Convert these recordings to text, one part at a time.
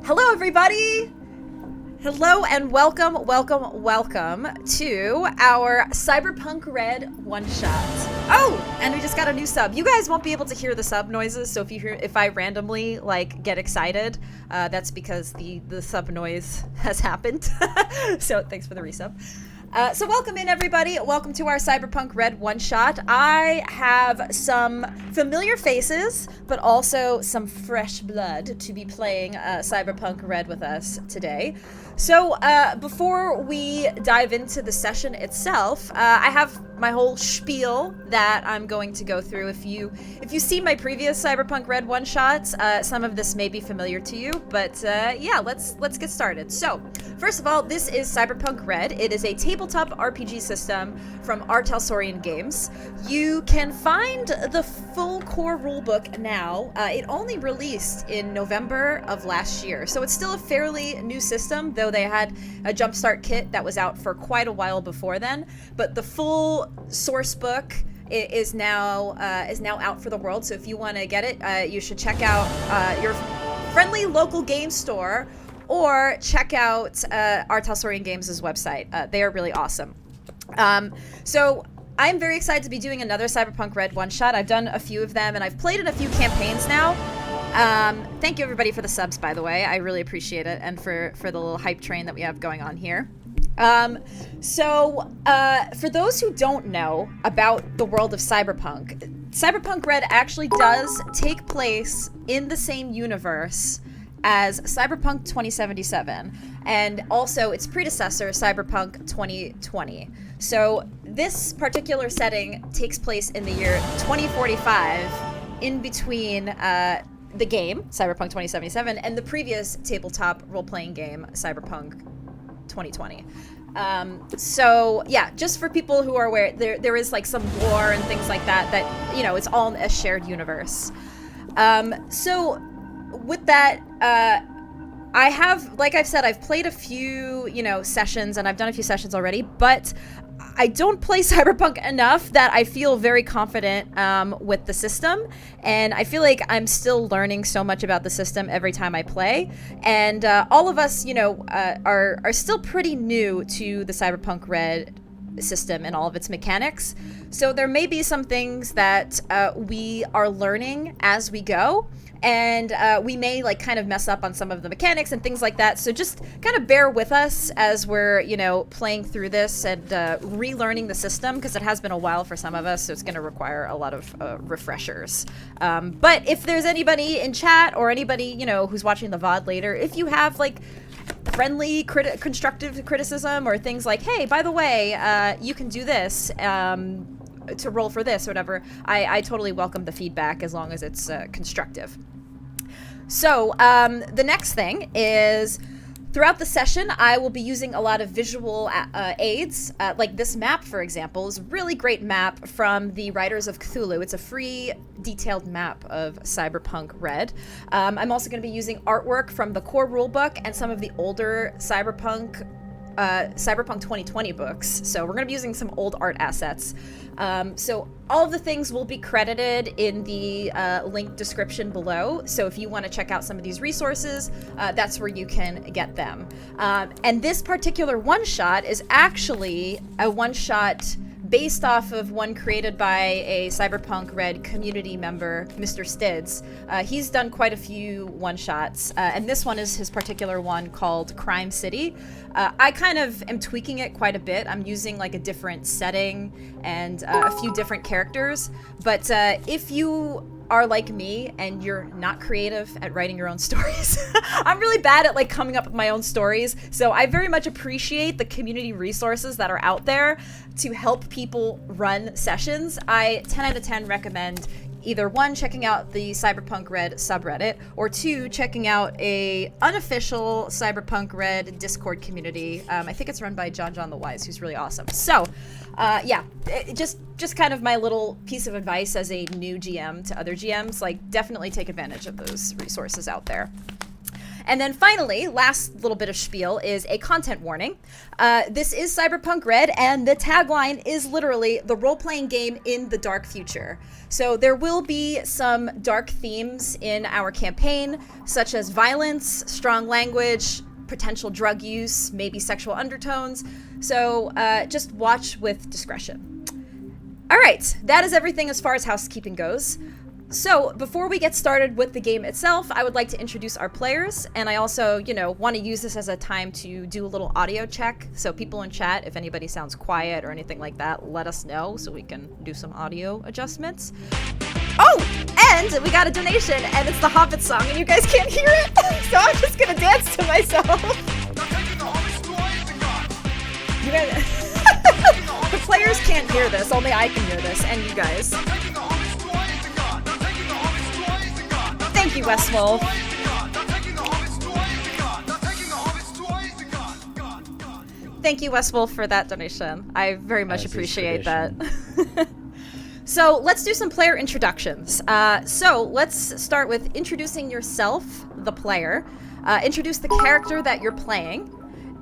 Hello, everybody! Hello and welcome to our Cyberpunk Red one-shot. Oh, and we just got a new sub. You guys won't be able to hear the sub noises, so if I randomly get excited, that's because the sub noise has happened. So thanks for the resub. So welcome in, everybody. Welcome to our Cyberpunk Red one-shot. I have some familiar faces, but also some fresh blood to be playing Cyberpunk Red with us today. So before we dive into the session itself, I have my whole spiel that I'm going to go through. If you see my previous Cyberpunk Red one-shots, some of this may be familiar to you, but yeah, let's get started. So first of all, this is Cyberpunk Red. It is a tabletop RPG system from Artelsorian Games. You can find the full core rulebook now. It only released in November of last year, so it's still a fairly new system, though they had a jumpstart kit that was out for quite a while before then. But the full source book is now out for the world. So if you want to get it, you should check out your friendly local game store, or check out Artelsorian Games' website. They are really awesome. So I'm very excited to be doing another Cyberpunk Red one-shot. I've done a few of them, and I've played in a few campaigns now. Thank you, everybody, for the subs, by the way. I really appreciate it, and for the little hype train that we have going on here. For those who don't know about the world of Cyberpunk Red actually does take place in the same universe as Cyberpunk 2077, and also its predecessor, Cyberpunk 2020. So this particular setting takes place in the year 2045, in between the game, Cyberpunk 2077, and the previous tabletop role-playing game, Cyberpunk 2020. So yeah, just for people who are aware, there is some lore and things like that, it's all a shared universe. So with that, I have, like I've said, I've played a few, sessions, and I've done a few sessions already, but I don't play Cyberpunk enough that I feel very confident with the system, and I feel like I'm still learning so much about the system every time I play, and all of us, are still pretty new to the Cyberpunk Red system and all of its mechanics, so there may be some things that we are learning as we go, and we may kind of mess up on some of the mechanics and things like that. So just kind of bear with us as we're, playing through this and relearning the system, because it has been a while for some of us, so it's going to require a lot of refreshers. But if there's anybody in chat or anybody, who's watching the VOD later, if you have friendly constructive criticism or things like, hey, by the way, you can do this to roll for this or whatever, I totally welcome the feedback as long as it's constructive. So the next thing is, throughout the session, I will be using a lot of visual aids. Like this map, for example, is a really great map from the Writers of Cthulhu. It's a free, detailed map of Cyberpunk Red. I'm also going to be using artwork from the core rulebook and some of the older Cyberpunk 2020 books. So we're going to be using some old art assets. So all of the things will be credited in the link description below. So if you want to check out some of these resources, that's where you can get them. And this particular one-shot is actually a one-shot based off of one created by a Cyberpunk Red community member, Mr. Stidz. He's done quite a few one-shots, and this one is his particular one called Crime City. I kind of am tweaking it quite a bit. I'm using a different setting and a few different characters, but if you are like me and you're not creative at writing your own stories, I'm really bad at coming up with my own stories, so I very much appreciate the community resources that are out there to help people run sessions. I 10 out of 10 recommend either one, checking out the Cyberpunk Red subreddit, or two, checking out a unofficial Cyberpunk Red Discord community. I think it's run by John the Wise, who's really awesome. So yeah, just kind of my little piece of advice as a new GM to other GMs, definitely take advantage of those resources out there. And then finally, last little bit of spiel is a content warning. This is Cyberpunk Red, and the tagline is literally the role-playing game in the dark future. So there will be some dark themes in our campaign, such as violence, strong language, potential drug use, maybe sexual undertones. So just watch with discretion. All right, that is everything as far as housekeeping goes. So before we get started with the game itself, I would like to introduce our players, and I also, want to use this as a time to do a little audio check. So people in chat, if anybody sounds quiet or anything like that, let us know so we can do some audio adjustments. Oh, and we got a donation, and it's the Hobbit song, and you guys can't hear it, so I'm just gonna dance to myself. You guys, the players can't hear this, only I can hear this, and you guys. Thank you, Westwolf. Thank you, Westwolf, for that donation. I very much appreciate that. So let's do some player introductions. So let's start with introducing yourself, the player. Introduce the character that you're playing.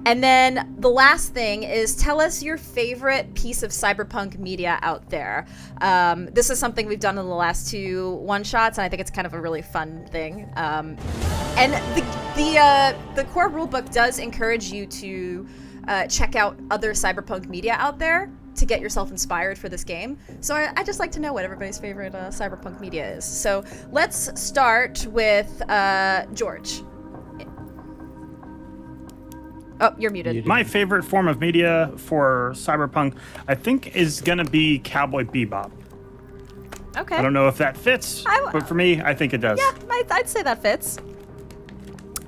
And then the last thing is tell us your favorite piece of cyberpunk media out there. This is something we've done in the last 2 one-shots, and I think it's kind of a really fun thing. And the core rulebook does encourage you to check out other cyberpunk media out there to get yourself inspired for this game. So I just like to know what everybody's favorite cyberpunk media is. So let's start with George. Oh, you're muted. My favorite form of media for Cyberpunk, I think, is going to be Cowboy Bebop. Okay. I don't know if that fits, but for me, I think it does. Yeah, I'd say that fits.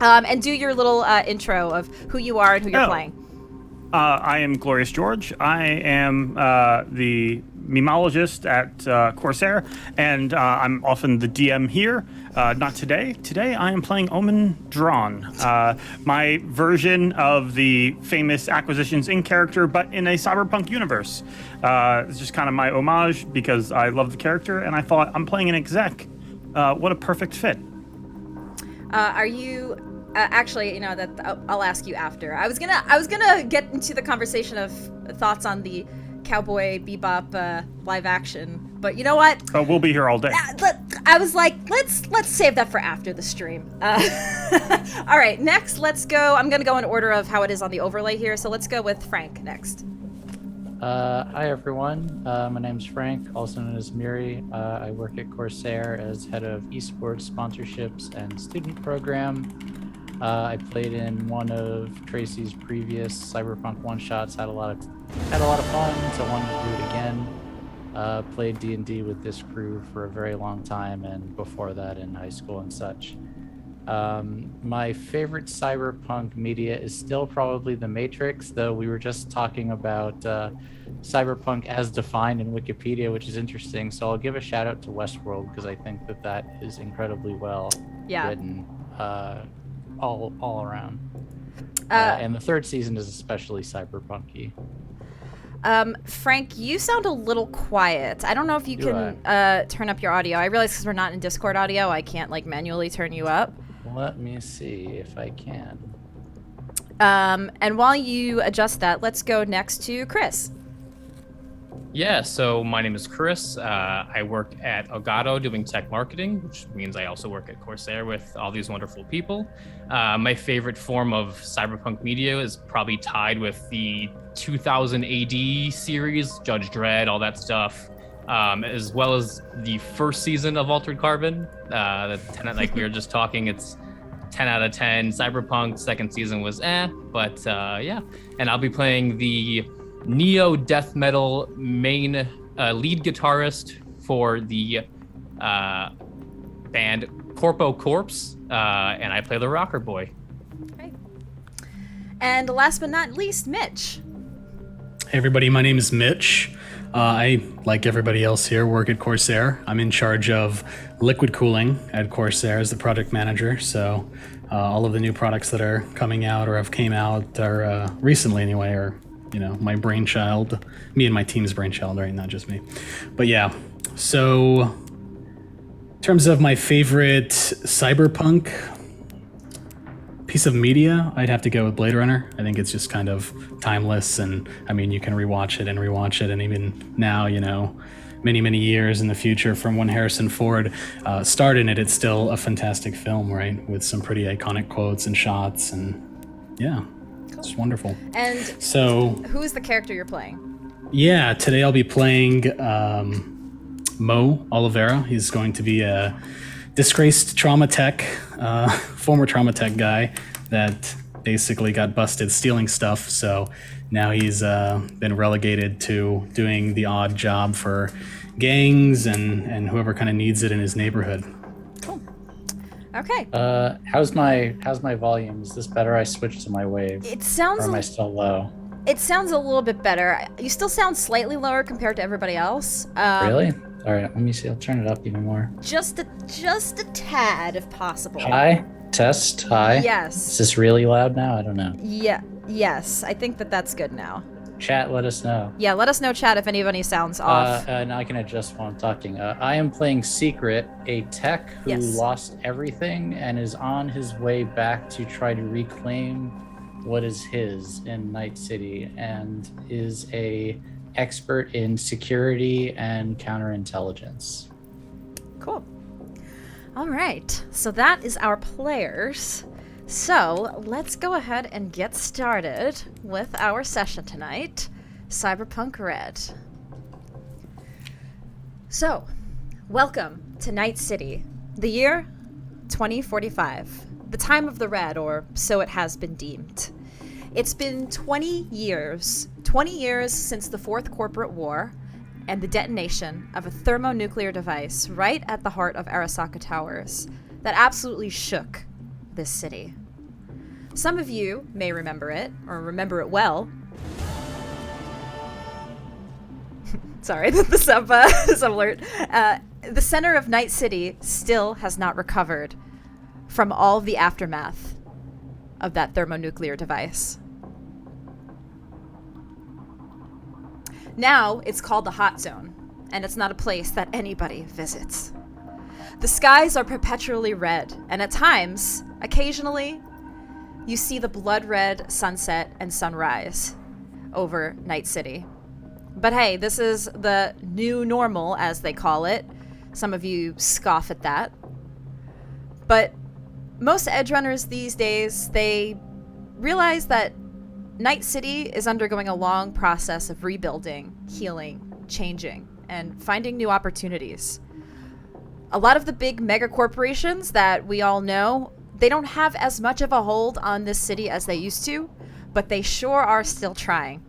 And do your little intro of who you are and who you're playing. I am Glorious George. I am the memologist at Corsair, and I'm often the DM here. Not today. Today I am playing Omen Drawn, my version of the famous Acquisitions Inc. character, but in a cyberpunk universe. It's just kind of my homage because I love the character, and I thought I'm playing an exec. What a perfect fit. Are you... actually, that I'll ask you after. I was gonna get into the conversation of thoughts on the Cowboy Bebop live action, but you know what? Oh, we'll be here all day. I was like, let's save that for after the stream. All right, next, let's go. I'm gonna go in order of how it is on the overlay here. So let's go with Frank next. Hi everyone. My name's Frank, also known as Mirhi. I work at Corsair as head of esports sponsorships and student program. I played in one of Tracy's previous Cyberpunk one-shots, had a lot of fun, so I wanted to do it again. Played D&D with this crew for a very long time, and before that in high school and such. My favorite Cyberpunk media is still probably The Matrix, though we were just talking about Cyberpunk as defined in Wikipedia, which is interesting, so I'll give a shout out to Westworld, because I think that is incredibly well written. All around. And the third season is especially cyberpunky. Frank, you sound a little quiet. I don't know if you can turn up your audio. I realize because we're not in Discord audio, I can't manually turn you up. Let me see if I can. And while you adjust that, let's go next to Chris. Yeah, so my name is Chris. I work at Elgato doing tech marketing, which means I also work at Corsair with all these wonderful people. My favorite form of cyberpunk media is probably tied with the 2000 AD series, Judge Dredd, all that stuff, as well as the first season of Altered Carbon. Like we were just talking, it's 10 out of 10. Cyberpunk second season was but yeah. And I'll be playing the neo death metal main lead guitarist for the band Corpo Corpse, and I play the Rockerboy. Okay. And last but not least, Mitch. Hey everybody, my name is Mitch. I, like everybody else here, work at Corsair. I'm in charge of liquid cooling at Corsair as the product manager, so all of the new products that are coming out or have came out are recently anyway are my brainchild, me and my team's brainchild, right? Not just me. But yeah, so in terms of my favorite cyberpunk piece of media, I'd have to go with Blade Runner. I think it's just kind of timeless, and I mean, you can rewatch it, and even now, many years in the future from when Harrison Ford starred in it, it's still a fantastic film, right? With some pretty iconic quotes and shots, and yeah, it's wonderful. And so, who is the character you're playing? Yeah, today I'll be playing Mo Oliveira. He's going to be a disgraced trauma tech, former trauma tech guy that basically got busted stealing stuff. So now he's been relegated to doing the odd job for gangs and whoever kind of needs it in his neighborhood. Cool. Okay. How's my volume? Is this better? I switched to my wave. It sounds. Or am I still low? It sounds a little bit better. You still sound slightly lower compared to everybody else. Really? All right, let me see. I'll turn it up even more. Just a tad, if possible. Hi. Test. Hi. Yes. Is this really loud now? I don't know. Yeah. Yes. I think that's good now. Chat, let us know. Yeah, let us know, chat, if anybody sounds off. And I can adjust while I'm talking. I am playing Secret, a tech who Yes. lost everything and is on his way back to try to reclaim what is his in Night City, and is a expert in security and counterintelligence. Cool. All right. So that is our players. So let's go ahead and get started with our session tonight, Cyberpunk Red. So, welcome to Night City, the year 2045, the time of the Red, or so it has been deemed. It's been 20 years since the Fourth Corporate War and the detonation of a thermonuclear device right at the heart of Arasaka Towers that absolutely shook this city. Some of you may remember it, or remember it well. Sorry, the sub alert. The center of Night City still has not recovered from all the aftermath of that thermonuclear device. Now it's called the Hot Zone, and it's not a place that anybody visits. The skies are perpetually red, and at times, occasionally, you see the blood-red sunset and sunrise over Night City. But hey, this is the new normal, as they call it. Some of you scoff at that. But most edgerunners these days, they realize that Night City is undergoing a long process of rebuilding, healing, changing, and finding new opportunities. A lot of the big mega corporations that we all know, they don't have as much of a hold on this city as they used to, but they sure are still trying.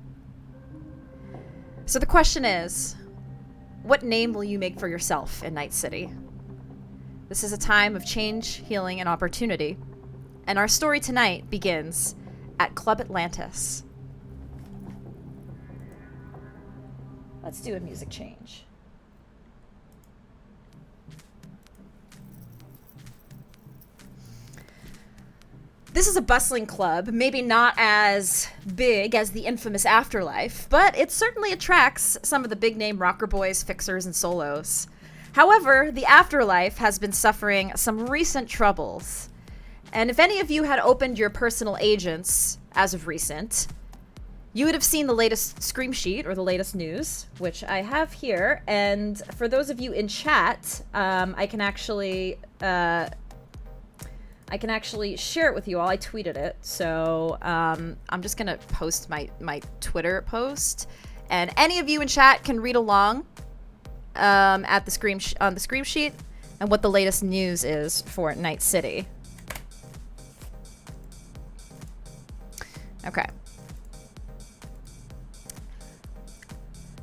So the question is, what name will you make for yourself in Night City? This is a time of change, healing, and opportunity. And our story tonight begins at Club Atlantis. Let's do a music change. This is a bustling club, maybe not as big as the infamous Afterlife, but it certainly attracts some of the big-name Rockerboys, fixers, and solos. However, the Afterlife has been suffering some recent troubles. And if any of you had opened your personal agents as of recent, you would have seen the latest scream sheet or the latest news, which I have here. And for those of you in chat, I can actually share it with you all. I tweeted it, so I'm just gonna post my Twitter post, and any of you in chat can read along at the on the scream sheet and what the latest news is for Night City. Okay.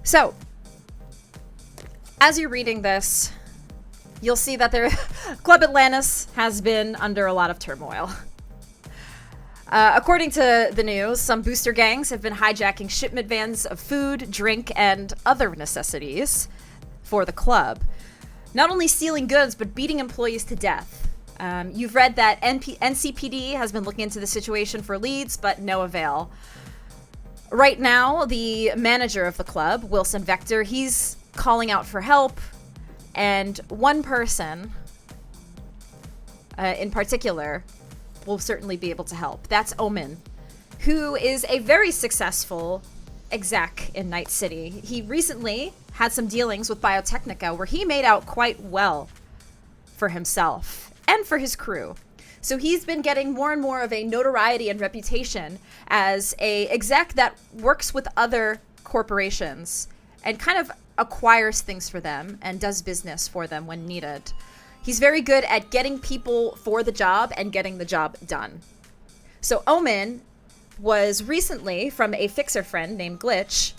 So, as you're reading this, you'll see that Club Atlantis has been under a lot of turmoil. According to the news, some booster gangs have been hijacking shipment vans of food, drink, and other necessities for the club. Not only stealing goods, but beating employees to death. You've read that NCPD has been looking into the situation for leads, but no avail. Right now, the manager of the club, Wilson Vector, he's calling out for help, and one person in particular will certainly be able to help. That's Omen, who is a very successful exec in Night City. He recently had some dealings with Biotechnica where he made out quite well for himself and for his crew. So he's been getting more and more of a notoriety and reputation as a exec that works with other corporations and kind of acquires things for them and does business for them when needed. He's very good at getting people for the job and getting the job done. So Omen was recently, from a fixer friend named Glyph,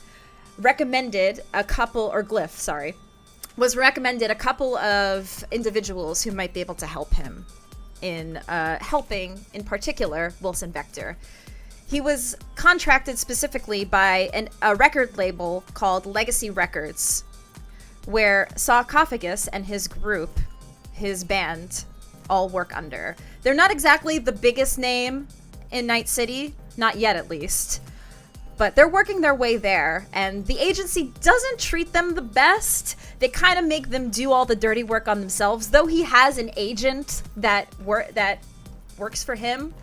recommended a couple of individuals who might be able to help him in helping, in particular, Wilson Vector. He was contracted specifically by a record label called Legacy Records, where Sarcophagus and his group, his band, all work under. They're not exactly the biggest name in Night City, not yet at least, but they're working their way there, and the agency doesn't treat them the best. They kind of make them do all the dirty work on themselves. Though he has an agent that works for him,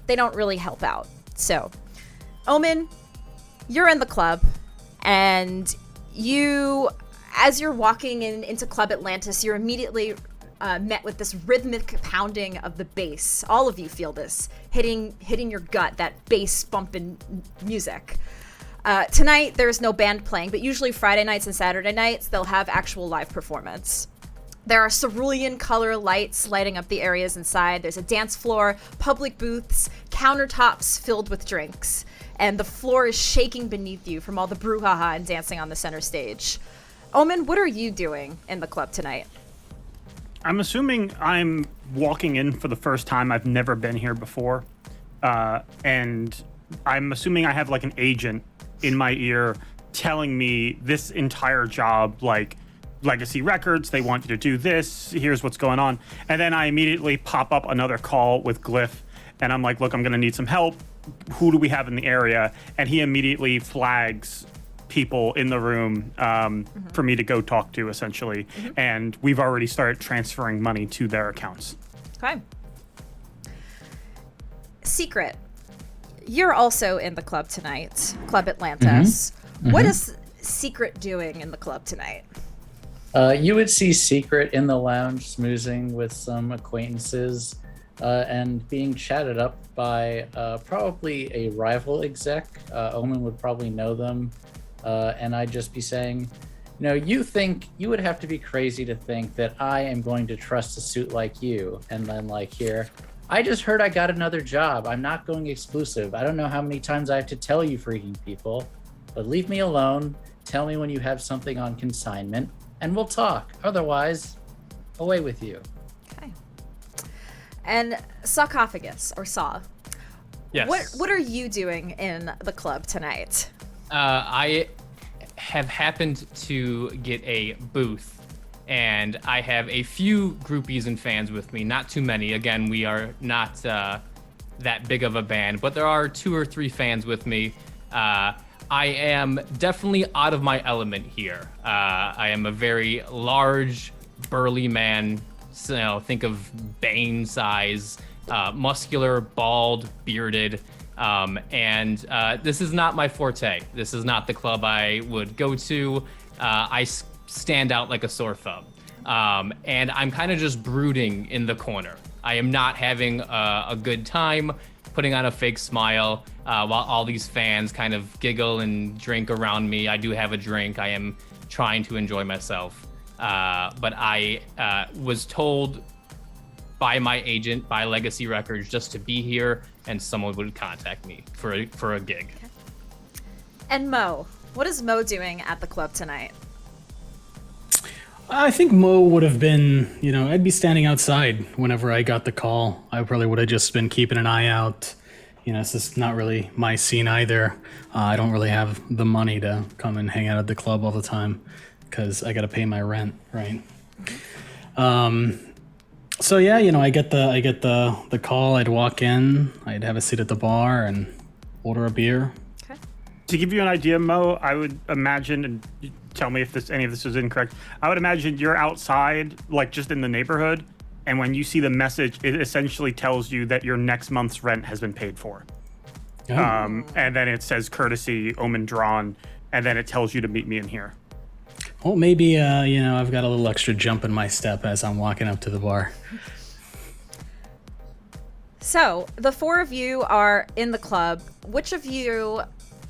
they don't really help out. So, Omen, you're in the club, and as you're walking into Club Atlantis, you're immediately met with this rhythmic pounding of the bass. All of you feel this hitting your gut, that bass bumping music. Tonight there's no band playing, but usually Friday nights and Saturday nights they'll have actual live performance. There are cerulean color lights lighting up the areas inside. There's a dance floor, public booths, countertops filled with drinks, and the floor is shaking beneath you from all the brouhaha and dancing on the center stage. Omen, what are you doing in the club tonight? I'm assuming I'm walking in for the first time. I've never been here before. And I'm assuming I have like an agent in my ear telling me this entire job, like Legacy Records, they want you to do this, here's what's going on. And then I immediately pop up another call with Glyph, and I'm like, look, I'm gonna need some help. Who do we have in the area? And he immediately flags people in the room for me to go talk to, essentially. And we've already started transferring money to their accounts. Okay. Secret, you're also in the club tonight, Club Atlantis. What is Secret doing in the club tonight? You would see Secret in the lounge smoozing with some acquaintances and being chatted up by probably a rival exec. Omen would probably know them. And I'd just be saying, you think you would have to be crazy to think that I am going to trust a suit like you. And then here, I just heard I got another job. I'm not going exclusive. I don't know how many times I have to tell you freaking people, but leave me alone. Tell me when you have something on consignment and we'll talk. Otherwise, away with you. Okay. And Sarcophagus, or Saw. Yes. What are you doing in the club tonight? I have happened to get a booth, and I have a few groupies and fans with me. Not too many. Again, we are not that big of a band, but there are 2 or 3 fans with me. I am definitely out of my element here. I am a very large, burly man. So, think of Bane size, muscular, bald, bearded. And this is not my forte. This is not the club I would go to. I stand out like a sore thumb. And I'm kind of just brooding in the corner. I am not having a good time, putting on a fake smile while all these fans kind of giggle and drink around me. I do have a drink. I am trying to enjoy myself. But I was told by my agent, by Legacy Records, just to be here, and someone would contact me for a gig. Okay. And Mo, what is Mo doing at the club tonight? I think Mo would have been, I'd be standing outside whenever I got the call. I probably would have just been keeping an eye out. This is not really my scene either. I don't really have the money to come and hang out at the club all the time because I got to pay my rent, right? So yeah, I get the call. I'd walk in. I'd have a seat at the bar and order a beer. Okay. To give you an idea, Mo, I would imagine, and tell me if any of this is incorrect. I would imagine you're outside, like just in the neighborhood, and when you see the message, it essentially tells you that your next month's rent has been paid for. Oh. And then it says courtesy, omen drawn, and then it tells you to meet me in here. Well, maybe, I've got a little extra jump in my step as I'm walking up to the bar. So, the four of you are in the club. Which of you,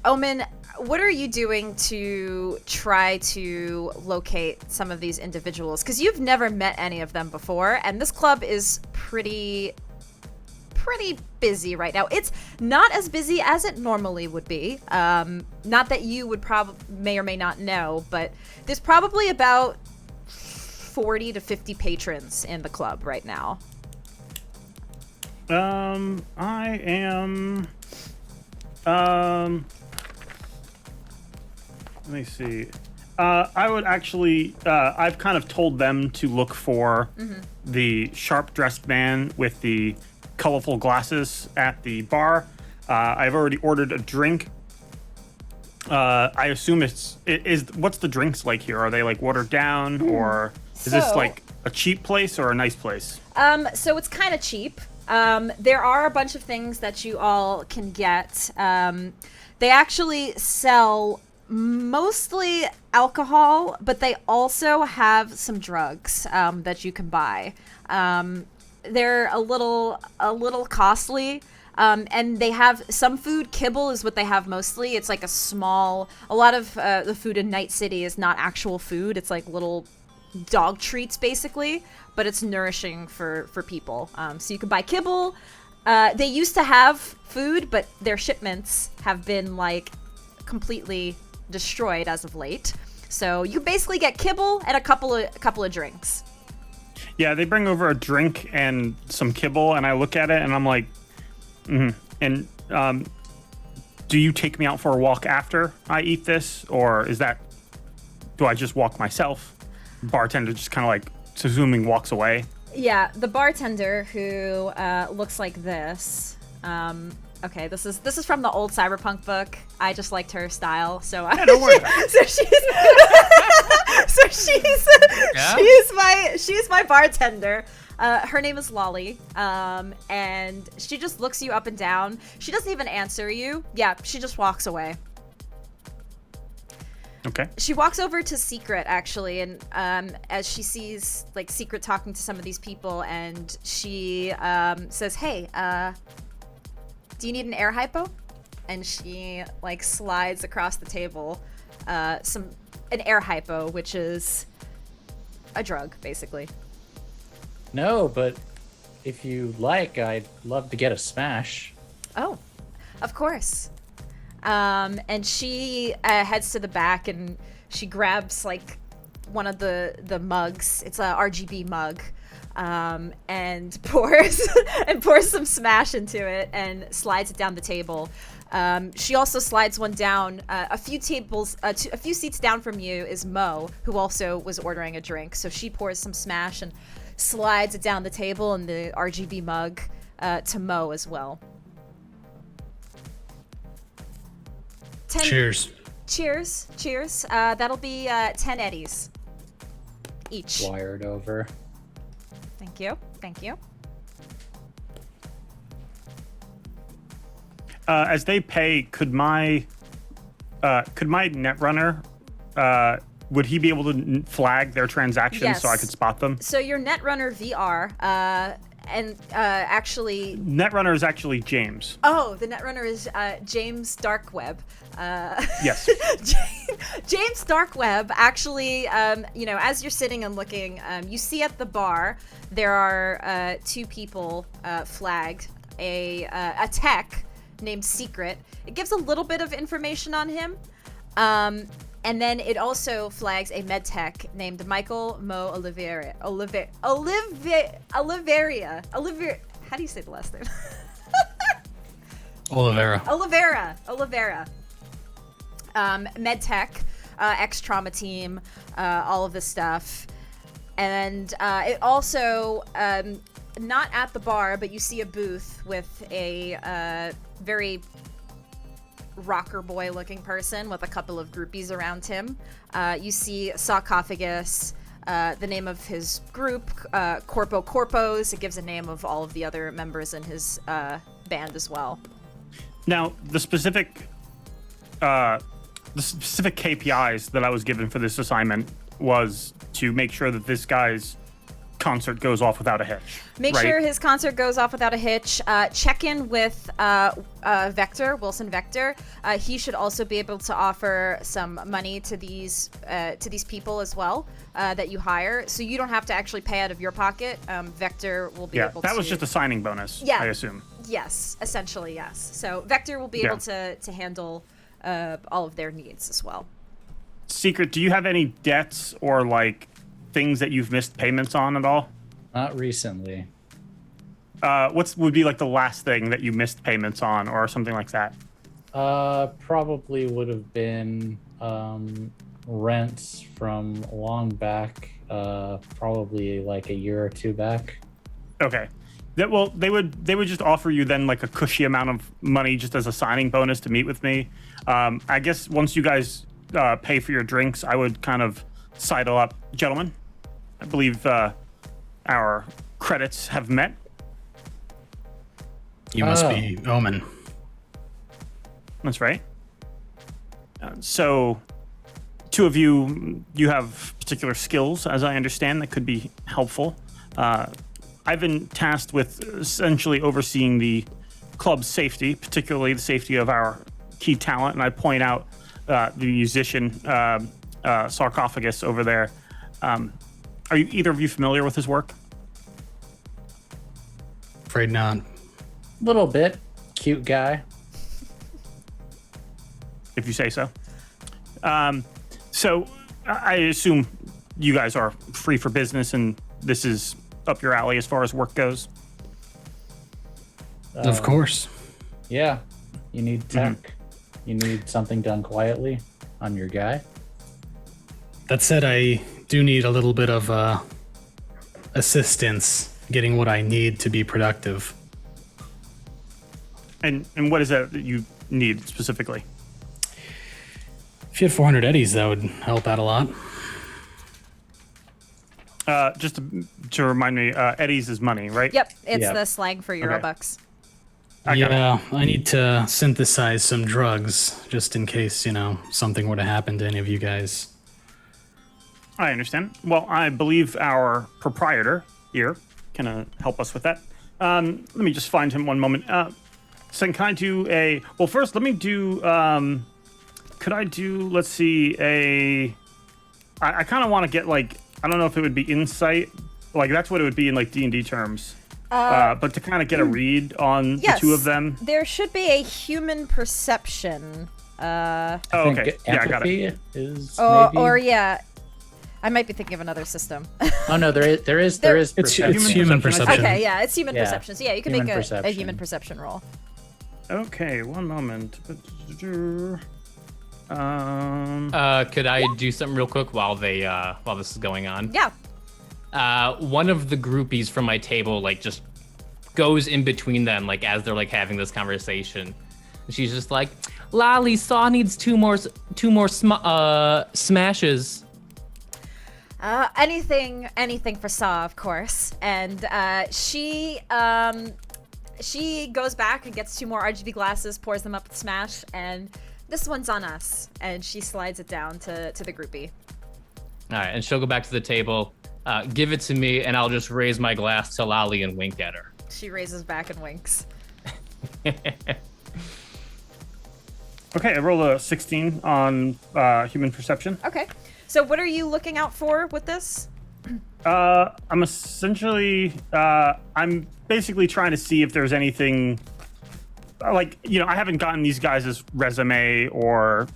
Omen, what are you doing to try to locate some of these individuals? Because you've never met any of them before, and this club is pretty busy right now. It's not as busy as it normally would be. Not that you would may or may not know, but there's probably about 40 to 50 patrons in the club right now. I am. Let me see. I would actually. I've kind of told them to look for the sharp-dressed man with the colorful glasses at the bar. I've already ordered a drink. I assume it is. What's the drinks like here? Are they like watered down, or is this like a cheap place or a nice place? So it's kind of cheap. There are a bunch of things that you all can get. They actually sell mostly alcohol, but they also have some drugs that you can buy. They're a little costly. And they have some food. Kibble is what they have mostly. It's like a lot of the food in Night City is not actual food. It's like little dog treats basically, but it's nourishing for people. So you can buy kibble. They used to have food, but their shipments have been like completely destroyed as of late. So you basically get kibble and a couple of drinks. Yeah, they bring over a drink and some kibble, and I look at it and I'm like, And do you take me out for a walk after I eat this, or do I just walk myself? Bartender just kind of like presuming walks away. Yeah, the bartender who looks like this. Okay, this is from the old Cyberpunk book. I just liked her style, so don't worry. she's my bartender. Her name is Lolly, and she just looks you up and down. She doesn't even answer you. Yeah, she just walks away. Okay. She walks over to Secret, actually, and as she sees like Secret talking to some of these people, and she says, "Hey, do you need an air hypo?" And she like slides across the table an air hypo, which is a drug, basically. No, but if you like, I'd love to get a smash. Oh, of course. And she heads to the back and she grabs like one of the mugs. It's a RGB mug, and pours some smash into it and slides it down the table. She also slides one down. A few seats down from you is Mo, who also was ordering a drink. So she pours some smash and slides it down the table in the RGB mug to Mo as well. Cheers. Cheers. That'll be 10 eddies each. Wired over. Thank you. As they pay, could my Netrunner, would he be able to flag their transactions so I could spot them? So your Netrunner VR, actually... Netrunner is actually James. Oh, the Netrunner is James Darkweb. Yes. James Darkweb, actually, as you're sitting and looking, you see at the bar, there are two people flagged. A tech named Secret. It gives a little bit of information on him. And then it also flags a medtech named Michael Mo Oliveira. Oliveira. How do you say the last name? Oliveira. Medtech, ex-trauma team, all of this stuff. And it also, not at the bar, but you see a booth with a very Rockerboy looking person with a couple of groupies around him. You see Sarcophagus, the name of his group, Corpo Corpos. It gives a name of all of the other members in his band as well. Now, the specific KPIs that I was given for this assignment was to make sure that this guy's concert goes off without a hitch. Make right? sure his concert goes off without a hitch. Check in with Wilson Vector. He should also be able to offer some money to these people as well that you hire. So you don't have to actually pay out of your pocket. Vector will be able to. Yeah, that was just a signing bonus, I assume. Yes, essentially, yes. So Vector will be able to handle all of their needs as well. Secret, do you have any debts or like things that you've missed payments on at all? Not recently. What would be like the last thing that you missed payments on or something like that? Probably would have been rents from long back, probably like a year or two back. Okay. They would just offer you then like a cushy amount of money just as a signing bonus to meet with me. I guess once you guys pay for your drinks, I would kind of sidle up. Gentlemen, I believe our credits have met. You must be Omen. That's right. So, two of you have particular skills, as I understand, that could be helpful. I've been tasked with essentially overseeing the club's safety, particularly the safety of our key talent, and I point out the musician Sarcophagus over there. Are either of you familiar with his work? Afraid not. Little bit. Cute guy. If you say so. So I assume you guys are free for business and this is up your alley as far as work goes. Of course. Yeah. You need tech. You need something done quietly. I'm your guy. That said, I do need a little bit of assistance getting what I need to be productive. And what is that you need specifically? If you had 400 eddies, that would help out a lot. Just to remind me, eddies is money, right? Yep, it's the slang for Eurobucks. Yeah, I need to synthesize some drugs just in case, something were to happen to any of you guys. I understand. Well, I believe our proprietor here can help us with that. Let me just find him one moment. So can I do well, first, let me do, could I do, let's see, I kind of want to get, like, I don't know if it would be insight. Like, that's what it would be in, like, D&D terms. But to kind of get a read on the two of them. There should be a human perception. Oh, okay. Yeah, I got it. Is I might be thinking of another system. Oh no, there is perception. It's human perception. Okay, yeah, it's human perception. So yeah, you can Human make a perception. human perception roll. Okay, one moment. Could I do something real quick while this is going on? Yeah. One of the groupies from my table like just goes in between them like as they're like having this conversation. And she's just like, "Lolly, Saw needs two more smashes." Anything for Saw, of course. And she goes back and gets 2 more RGB glasses, pours them up with Smash, and this one's on us. And she slides it down to the groupie. All right, and she'll go back to the table, give it to me, and I'll just raise my glass to Lolly and wink at her. She raises back and winks. Okay, I rolled a 16 on human perception. Okay. So what are you looking out for with this? I'm essentially, I'm basically trying to see if there's anything, like, I haven't gotten these guys' resume or,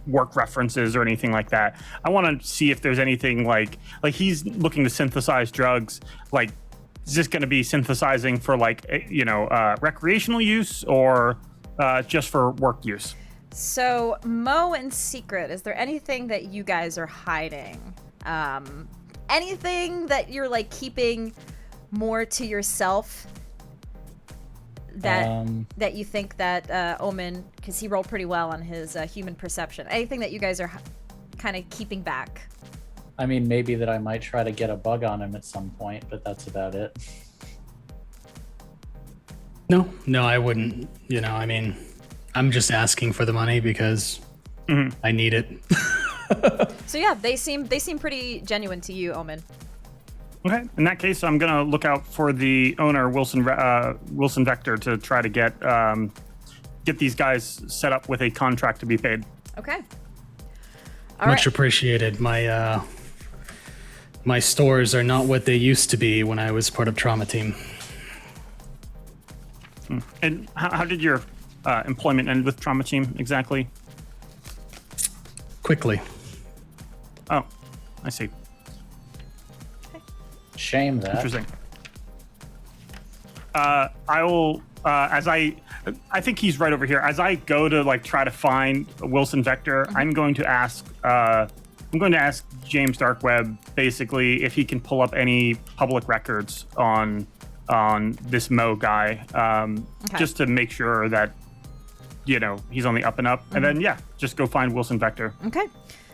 work references or anything like that. I want to see if there's anything like he's looking to synthesize drugs. Like, is this going to be synthesizing for recreational use or just for work use? So, Mo and Secret, is there anything that you guys are hiding? Anything that you're like keeping more to yourself that you think that Omen, because he rolled pretty well on his human perception. Anything that you guys are kind of keeping back? I mean, maybe that I might try to get a bug on him at some point, but that's about it. No, I wouldn't. I mean, I'm just asking for the money because I need it. So yeah, they seem pretty genuine to you, Omen. Okay. In that case, I'm gonna look out for the owner, Wilson Vector, to try to get these guys set up with a contract to be paid. Okay. Much appreciated. My my stores are not what they used to be when I was part of Trauma Team. And how did your employment end with Trauma Team exactly? Quickly. Oh, I see. Shame that. Interesting. I will, I think he's right over here. As I go to try to find Wilson Vector, I'm going to ask James Darkweb basically if he can pull up any public records on this Mo guy, just to make sure that he's on the up and up, and then just go find Wilson Vector. Okay.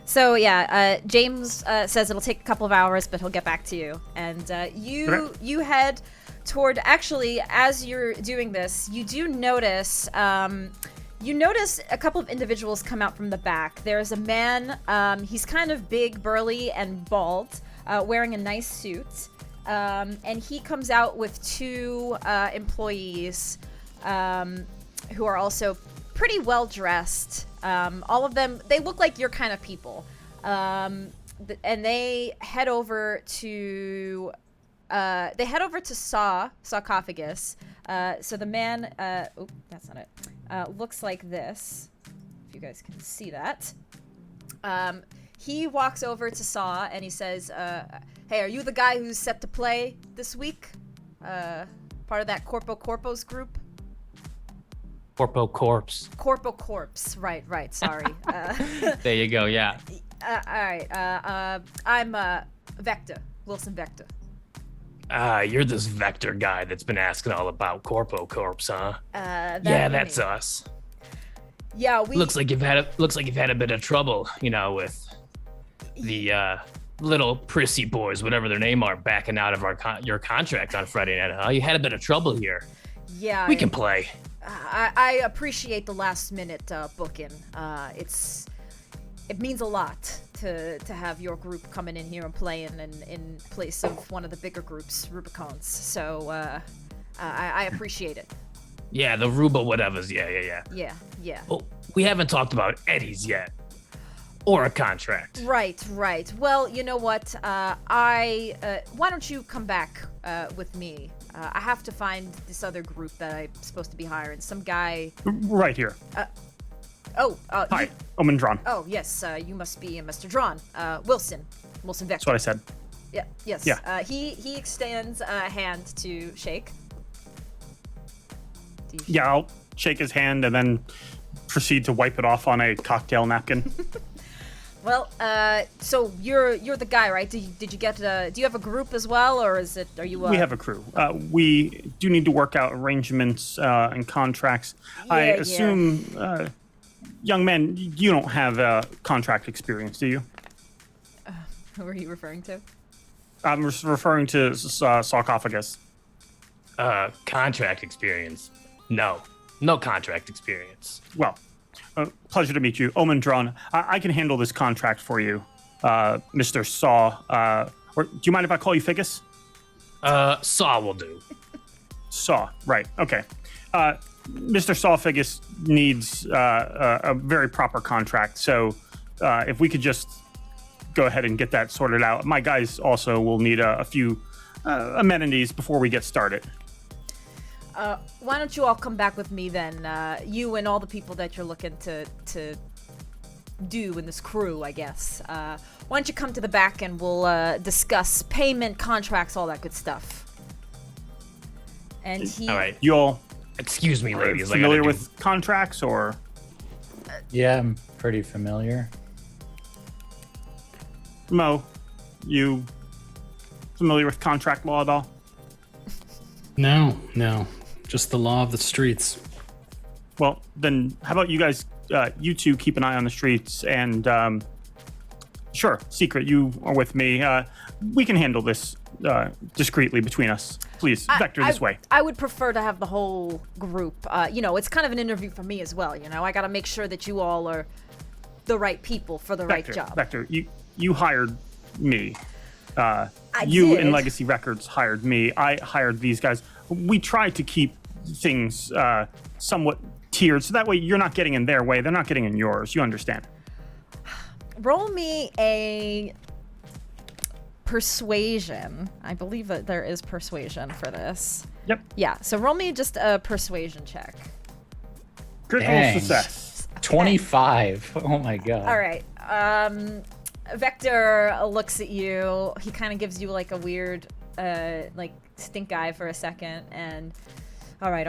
So yeah, James says it'll take a couple of hours, but he'll get back to you. And you head toward. Actually, as you're doing this, you do notice a couple of individuals come out from the back. There's a man. He's kind of big, burly, and bald, wearing a nice suit. And he comes out with two employees who are also pretty well dressed. All of them, they look like your kind of people. And they head over to Sarcophagus. So the man, that's not it. Looks like this. If you guys can see that. He walks over to Saw and he says, hey, are you the guy who's set to play this week? Part of that Corpos group? Corpo Corpse. Corpo Corpse. Right. Sorry. There you go. Yeah. All right. I'm Vector. Wilson Vector. You're this Vector guy that's been asking all about Corpo Corpse, huh? That's us. Yeah, we. Looks like you've had a bit of trouble, with the little prissy boys, whatever their name are, backing out of your contract on Friday night, huh? You had a bit of trouble here. Yeah. We can play. I appreciate the last minute booking. It means a lot to have your group coming in here and playing in place of one of the bigger groups, Rubicons. So I appreciate it. Yeah, the Ruba whatevers. Yeah. Oh, we haven't talked about Eddie's yet. Or a contract. Right. Well, you know what? Why don't you come back with me? I have to find this other group that I'm supposed to be hiring. Some guy. Right here. Hi, Omen Drawn. Oh, yes. You must be Mr. Drawn. Wilson Vector. That's what I said. Yeah. Yes. Yeah. He extends a hand to shake. Yeah, I'll shake his hand and then proceed to wipe it off on a cocktail napkin. Well, so you're the guy, right? Did you get? Do you have a group as well, or are you? We have a crew. We do need to work out arrangements and contracts. Yeah, I assume, young man, you don't have contract experience, do you? Who are you referring to? I'm referring to Sarcophagus. Contract experience? No contract experience. Well. Pleasure to meet you. Omen Drawn. I can handle this contract for you, Mr. Saw. Or do you mind if I call you Figgis? Saw will do. Saw, right. Okay. Mr. Saw Figgis needs a very proper contract. So if we could just go ahead and get that sorted out. My guys also will need a few amenities before we get started. Why don't you all come back with me then? You and all the people that you're looking to do in this crew, I guess. Why don't you come to the back and we'll discuss payment, contracts, all that good stuff. And he. All right. You all. Excuse me, ladies. Familiar with contracts or? Yeah, I'm pretty familiar. Mo, you familiar with contract law at all? No. Just the law of the streets. Well, then how about you guys, you two keep an eye on the streets and Sure, Secret, you are with me. We can handle this discreetly between us. Please, Vector, this way. I would prefer to have the whole group. It's kind of an interview for me as well. I got to make sure that you all are the right people for the right job. Vector, you hired me. You in Legacy Records hired me. I hired these guys. We try to keep things somewhat tiered, so that way you're not getting in their way. They're not getting in yours. You understand? Roll me a persuasion. I believe that there is persuasion for this. Yep. Yeah, so roll me just a persuasion check. Critical success. 25. Oh my god. All right. Vector looks at you. He kind of gives you like a weird, stink eye for a second. And all right.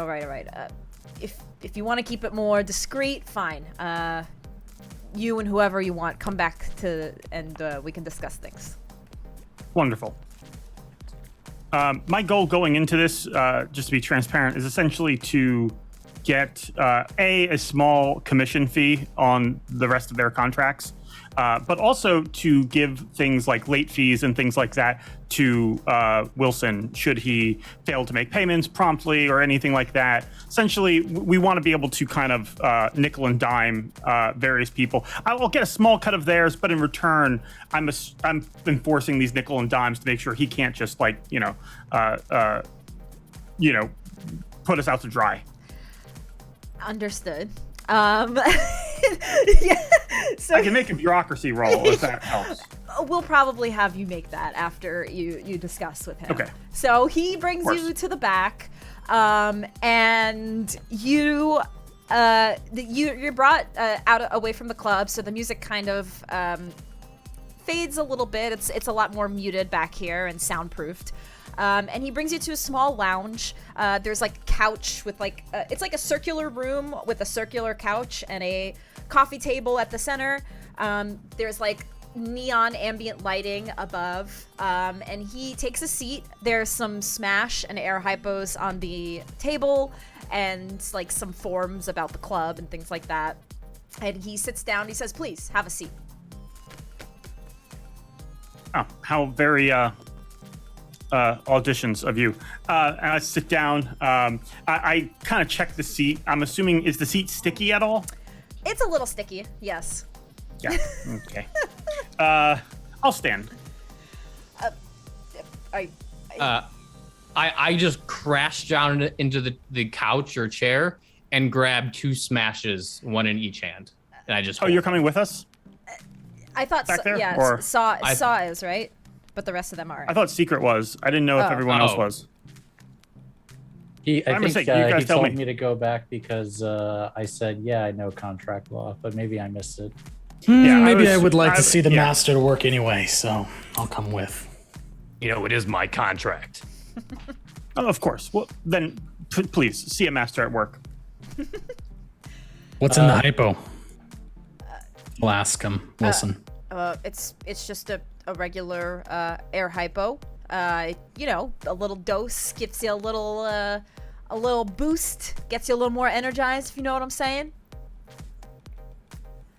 If you want to keep it more discreet, fine. You and whoever you want come back and we can discuss things. Wonderful. My goal going into this, just to be transparent, is essentially to get a small commission fee on the rest of their contracts, but also to give things like late fees and things like that to Wilson should he fail to make payments promptly or anything like that. Essentially, we want to be able to kind of nickel and dime various people. I will get a small cut of theirs, but in return, I'm enforcing these nickel and dimes to make sure he can't just put us out to dry. Understood. Yeah, so I can make a bureaucracy roll if that helps. We'll probably have you make that after you discuss with him. Okay. So he brings you to the back, and you're brought away from the club. So the music kind of fades a little bit. It's a lot more muted back here and soundproofed. And he brings you to a small lounge. There's like a couch with it's like a circular room with a circular couch and a coffee table at the center. There's like neon ambient lighting above. And he takes a seat. There's some Smash and air hypos on the table and like some forms about the club and things like that. And he sits down. He says, "Please have a seat." Oh, how very auditions of you. And I sit down. I kind of check the seat. I'm assuming, is the seat sticky at all? It's a little sticky, yes. Yeah. Okay. I'll stand. I just crash down into the couch or chair and grab 2 Smashes, one in each hand, and I just. Oh, you're coming with us? I thought Back there, yeah. or- Saw is right, but the rest of them aren't. I thought Secret was. I didn't know if everyone else was. I think mistake. You guys he tell told me. me to go back because I said, yeah, I know contract law, but maybe I missed it. Yeah, Maybe I was- would like to see the yeah. master to work anyway, so I'll come with. It is my contract. Oh, of course. Well, then please see a master at work. What's in the hypo? I'll ask him, Wilson. It's just a regular air hypo. A little dose gives you a little boost, gets you a little more energized, if you know what I'm saying.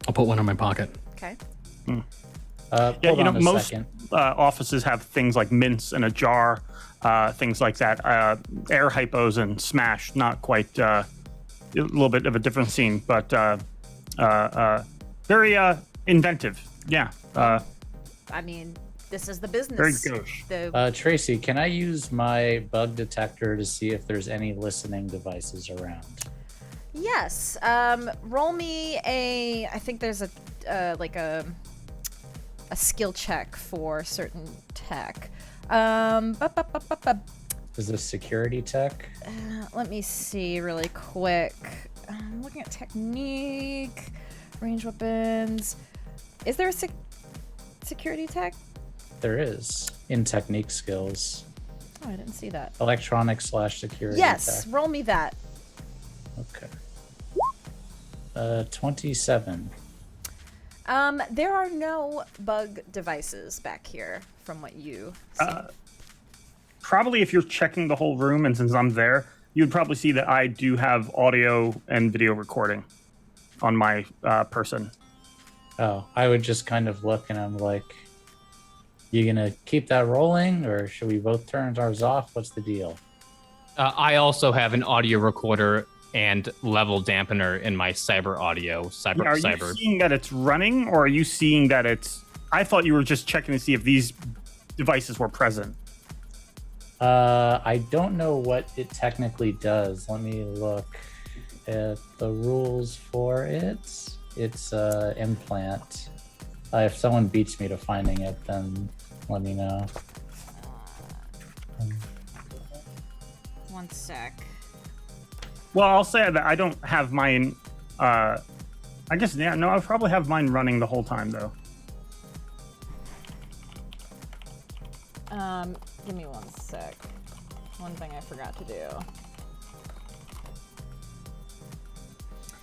I'll put one in my pocket. Okay. Yeah, Hold on a most second. offices have things like mints in a jar, things like that. Air hypos and Smash, not quite a little bit of a different scene, but very inventive. Yeah. I mean, this is the business. Very gauche. Tracy, can I use my bug detector to see if there's any listening devices around? Yes. Roll me I think there's a skill check for certain tech. Is this security tech? Let me see really quick. I'm looking at technique, range weapons. Is there a security tech? There is. In technique skills. Oh, I didn't see that. Electronic/security Yes, tech. roll me that. Okay. 27. There are no bug devices back here from what you see. Probably if you're checking the whole room, and since I'm there, you'd probably see that I do have audio and video recording on my person. Oh, I would just kind of look and I'm like, you gonna keep that rolling or should we both turn ours off? What's the deal? I also have an audio recorder and level dampener in my cyber audio. Are you seeing that it's running, or are you seeing that it's... I thought you were just checking to see if these devices were present. I don't know what it technically does. Let me look at the rules for it. It's implant. If someone beats me to finding it, then let me know. One sec. Well, I'll say that I don't have mine. I guess, yeah, no, I probably have mine running the whole time, though. Give me one sec. One thing I forgot to do.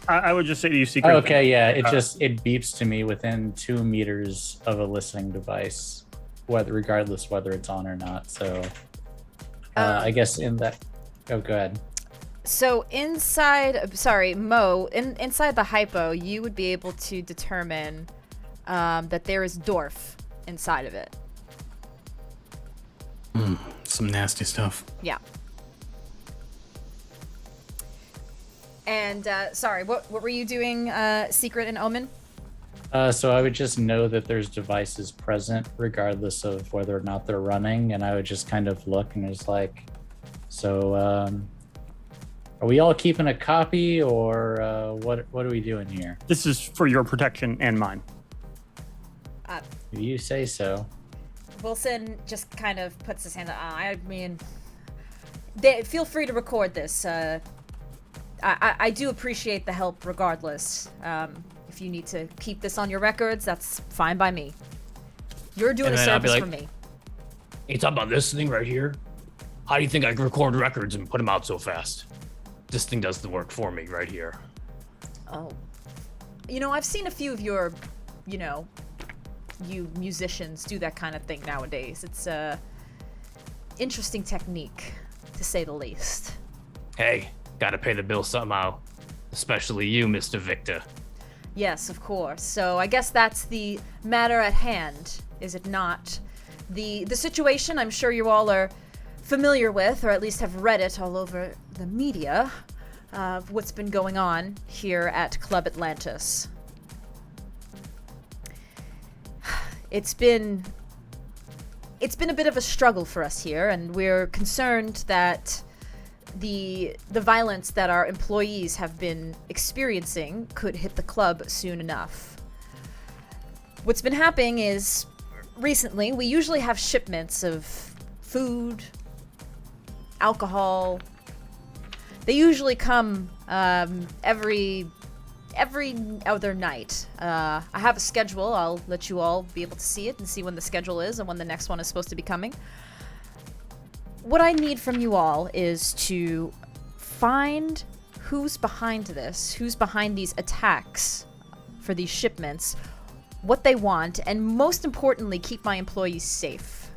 I would just say to you, secret. Okay, yeah, it beeps to me within 2 meters of a listening device, regardless whether it's on or not. So, I guess in that. Oh, go ahead. So inside, sorry, Mo, inside the hypo, you would be able to determine that there is Dorf inside of it. Some nasty stuff. Yeah. And sorry, what were you doing, Secret and Omen? So I would just know that there's devices present, regardless of whether or not they're running, and I would just kind of look and it's like, so are we all keeping a copy, or what are we doing here? This is for your protection and mine. If you say so. Wilson just kind of puts his hand up. I mean, feel free to record this. I do appreciate the help regardless. If you need to keep this on your records, that's fine by me. You're doing a service for me. You talking about this thing right here? How do you think I can record records and put them out so fast? This thing does the work for me right here. Oh. You know, I've seen a few of your, you musicians do that kind of thing nowadays. It's a interesting technique, to say the least. Hey, gotta pay the bill somehow. Especially you, Mr. Victor. Yes, of course. So I guess that's the matter at hand, is it not? The situation I'm sure you all are familiar with, or at least have read it all over the media, of what's been going on here at Club Atlantis. It's been a bit of a struggle for us here, and we're concerned that the violence that our employees have been experiencing could hit the club soon enough. What's been happening is, recently, we usually have shipments of food, alcohol. They usually come every other night. I have a schedule. I'll let you all be able to see it and see when the schedule is and when the next one is supposed to be coming. What I need from you all is to find who's behind this, who's behind these attacks for these shipments, what they want, and most importantly, keep my employees safe.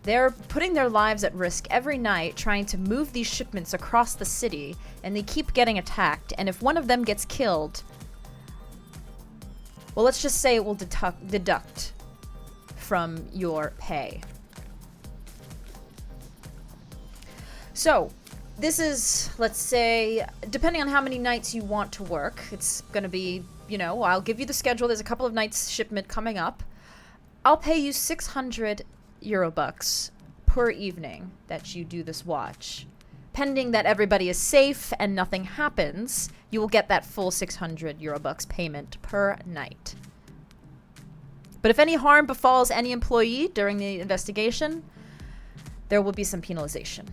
They're putting their lives at risk every night trying to move these shipments across the city, and they keep getting attacked, and if one of them gets killed, well, let's just say it will deduct from your pay. So, this is, let's say, depending on how many nights you want to work, it's going to be, I'll give you the schedule. There's a couple of nights shipment coming up. I'll pay you 600 Eurobucks per evening that you do this watch. Pending that everybody is safe and nothing happens, you will get that full 600 Eurobucks payment per night. But if any harm befalls any employee during the investigation, there will be some penalization.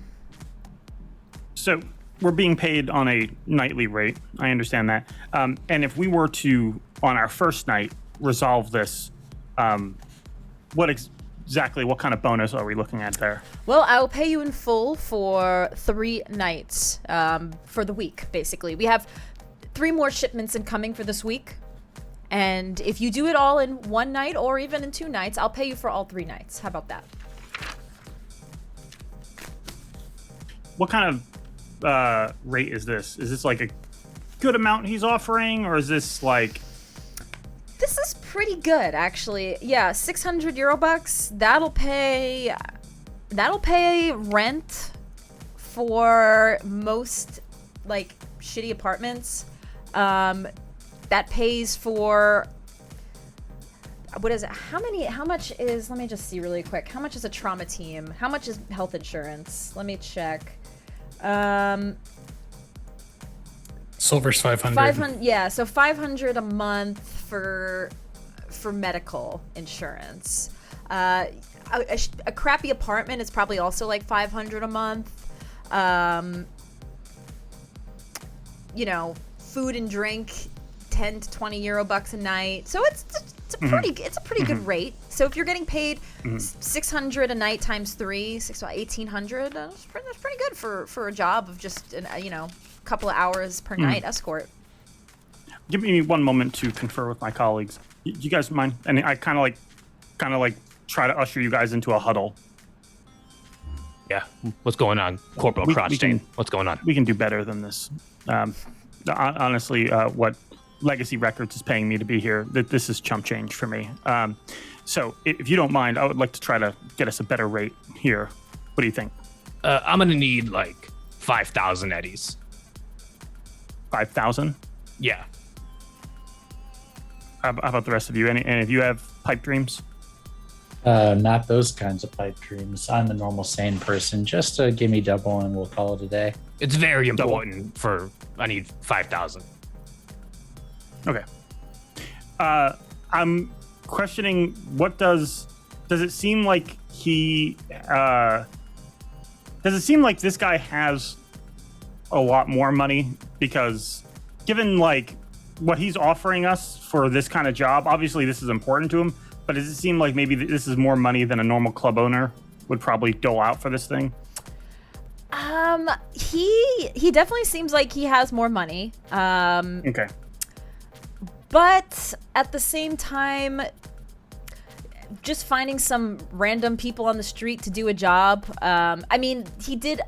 So we're being paid on a nightly rate. I understand that. And if we were to, on our first night, resolve this, what kind of bonus are we looking at there? Well, I'll pay you in full for 3 nights for the week, basically. We have 3 more shipments incoming for this week. And if you do it all in 1 night or even in 2 nights, I'll pay you for all 3 nights. How about that? What kind of rate is this? Is this like a good amount he's offering, or is this like... This is pretty good, actually. Yeah, 600 euro bucks. That'll pay rent for most like shitty apartments. That pays for, what is it? How much is, let me just see really quick. How much is a trauma team? How much is health insurance? Let me check. Silver's 500. 500, yeah, so 500 a month for medical insurance. A crappy apartment is probably also like 500 a month. You know, food and drink, 10 to 20 euro bucks a night. So it's a pretty good rate. So if you're getting paid 600 a night times 3, 1800, that's pretty good for a job of just a couple of hours per night escort. Give me one moment to confer with my colleagues. You guys mind? And I kind of like try to usher you guys into a huddle. Yeah, what's going on, Corporal Crotchstein? What's going on? We can do better than this. Honestly, what Legacy Records is paying me to be here, this is chump change for me. So if you don't mind, I would like to try to get us a better rate here. What do you think? I'm gonna need like 5,000 eddies. 5,000? Yeah. How about the rest of you? Any of you have pipe dreams? Not those kinds of pipe dreams. I'm a normal, sane person. Just give me double and we'll call it a day. It's very important I need 5,000. Okay. I'm questioning, does it seem like this guy has a lot more money? Because given like what he's offering us for this kind of job, obviously this is important to him, but does it seem like maybe this is more money than a normal club owner would probably dole out for this thing? He definitely seems like he has more money. Okay. But at the same time, just finding some random people on the street to do a job. I mean, he did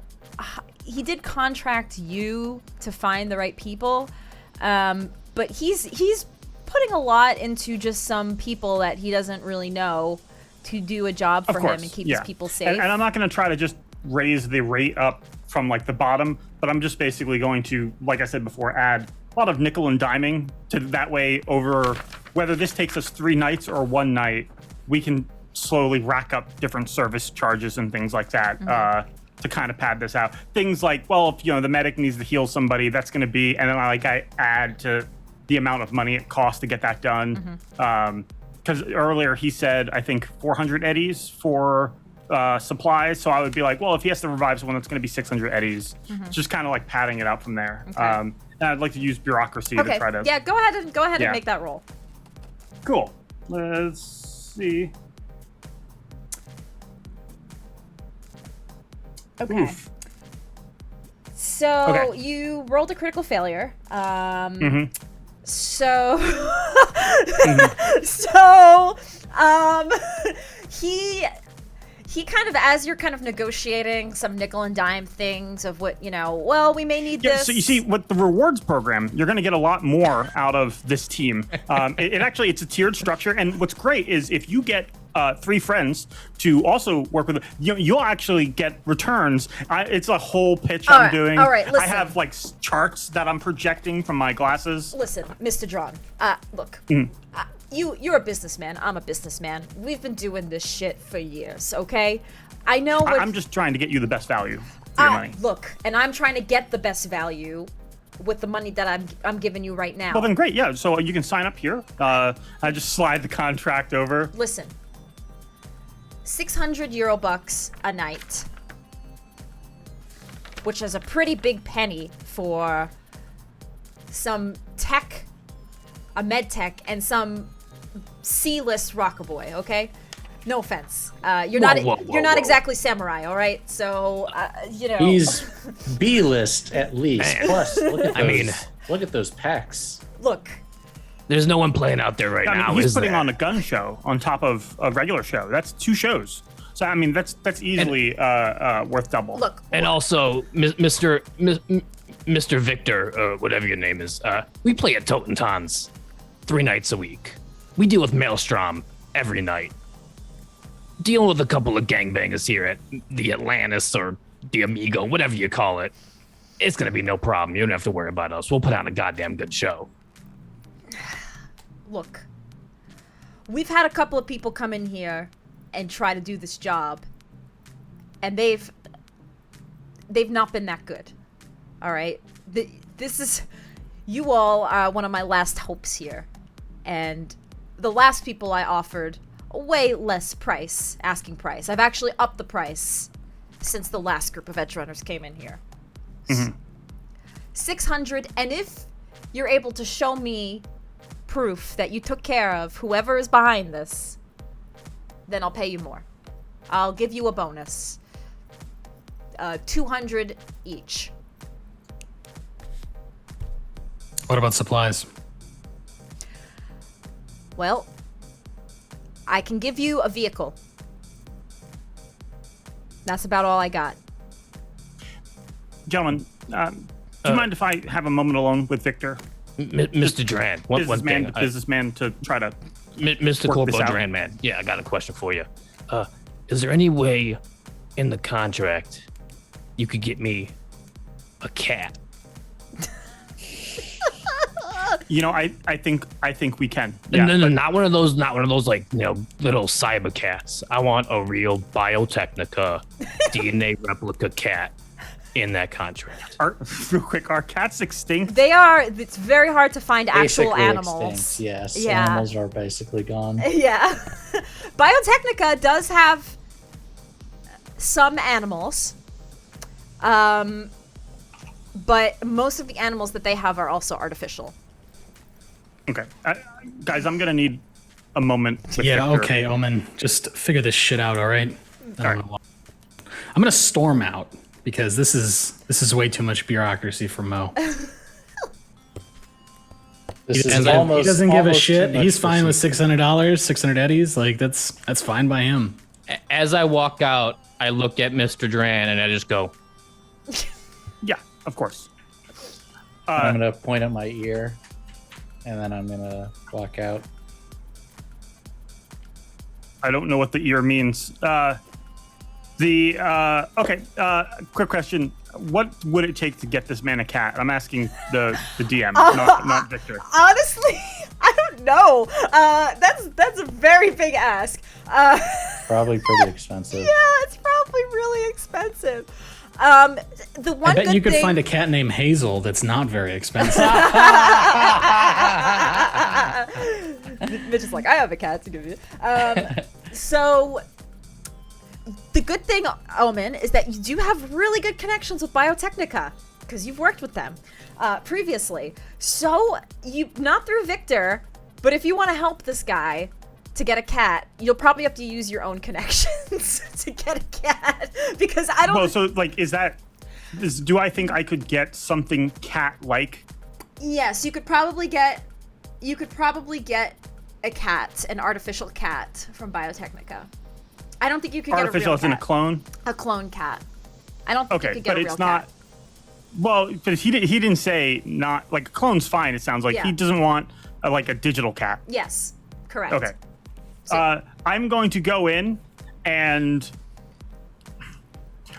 contract you to find the right people, but he's putting a lot into just some people that he doesn't really know to do a job for him and keep his people safe. And I'm not going to try to just raise the rate up from like the bottom, but I'm just basically going to, like I said before, add a lot of nickel and diming to that way over whether this takes us 3 nights or 1 night, we can slowly rack up different service charges and things like that to kind of pad this out. Things like, well, if the medic needs to heal somebody, that's going to be, and then I add to the amount of money it costs to get that done. Because earlier he said, I think 400 eddies for supplies. So I would be like, well, if he has to revive someone, that's going to be 600 eddies. Just kind of like padding it out from there. Okay. And I'd like to use bureaucracy to try to. Yeah, go ahead and make that roll. Cool. Let's see. Okay. Oof. So you rolled a critical failure. So, he kind of, as you're kind of negotiating some nickel and dime things of what, well, we may need this. So you see, with the rewards program, you're going to get a lot more out of this team. It's a tiered structure. And what's great is if you get 3 friends to also work with, you'll actually get returns. It's a whole pitch I'm doing. All right, listen. I have like charts that I'm projecting from my glasses. Listen, Mr. John, look, you're a businessman. I'm a businessman. We've been doing this shit for years, okay? I know I'm just trying to get you the best value for your money. Look, and I'm trying to get the best value with the money that I'm giving you right now. Well, then great, yeah. So you can sign up here. I just slide the contract over. Listen, 600 euro bucks a night, which is a pretty big penny for some tech, a Medtech, and some C-list Rockerboy. Okay, no offense. You're not exactly samurai, all right? So he's B-list at least. Man. Plus, look at those pecs. Look. There's no one playing out there now. He's putting on a gun show on top of a regular show. That's 2 shows. So I mean, that's easily worth double. Look, and also, Mr. Victor, whatever your name is, we play at Totentons 3 nights a week. We deal with Maelstrom every night. Dealing with a couple of gangbangers here at the Atlantis or the Amigo, whatever you call it. It's gonna be no problem. You don't have to worry about us. We'll put on a goddamn good show. Look, we've had a couple of people come in here and try to do this job, and they've not been that good. All right, you all are one of my last hopes here, and the last people I offered a way less asking price. I've actually upped the price since the last group of edge runners came in here. 600, and if you're able to show me proof that you took care of whoever is behind this, then I'll pay you more. I'll give you a bonus. 200 each. What about supplies? Well, I can give you a vehicle. That's about all I got. Gentlemen, do you mind if I have a moment alone with Victor? Mr. Duran, businessman to try to Mr. work Corporal this out. Duran, man. Yeah, I got a question for you. Is there any way in the contract you could get me a cat? You know, I think we can. No, not one of those like, little cyber cats. I want a real Biotechnica DNA replica cat in that contract. Real quick, are cats extinct? They are. It's very hard to find actual Basically animals. extinct, yes. Yeah. Animals are basically gone. Yeah. Biotechnica does have some animals. But most of the animals that they have are also artificial. Okay. Guys, I'm going to need a moment with Yeah, Victor. okay, Omen. Just figure this shit out, all right? All right. I'm gonna storm out because this is way too much bureaucracy for Mo. This He is doesn't give a almost shit. too much He's fine with procedure. $600, 600 eddies. Like that's fine by him. As I walk out, I look at Mr. Duran and I just go, Yeah, of course. I'm gonna point at my ear, and then I'm gonna walk out. I don't know what the ear means. Quick question. What would it take to get this man a cat? I'm asking the DM, not Victor. Honestly, I don't know. That's a very big ask. Probably pretty expensive. Yeah, it's probably really expensive. The one I bet good you could thing... find a cat named Hazel that's not very expensive. Mitch is like, I have a cat to give you. So, the good thing, Omen, is that you do have really good connections with Biotechnica, because you've worked with them previously. So, not through Victor, but if you want to help this guy to get a cat, you'll probably have to use your own connections to get a cat, because I don't... Well, so, like, do I think I could get something cat-like? Yes, you could probably get a cat, an artificial cat from Biotechnica. I don't think you could Artificial get a real as in a cat. clone? A clone cat. I don't think you Okay, could get but a real it's not... cat. Well, but he didn't say not... Like, a clone's fine, it sounds like. Yeah. He doesn't want, a digital cat. Yes, correct. Okay. I'm going to go in and...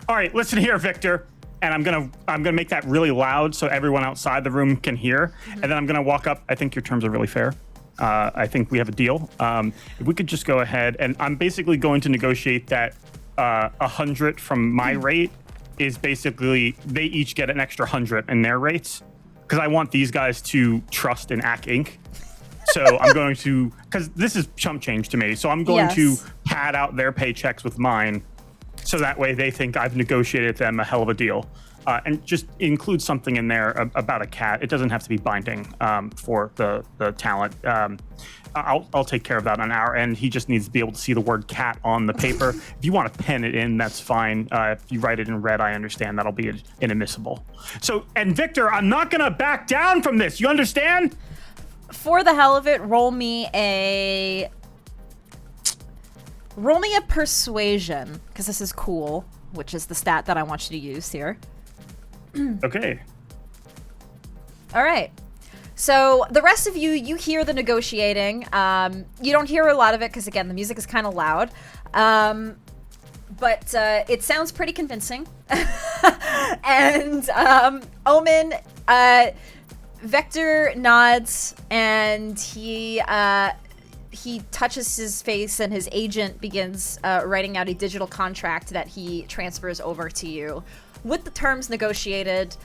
All right, listen here, Victor. And I'm gonna make that really loud so everyone outside the room can hear. And then I'm gonna walk up. I think your terms are really fair. I think we have a deal. If we could just go ahead, and I'm basically going to negotiate that 100 from my rate is basically they each get an extra 100 in their rates, because I want these guys to trust in Ack Inc. So I'm going to, because this is chump change to me. So I'm going to pad out their paychecks with mine, so that way they think I've negotiated them a hell of a deal. And just include something in there about a cat. It doesn't have to be binding for the talent. I'll take care of that on our end. He just needs to be able to see the word cat on the paper. If you want to pen it in, that's fine. If you write it in red, I understand that'll be inadmissible. So, and Victor, I'm not going to back down from this. You understand? For the hell of it, roll me a persuasion, because this is cool, which is the stat that I want you to use here. Okay. All right. So the rest of you hear the negotiating. You don't hear a lot of it because, again, the music is kind of loud. But it sounds pretty convincing. And Omen, Vector nods, and he touches his face, and his agent begins writing out a digital contract that he transfers over to you with the terms negotiated,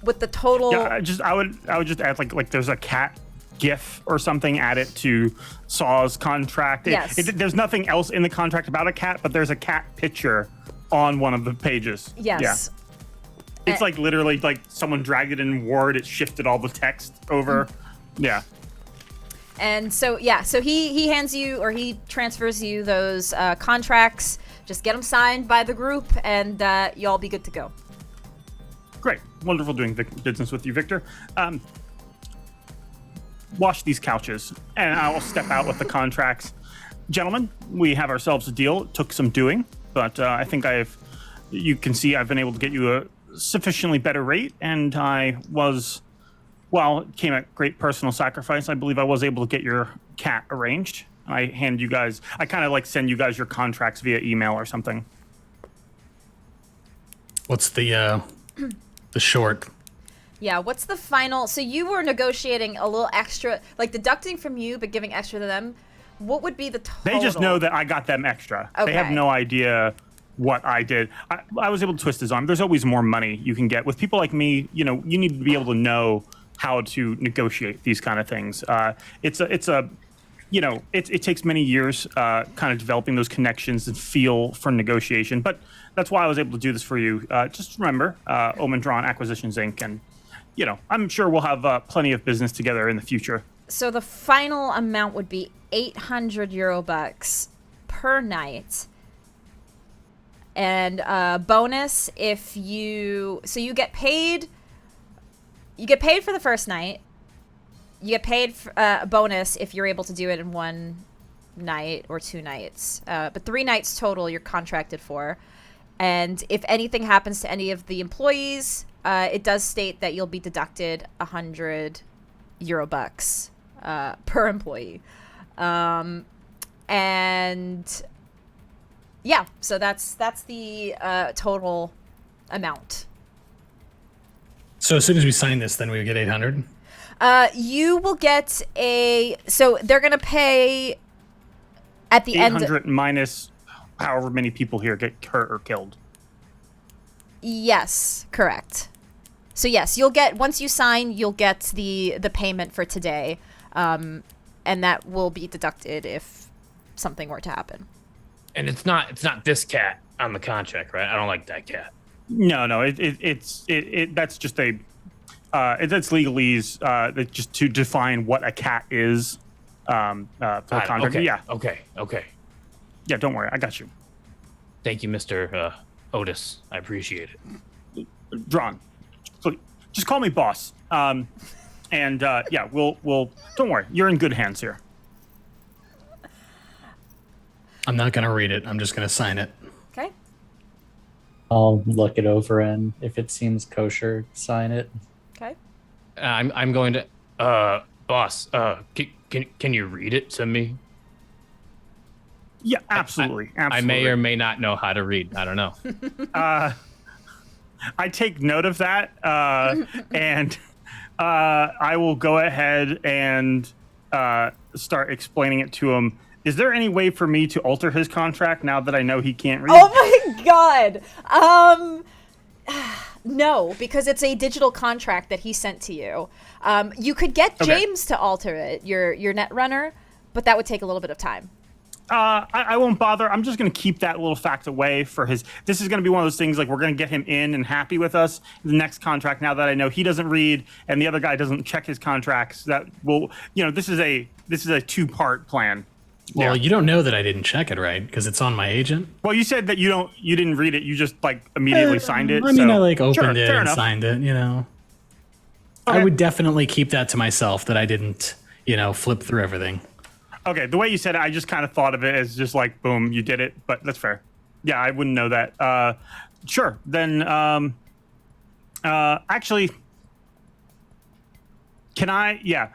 with the total. Yeah, I would just add like there's a cat GIF or something added to Saw's contract. Yes. There's nothing else in the contract about a cat, but there's a cat picture on one of the pages. Yes. Yeah. It's like literally like someone dragged it in Word. It shifted all the text over. Yeah. And so he hands you, or he transfers you those contracts. Just get them signed by the group, and y'all be good to go. Great. Wonderful doing business with you, Victor. Wash these couches, and I'll step out with the contracts. Gentlemen, we have ourselves a deal. It took some doing, but I think you can see I've been able to get you a sufficiently better rate, and it came at great personal sacrifice. I believe I was able to get your cat arranged. I kind of like send you guys your contracts via email or something. What's the short? Yeah, what's the final? So you were negotiating a little extra, like deducting from you, but giving extra to them. What would be the total? They just know that I got them extra. Okay. They have no idea what I did. I was able to twist his arm. There's always more money you can get. With people like me, you need to be able to know how to negotiate these kind of things. It takes many years kind of developing those connections and feel for negotiation. But that's why I was able to do this for you. Just remember, Omen Drawn Acquisitions Inc. And, I'm sure we'll have plenty of business together in the future. So the final amount would be 800 euro bucks per night. And bonus if you get paid. You get paid for the first night. You get paid a bonus if you're able to do it in one night or 2 nights. But 3 nights total you're contracted for. And if anything happens to any of the employees, it does state that you'll be deducted 100 euro bucks per employee. And yeah, so that's the total amount. So as soon as we sign this, then we get 800? You will get so they're going to pay at the 800 minus however many people here get hurt or killed. Yes, correct. So yes, you'll get, once you sign, you'll get the payment for today. And that will be deducted if something were to happen. And it's not this cat on the contract, right? I don't like that cat. No, it's that's just that's legalese that just to define what a cat is for the contract. Okay. Yeah. Okay. Yeah, don't worry, I got you. Thank you, Mr. Otis. I appreciate it. Drawn. Just call me boss. Yeah, we'll don't worry, you're in good hands here. I'm not going to read it. I'm just going to sign it. Okay. I'll look it over, and if it seems kosher, sign it. Okay. I'm going to boss, can you read it to me? Yeah, absolutely. I may or may not know how to read. I don't know. I take note of that, and I will go ahead and start explaining it to him. Is there any way for me to alter his contract now that I know he can't read? Oh my god! No, because it's a digital contract that he sent to you. You could get James to alter it, your netrunner, but that would take a little bit of time. I won't bother. I'm just going to keep that little fact away for his. This is going to be one of those things like we're going to get him in and happy with us. The next contract, now that I know he doesn't read and the other guy doesn't check his contracts, that will, this is a 2-part plan. Well, you don't know that I didn't check it, right? Because it's on my agent. Well, you said that you didn't read it. You just immediately signed it. I mean, so. I opened it and enough. signed it. Okay. I would definitely keep that to myself that I didn't, flip through everything. Okay, the way you said it, I just kind of thought of it as just like, boom, you did it. But that's fair. Yeah, I wouldn't know that. Sure. Then, actually, Can I? Yeah.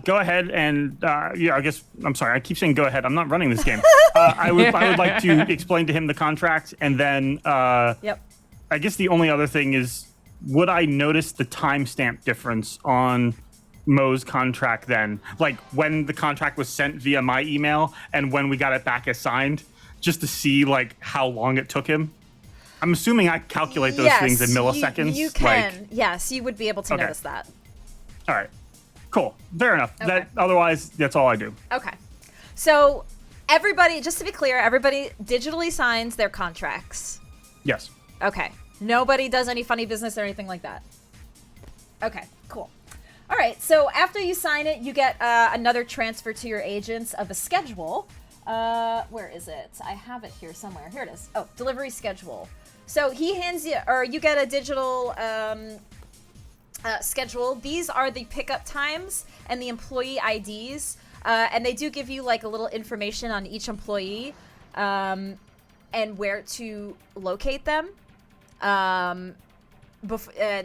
Go ahead and I guess I'm sorry. I keep saying go ahead. I'm not running this game. I would like to explain to him the contract, and then Yep. I guess the only other thing is, would I notice the timestamp difference on Mo's contract then? Like when the contract was sent via my email and when we got it back as signed, just to see like how long it took him. I'm assuming I calculate those things in milliseconds. You can. Yes, you would be able to Okay. notice that. All right. Cool. Fair enough. Okay. Otherwise, that's all I do. Okay. So everybody, just to be clear, everybody digitally signs their contracts. Yes. Okay. Nobody does any funny business or anything like that. Okay, cool. All right, so after you sign it, you get another transfer to your agents of a schedule. Where is it? I have it here somewhere. Here it is. Oh, delivery schedule. So he hands you, or you get a digital schedule. These are the pickup times and the employee IDs, and they do give you like a little information on each employee and where to locate them.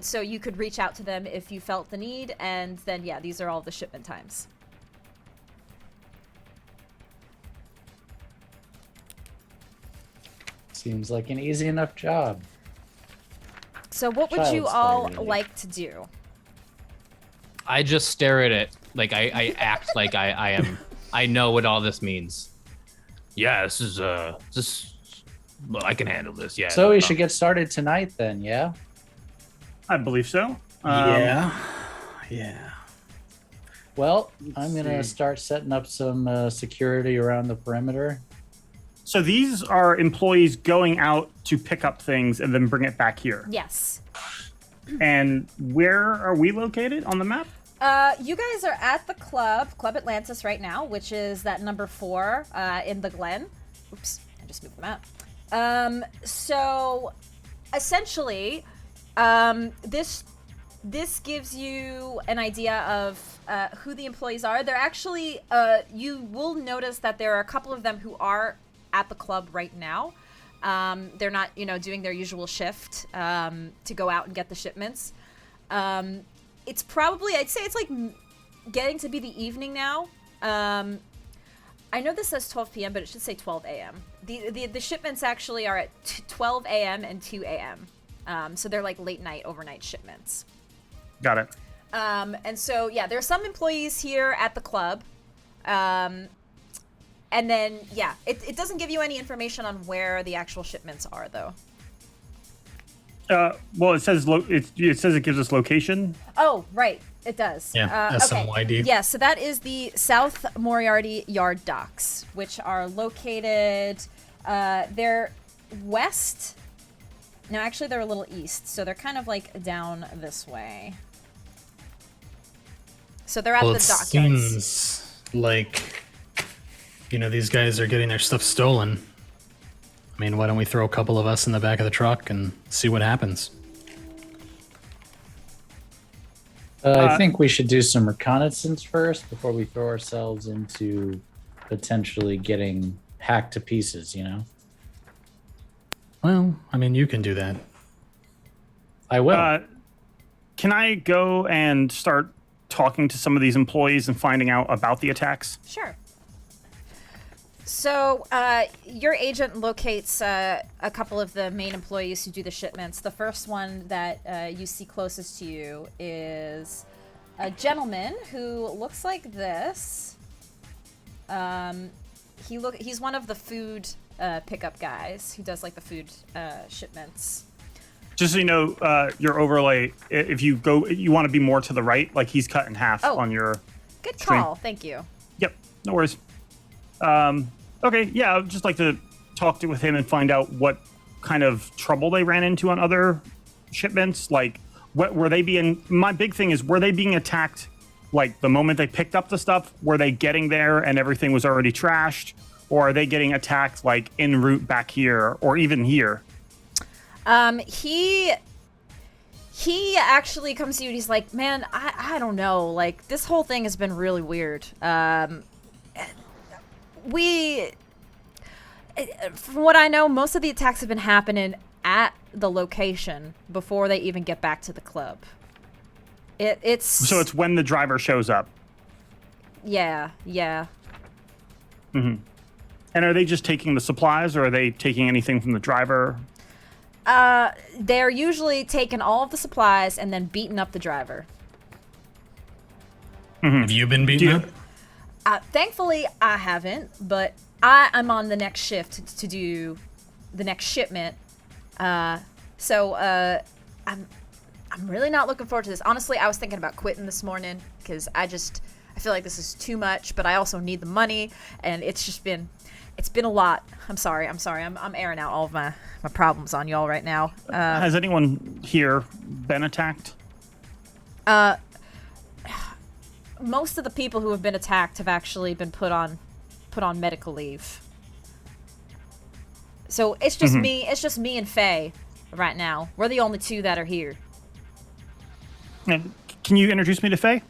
So you could reach out to them if you felt the need, and then yeah, these are all the shipment times. Seems like an easy enough job. So what would you Child's all play, really. like to do? I just stare at it like I act like I know what all this means. Yeah, this is well, I can handle this. Yeah. So we should get started tonight then, yeah? I believe so. Yeah. Well, I'm gonna start setting up some security around the perimeter. So these are employees going out to pick up things and then bring it back here. Yes. And where are we located on the map? You guys are at the Club Atlantis right now, which is that number 4 in the Glen. Oops, I just moved the map. So essentially, this gives you an idea of who the employees are. They're actually, you will notice that there are a couple of them who are at the club right now. They're not, doing their usual shift to go out and get the shipments. It's probably, I'd say it's like getting to be the evening now. I know this says 12 p.m., but it should say 12 a.m. The shipments actually are at 12 a.m. and 2 a.m. So they're like late night, overnight shipments. Got it. And so, yeah, there are some employees here at the club. And then, yeah, it doesn't give you any information on where the actual shipments are, though. Well, it says it says it gives us location. Oh, right. It does. Yeah, SMYD. Yeah, so that is the South Moriarty Yard Docks, which are located, they're west. No, actually, they're a little east, so they're kind of like down this way. So they're at Well, the it dockyards. seems like, these guys are getting their stuff stolen. I mean, why don't we throw a couple of us in the back of the truck and see what happens? I think we should do some reconnaissance first before we throw ourselves into potentially getting hacked to pieces, Well, I mean, you can do that. I will. Can I go and start talking to some of these employees and finding out about the attacks? Sure. So, your agent locates a couple of the main employees who do the shipments. The first one that you see closest to you is a gentleman who looks like this. He's one of the food pickup guys who does like the food shipments. Just so you know, your overlay, if you want to be more to the right, like he's cut in half on your Good stream. call. Thank you. Yep, no worries. Okay, yeah, I'd just like to talk with him and find out what kind of trouble they ran into on other shipments. Like, what were they being? My big thing is, were they being attacked? Like the moment they picked up the stuff, were they getting there and everything was already trashed, or are they getting attacked like en route back here or even here? He actually comes to you and he's like, man, I don't know. Like, this whole thing has been really weird. From what I know, most of the attacks have been happening at the location before they even get back to the club. It's So it's when the driver shows up. yeah. And are they just taking the supplies, or are they taking anything from the driver? They're usually taking all of the supplies and then beating up the driver. Have you been beaten up? Thankfully, I haven't, but I'm on the next shift to do the next shipment. So I'm really not looking forward to this. Honestly, I was thinking about quitting this morning because I feel like this is too much, but I also need the money, and it's been a lot. I'm sorry. I'm airing out all of my problems on y'all right now. Has anyone here been attacked? Most of the people who have been attacked have actually been put on medical leave. So it's just me. It's just me and Faye right now. We're the only two that are here. And can you introduce me to Faye?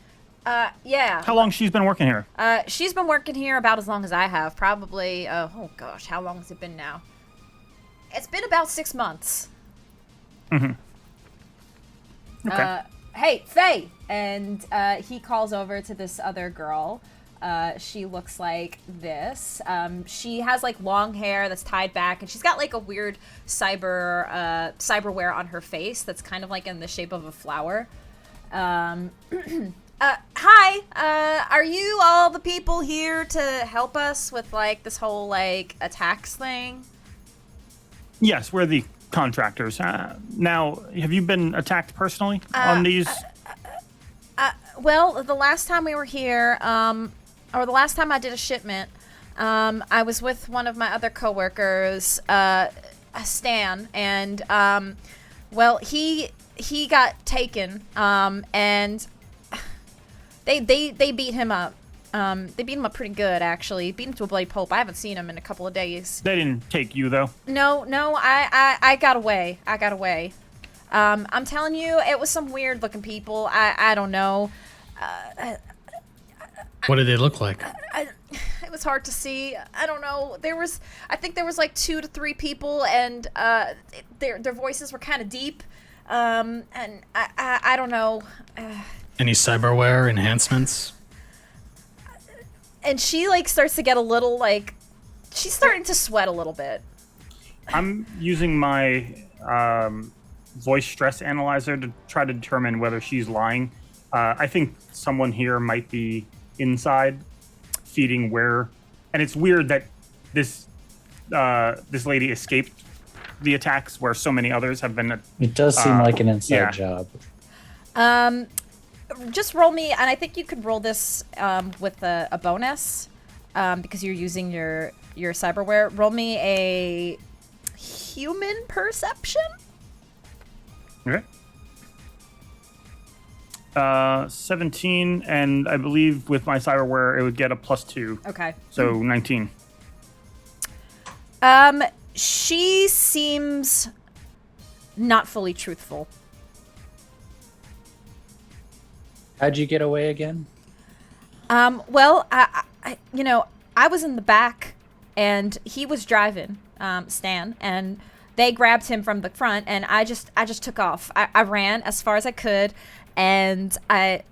Yeah. How long she's been working here? She's been working here about as long as I have. Probably, oh gosh, how long has it been now? It's been about 6 months. Okay. Hey, Faye! And he calls over to this other girl. She looks like this. She has like long hair that's tied back, and she's got like a weird cyberware on her face that's kind of like in the shape of a flower. Hi, are you all the people here to help us with like this whole like attacks thing? Yes, we're the contractors. Now, have you been attacked personally on these? Well, the last time we were here, or the last time I did a shipment, I was with one of my other coworkers, Stan, and well, he got taken, and they beat him up. They beat him up pretty good, actually. Beat him to a bloody pulp. I haven't seen him in a couple of days. They didn't take you, though. No, I got away. I'm telling you, it was some weird-looking people. I don't know. What did they look like? It was hard to see. I don't know. I think there was like 2 to 3 people, and their voices were kind of deep. And I don't know. Any cyberware enhancements? And she like starts to get a little like, she's starting to sweat a little bit. I'm using my voice stress analyzer to try to determine whether she's lying. I think someone here might be inside feeding where, and it's weird that this lady escaped the attacks where so many others have been. It does seem like an inside yeah. job. Just roll me, and I think you could roll this with a bonus because you're using your cyberware. Roll me a human perception. Okay. 17, and I believe with my cyberware it would get a +2. Okay. So 19. She seems not fully truthful. How'd you get away again? Well, I I was in the back, and he was driving, Stan, and they grabbed him from the front, and I just took off. I ran as far as I could, and I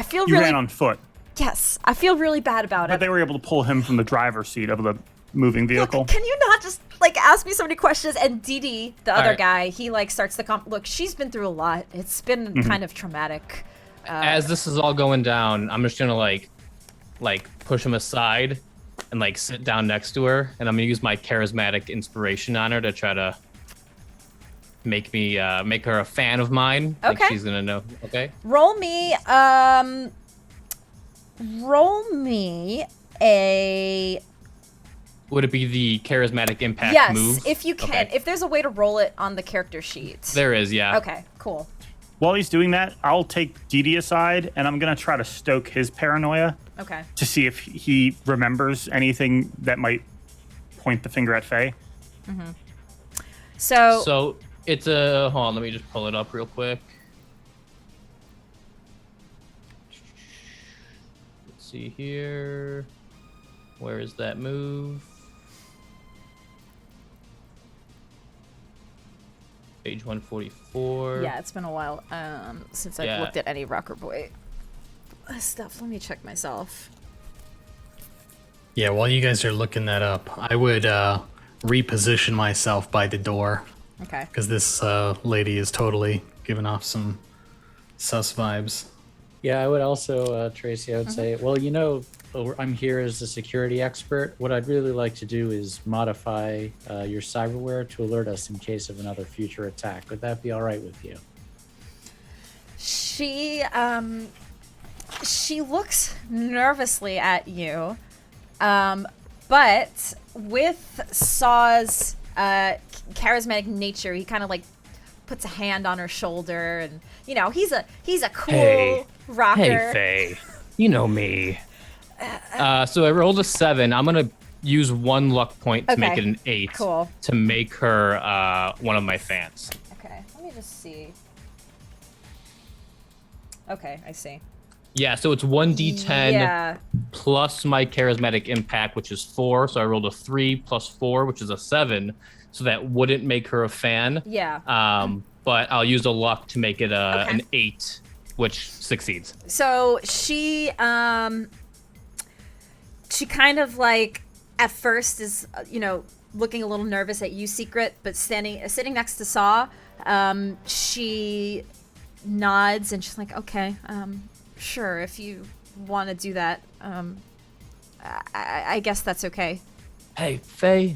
feel You really... ran on foot. Yes, I feel really bad about But it. they were able to pull him from the driver's seat of the moving vehicle. Look, can you not just like ask me so many questions? And Dee, the other right. guy, he like starts the look. She's been through a lot. It's been kind of traumatic. As this is all going down, I'm just gonna like push him aside and like sit down next to her, and I'm gonna use my charismatic inspiration on her to try to make her a fan of mine. Okay. Like she's gonna know. Okay. Roll me a... Would it be the charismatic impact Yes, move? if you can. Okay. If there's a way to roll it on the character sheet. There is, yeah. Okay, cool. While he's doing that, I'll take Didi aside, and I'm going to try to stoke his paranoia Okay. to see if he remembers anything that might point the finger at Faye. So it's a hold on, let me just pull it up real quick. Let's see here. Where is that move? Page 144. Yeah, it's been a while since I've Yeah. looked at any Rockerboy stuff. Let me check myself. Yeah, while you guys are looking that up, I would reposition myself by the door Okay. because this lady is totally giving off some sus vibes. Yeah, I would also, Tracy, I would say, well, you know, I'm here as a security expert. What I'd really like to do is modify your cyberware to alert us in case of another future attack. Would that be all right with you? She looks nervously at you, but with Saw's charismatic nature, he kind of like puts a hand on her shoulder, and you know he's a cool Hey. rocker. Hey, Faye. You know me. So I rolled a 7. I'm gonna use 1 luck point to make Okay. it an 8. Cool. To make her one of my fans. Okay, let me just see. Okay, I see. Yeah, so it's 1d10 Yeah. plus my charismatic impact, which is 4. So I rolled a 3 plus 4, which is a 7. So that wouldn't make her a fan. Yeah. But I'll use a luck to make it Okay. an 8, which succeeds. So she kind of like at first is looking a little nervous at you, Secret, but sitting next to Saw, she nods and she's like, okay, sure, if you want to do that, I guess that's okay. Hey, Faye.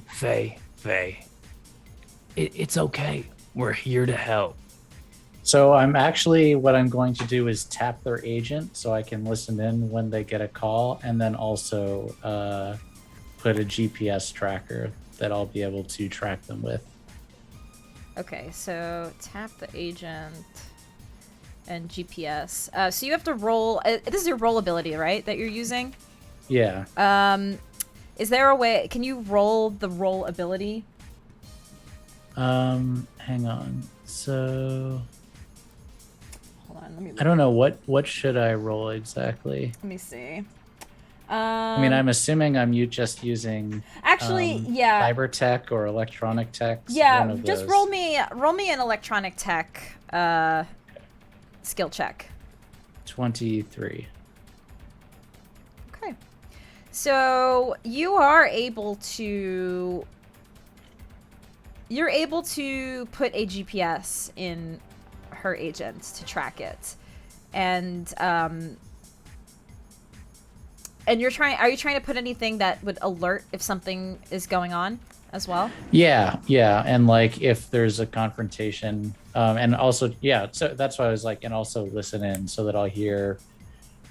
It's okay. We're here to help. So what I'm going to do is tap their agent so I can listen in when they get a call, and then also put a GPS tracker that I'll be able to track them with. Okay, so tap the agent and GPS. So you have to roll. This is your roll ability, right? That you're using. Yeah. Is there a way? Can you roll the roll ability? Hang on. So Hold on. Let me. I don't know what should I roll exactly. Let me see. I mean, I'm assuming I'm just using Actually, yeah. Cybertech or electronic tech. Yeah, just roll me an electronic tech skill check. 23. Okay. So you're able to put a GPS in her agent to track it. And are you trying to put anything that would alert if something is going on as well? Yeah, and like if there's a confrontation, and also so that's why I was like, and also listen in so that I'll hear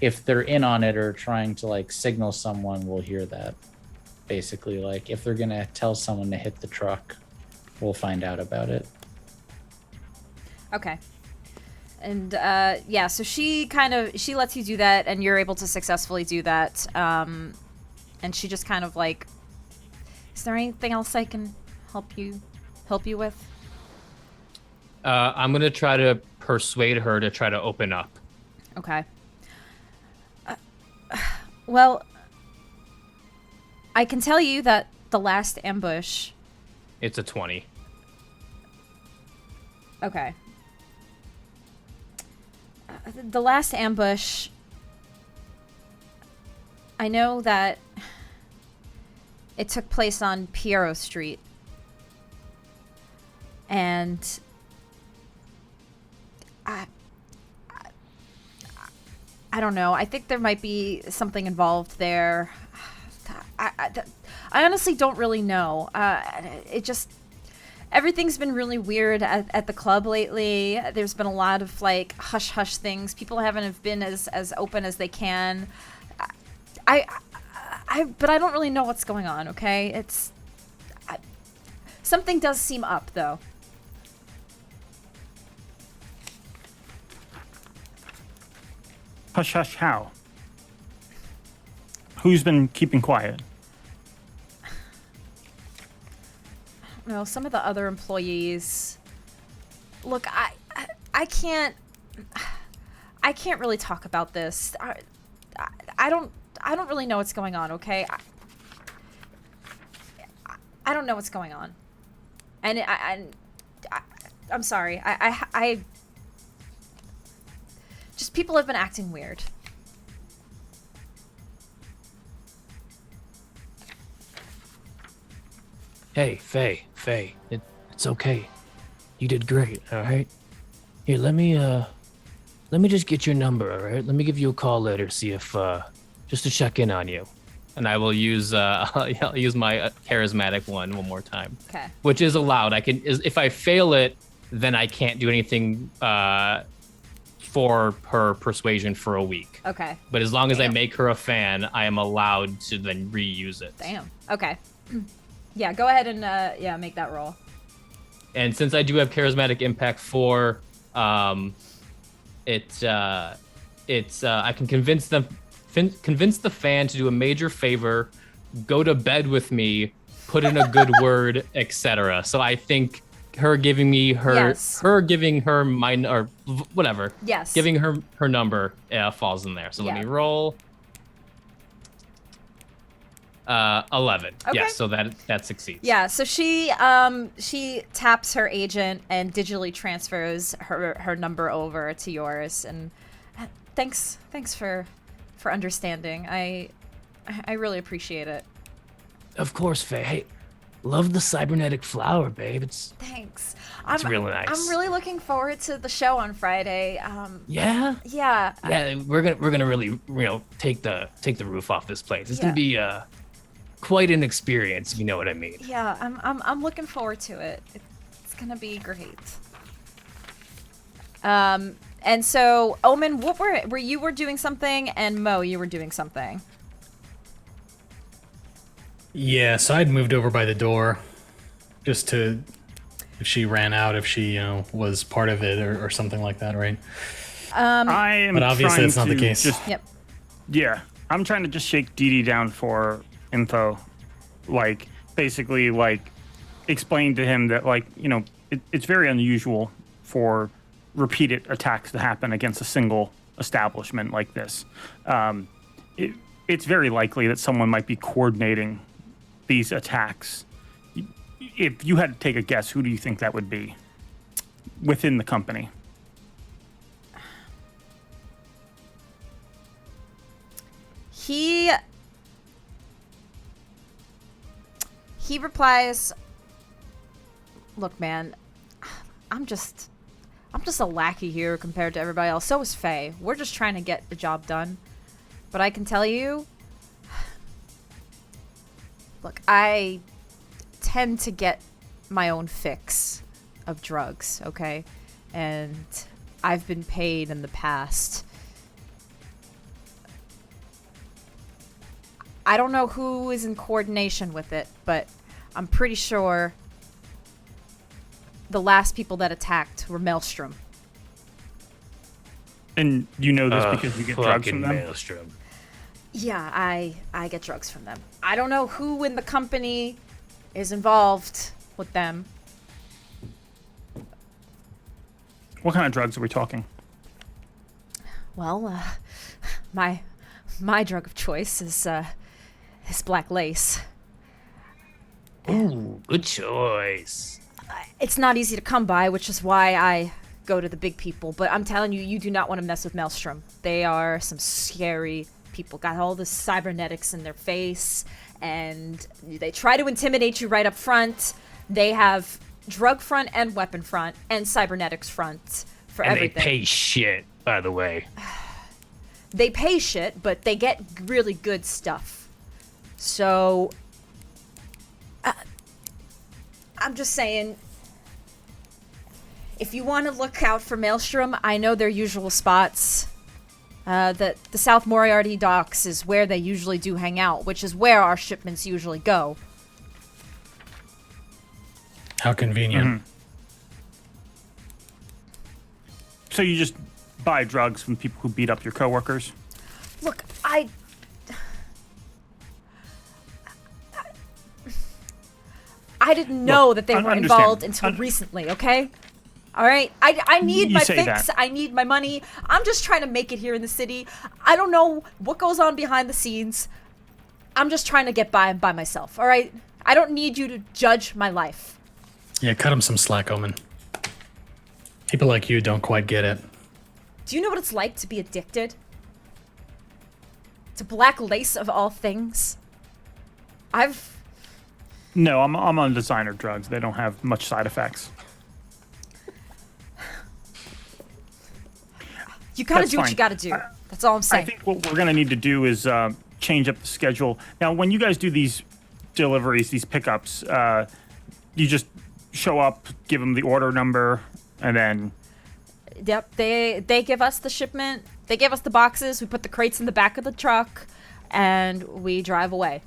if they're in on it or trying to like signal someone. We'll hear that. Basically, like if they're gonna tell someone to hit the truck, we'll find out about it. Okay. And so she lets you do that, and you're able to successfully do that. And she just kind of like, is there anything else I can help you with? I'm gonna try to persuade her to try to open up. Okay. Well, I can tell you that the last ambush. It's a 20. Okay. The last ambush, I know that it took place on Piero Street. And I don't know. I think there might be something involved there. I honestly don't really know. Everything's been really weird at the club lately. There's been a lot of like hush hush things. People haven't been as open as they can. But I don't really know what's going on. Okay, something does seem up though. Hush, hush, how? Who's been keeping quiet? No, some of the other employees. Look, I can't really talk about this. I don't really know what's going on. Okay, I don't know what's going on, and I'm sorry. I just people have been acting weird. Hey, Faye, it's okay. You did great, all right? Here, let me just get your number, all right? Let me give you a call later, see if, just to check in on you. And I will use I'll use my charismatic one more time. Okay. Which is allowed. I can if I fail it, then I can't do anything for her persuasion for a week. Okay. But as long as I Damn. make her a fan, I am allowed to then reuse it. Damn. Okay. Yeah, go ahead and make that roll. And since I do have charismatic impact 4, I can convince the fan to do a major favor, go to bed with me, put in a good word, etc. So I think her giving me giving her my or whatever. Yes. Giving her number falls in there. So let Yeah. me roll. 11. Okay. Yes, so that succeeds. Yeah, so she taps her agent and digitally transfers her number over to yours, and thanks for understanding. I really appreciate it. Of course, Faye. Hey, love the cybernetic flower, babe. Thanks. It's really nice. I'm really looking forward to the show on Friday. Yeah? Yeah. Yeah, we're gonna really, take the roof off this place. It's Yeah. gonna be quite an experience, if you know what I mean. Yeah, I'm looking forward to it. It's gonna be great. And so Omen, what were you doing something, and Mo, you were doing something. Yeah, so I'd moved over by the door just to, if she ran out, if she, was part of it or something like that, right? I am But obviously trying that's not the to case. just- Yep. Yeah, I'm trying to just shake Dee Dee down for info, like basically like explain to him that it's very unusual for repeated attacks to happen against a single establishment like this. It's very likely that someone might be coordinating these attacks. If you had to take a guess, who do you think that would be within the company? He replies, "Look, man, I'm just a lackey here compared to everybody else. So is Faye. We're just trying to get the job done. But I can tell you, look, I tend to get my own fix of drugs, okay? And I've been paid in the past. I don't know who is in coordination with it, but I'm pretty sure the last people that attacked were Maelstrom. And you know this because you get drugs from them? Maelstrom. Yeah, I get drugs from them. I don't know who in the company is involved with them. What kind of drugs are we talking? Well, my drug of choice is black lace. Ooh, good choice. It's not easy to come by, which is why I go to the big people. But I'm telling you, you do not want to mess with Maelstrom. They are some scary people. Got all the cybernetics in their face, and they try to intimidate you right up front. They have drug front and weapon front and cybernetics front for And everything. they pay shit, by the way. They pay shit, but they get really good stuff. So, I'm just saying, if you want to look out for Maelstrom, I know their usual spots. The South Moriarty docks is where they usually do hang out, which is where our shipments usually go. How convenient. Mm-hmm. So you just buy drugs from people who beat up your coworkers? Look, I didn't know that they I were understand. involved until recently, okay? All right? I need You my say fix. that. I need my money. I'm just trying to make it here in the city. I don't know what goes on behind the scenes. I'm just trying to get by and by myself, all right? I don't need you to judge my life. Yeah, cut him some slack, Omen. People like you don't quite get it. Do you know what it's like to be addicted? To black lace of all things? No, I'm on designer drugs. They don't have much side effects. You gotta That's do what fine. you gotta do. That's all I'm I saying. think what we're gonna need to do is change up the schedule. Now, when you guys do these deliveries, these pickups, you just show up, give them the order number, and then Yep, they give us the shipment. They give us the boxes. We put the crates in the back of the truck, and we drive away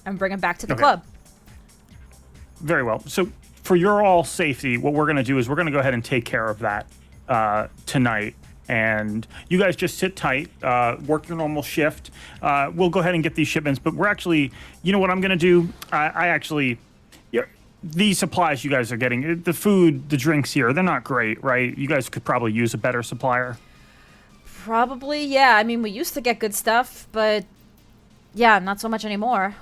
and bring them back to the Okay. club. very well. So for your all safety, what we're gonna do is we're gonna go ahead and take care of that tonight. And you guys just sit tight, work your normal shift. We'll go ahead and get these shipments, but we're actually, you know what I'm gonna do? These supplies you guys are getting, the food, the drinks here, they're not great, right? You guys could probably use a better supplier. Probably, yeah. I mean, we used to get good stuff, but yeah, not so much anymore.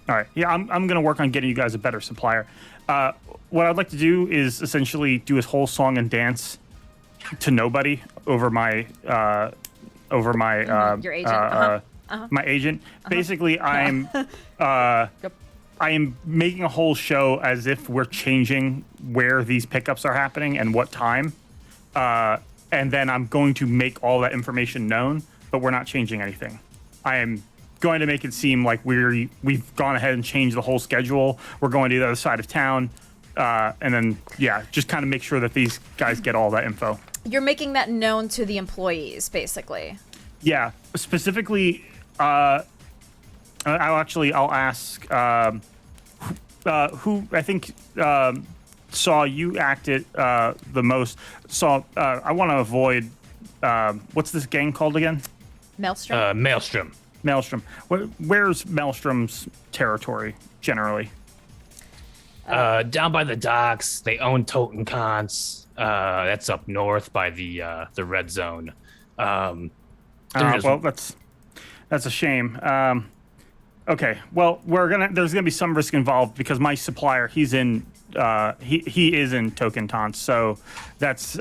All right, yeah, I'm gonna work on getting you guys a better supplier. What I'd like to do is essentially do his whole song and dance to nobody over my Your agent. my agent. Basically, I am making a whole show as if we're changing where these pickups are happening and what time, and then I'm going to make all that information known, but we're not changing anything. I am going to make it seem like we've gone ahead and changed the whole schedule. We're going to the other side of town, and then just kind of make sure that these guys get all that info. You're making that known to the employees, basically. Yeah, specifically, I'll ask who I think saw you act it the most. I want to avoid what's this gang called again? Maelstrom? Maelstrom. Maelstrom. Where's Maelstrom's territory generally? Down by the docks. They own Toten Cons. That's up north by the red zone. Well, that's a shame. Okay, well, there's gonna be some risk involved because my supplier, he is in Token Tons, so that's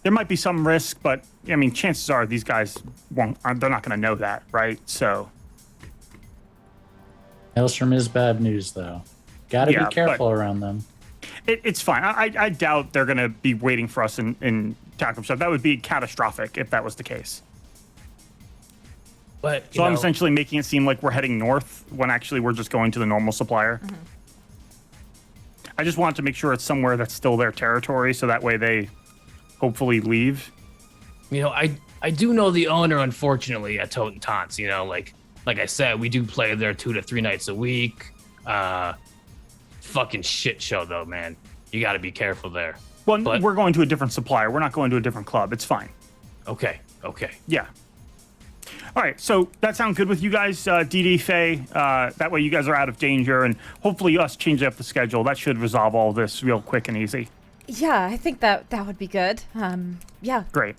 there might be some risk, but I mean, chances are these guys they're not gonna know that, right? So Maelstrom is bad news, though. Gotta Yeah, be careful around them. it's fine. I doubt they're gonna be waiting for us in Tacom stuff. That would be catastrophic if that was the case. But So I'm essentially making it seem like we're heading north when actually we're just going to the normal supplier. Mm-hmm. I just want to make sure it's somewhere that's still their territory, so that way they hopefully leave. I do know the owner, unfortunately, at Toten Tons. Like I said, we do play there 2 to 3 nights a week. Fucking shit show though, man. You got to be careful there. Well, But- we're going to a different supplier. We're not going to a different club. It's fine. Okay. Yeah. All right, so that sounds good with you guys, DD, Faye. That way you guys are out of danger, and hopefully us changing up the schedule, that should resolve all this real quick and easy. Yeah, I think that would be good. Yeah. Great.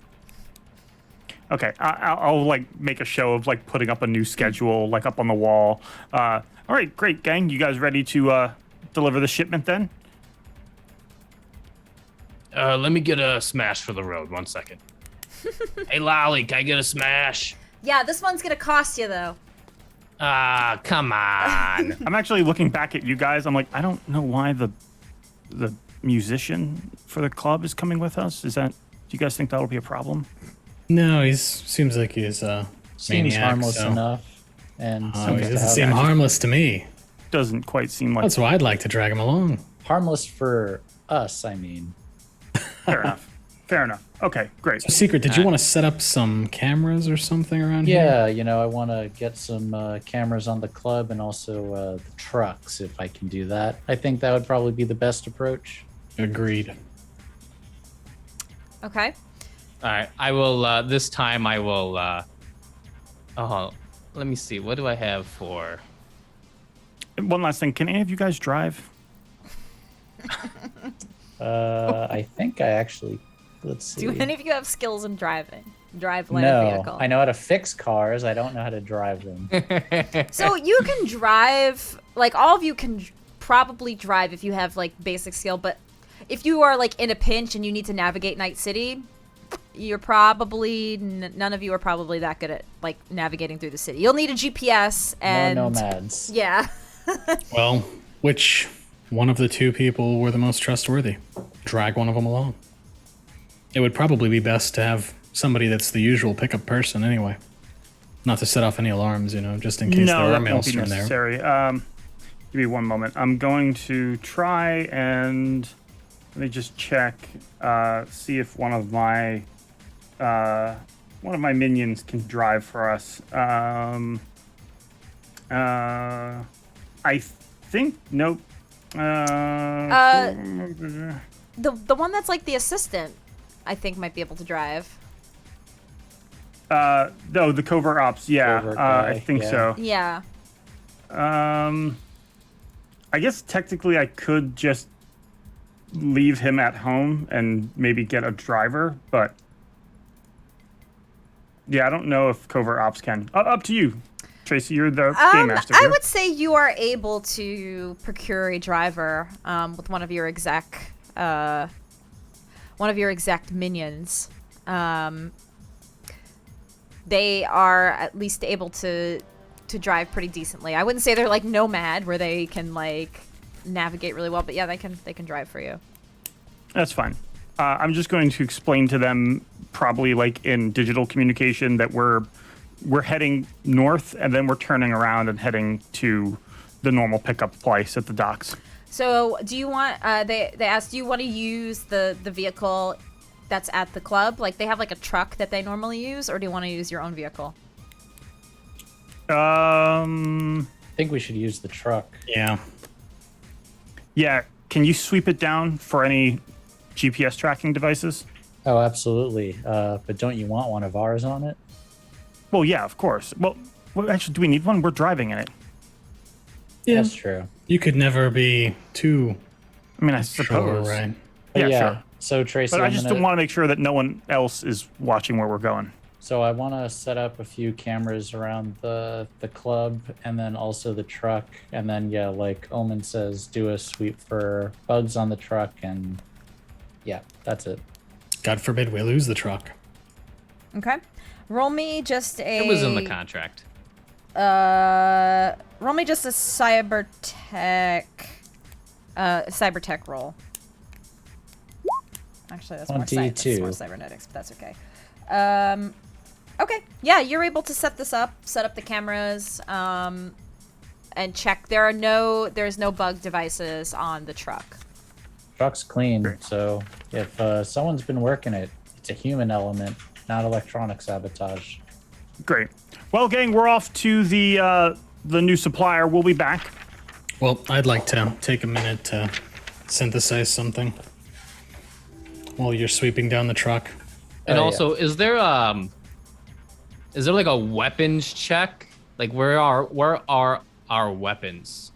Okay, I'll like make a show of like putting up a new schedule like up on the wall. All right, great, gang. You guys ready to deliver the shipment then? Let me get a smash for the road. 1 second. Hey, Lolly, can I get a smash? Yeah, this one's gonna cost you, though. Come on. I'm actually looking back at you guys. I'm like, I don't know why the musician for the club is coming with us. Do you guys think that'll be a problem? No, he seems like he's a Seems maniac, harmless so- enough. And Oh, seems he to doesn't have- seem harmless to me. Doesn't quite seem like That's why I'd like to drag him along. harmless for us, I mean. fair enough. Fair enough. Okay, great. Secret, did you want to set up some cameras or something around here? Yeah, I want to get some cameras on the club and also the trucks, if I can do that. I think that would probably be the best approach. Agreed. Okay. All right, I will. This time, I will. Oh, let me see. What do I have for? One last thing. Can any of you guys drive? I think I actually. Let's see. Do any of you have skills in driving? Drive land No, vehicle. I know how to fix cars. I don't know how to drive them. So you can drive, like all of you can probably drive if you have like basic skill, but if you are like in a pinch and you need to navigate Night City, you're probably none of you are probably that good at like navigating through the city. You'll need a GPS and No nomads. Yeah. Well, which one of the two people were the most trustworthy? Drag one of them along. It would probably be best to have somebody that's the usual pickup person anyway. Not to set off any alarms, just in case there are that won't be Maelstrom there. necessary. Give me one moment. I'm going to try and let me just check, see if one of my minions can drive for us. I think nope. The one that's like the assistant, I think might be able to drive. No, the covert ops. Yeah, Covert guy, I think yeah. so. Yeah. I guess technically I could just leave him at home and maybe get a driver, but yeah, I don't know if covert ops can. Up to you, Tracy. You're the game master. I here. would say you are able to procure a driver with one of your exec minions. They are at least able to drive pretty decently. I wouldn't say they're like nomad where they can like navigate really well, but yeah, they can drive for you. That's fine. I'm just going to explain to them, probably like in digital communication, that we're heading north and then we're turning around and heading to the normal pickup place at the docks. So, do you want? They asked, do you want to use the vehicle that's at the club? Like they have like a truck that they normally use, or do you want to use your own vehicle? I think we should use the truck. Yeah. Yeah. Can you sweep it down for any GPS tracking devices? Oh, absolutely. But don't you want one of ours on it? Well, yeah, of course. Well, actually, do we need one? We're driving in it. Yeah. That's true. You could never be too I mean, I sure, suppose. right? Yeah, Yeah. sure. So Tracy, But I I'm just gonna- want to make sure that no one else is watching where we're going. So I want to set up a few cameras around the club and then also the truck. And then, yeah, like Omen says, do a sweep for bugs on the truck. And yeah, that's it. God forbid we lose the truck. Okay. Roll me just a. It was in the contract. Roll me just a cybertech roll. Actually, that's more, that's 22. more cybernetics, but that's okay. Okay, yeah, you're able to set up the cameras, and check. There's no bug devices on the truck. Truck's clean. Great. So if someone's been working it, it's a human element, not electronic sabotage. Great. Well, gang, we're off to the new supplier. We'll be back. Well, I'd like to take a minute to synthesize something while you're sweeping down the truck. And Oh, also, is there like a weapons check? Like where are our weapons?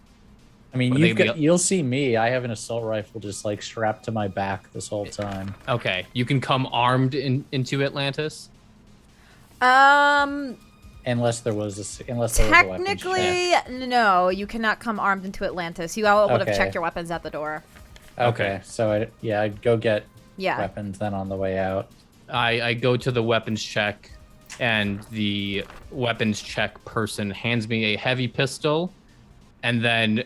I mean, Would they be- you'll see me. I have an assault rifle just like strapped to my back this whole time. Okay, you can come armed into Atlantis. Unless there was a weapons check. Technically, no, you cannot come armed into Atlantis. You all would have Okay. checked your weapons at the door. Okay, so I'd go get Yeah. weapons then on the way out. I go to the weapons check, and the weapons check person hands me a heavy pistol, and then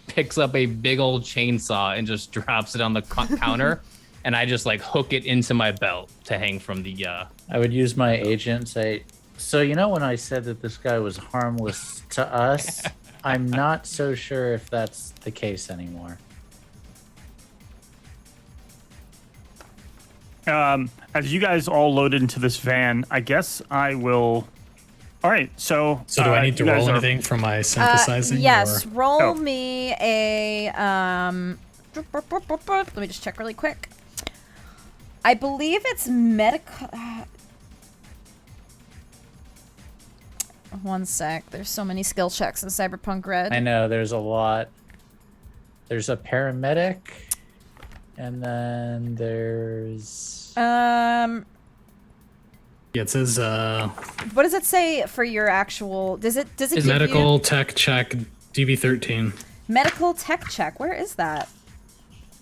picks up a big old chainsaw and just drops it on the counter, and I just like hook it into my belt to hang from the. I would use my agent and say, so when I said that this guy was harmless to us, I'm not so sure if that's the case anymore. As you guys all loaded into this van, I guess I will. All right, so. So do I need to you guys roll are- anything for my synthesizing? Yes, or- roll Oh. me a let me just check really quick. I believe it's medical. One sec. There's so many skill checks in Cyberpunk Red. I know there's a lot. There's a paramedic, and then there's Yeah, it says What does it say for your actual? Does it give you medical tech check DV13. medical tech check? Where is that?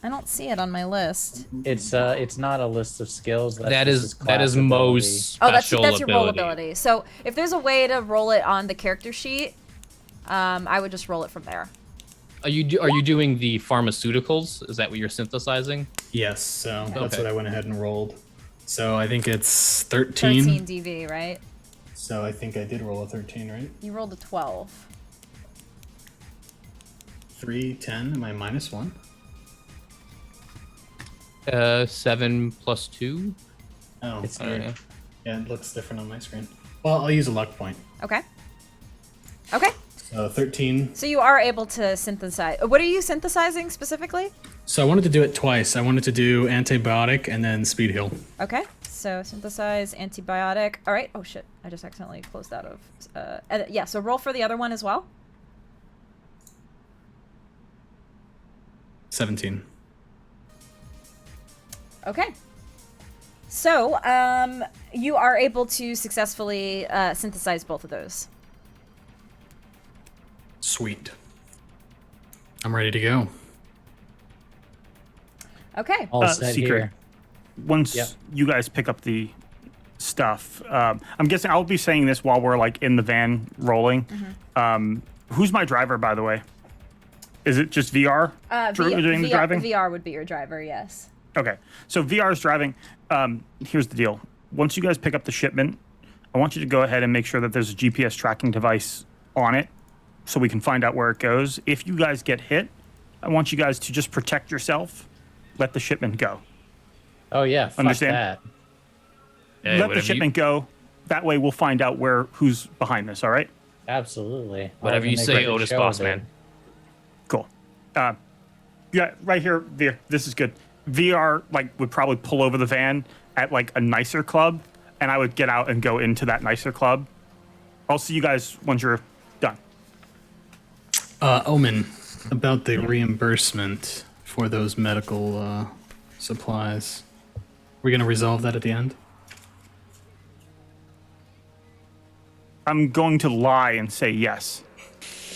I don't see it on my list. It's not a list of skills. That just is his that is class ability. Mo's Oh, that's special your roll ability. ability. So if there's a way to roll it on the character sheet, I would just roll it from there. Are you doing the pharmaceuticals? Is that what you're synthesizing? Yes, so that's Okay. what I went ahead and rolled. So I think it's 13. 13 DV, right? So I think I did roll a 13, right? You rolled a 12. 3, 10. Am I -1? 7 plus 2. Oh, It's I don't here. know. yeah, it looks different on my screen. Well, I'll use a luck point. Okay. Okay. So 13. So you are able to synthesize. What are you synthesizing specifically? So I wanted to do it twice. I wanted to do antibiotic and then speed heal. Okay. So synthesize antibiotic. All right. Oh shit! I just accidentally closed out of. Yeah. So roll for the other one as well. 17. Okay. So you are able to successfully synthesize both of those. Sweet. I'm ready to go. Okay. All set Secret. here. Once Yep. you guys pick up the stuff, I'm guessing I'll be saying this while we're like in the van rolling. Who's my driver, by the way? Is it just VR doing the driving? VR would be your driver. Yes. Okay, so VR is driving. Here's the deal. Once you guys pick up the shipment, I want you to go ahead and make sure that there's a GPS tracking device on it so we can find out where it goes. If you guys get hit, I want you guys to just protect yourself. Let the shipment go. Oh yeah, fuck Understand? that. Hey, Let the whatever shipment go. That way we'll find out who's behind this, all right? Absolutely. Whatever I'll you even say, make a good Otis show Boss of it. Man. Cool. Yeah, right here, this is good. VR would probably pull over the van at like a nicer club, and I would get out and go into that nicer club. I'll see you guys once you're done. Omen, about the reimbursement for those medical supplies. We're gonna resolve that at the end. I'm going to lie and say yes.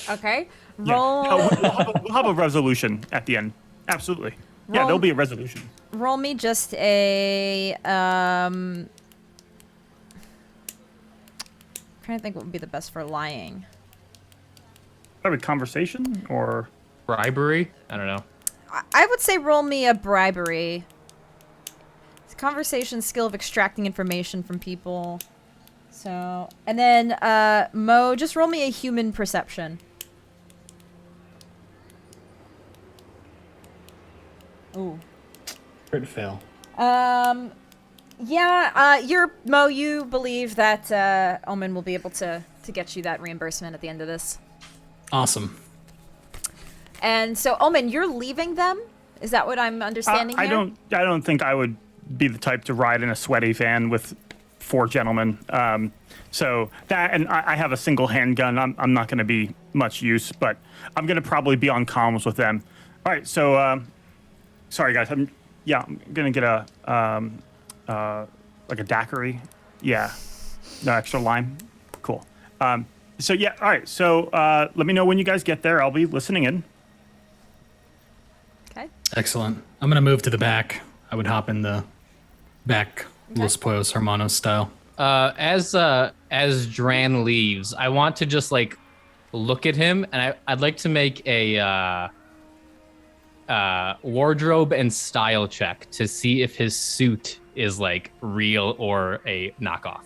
Okay. Yeah. Roll. No, we'll have a resolution at the end. Absolutely. Yeah, Roll- there'll be a resolution. Roll me just a trying to think what would be the best for lying. Probably conversation or Bribery? I don't know. I would say roll me a bribery. It's a conversation skill of extracting information from people. So, and then Mo, just roll me a human perception. Ooh. Crit fail. Yeah, Mo, you believe that Omen will be able to get you that reimbursement at the end of this. Awesome. And so, Omen, you're leaving them? Is that what I'm understanding I here? don't think I would be the type to ride in a sweaty van with 4 gentlemen. So that, and I have a single handgun. I'm not going to be much use, but I'm going to probably be on comms with them. All right, so sorry guys. I'm going to get a like a daiquiri. Yeah, no extra lime. Cool. So yeah, all right. So let me know when you guys get there. I'll be listening in. Okay. Excellent. I'm gonna move to the back. I would hop in the back, Los Pollos Hermanos style. As Dran leaves, I want to just like look at him, and I'd like to make a wardrobe and style check to see if his suit is like real or a knockoff.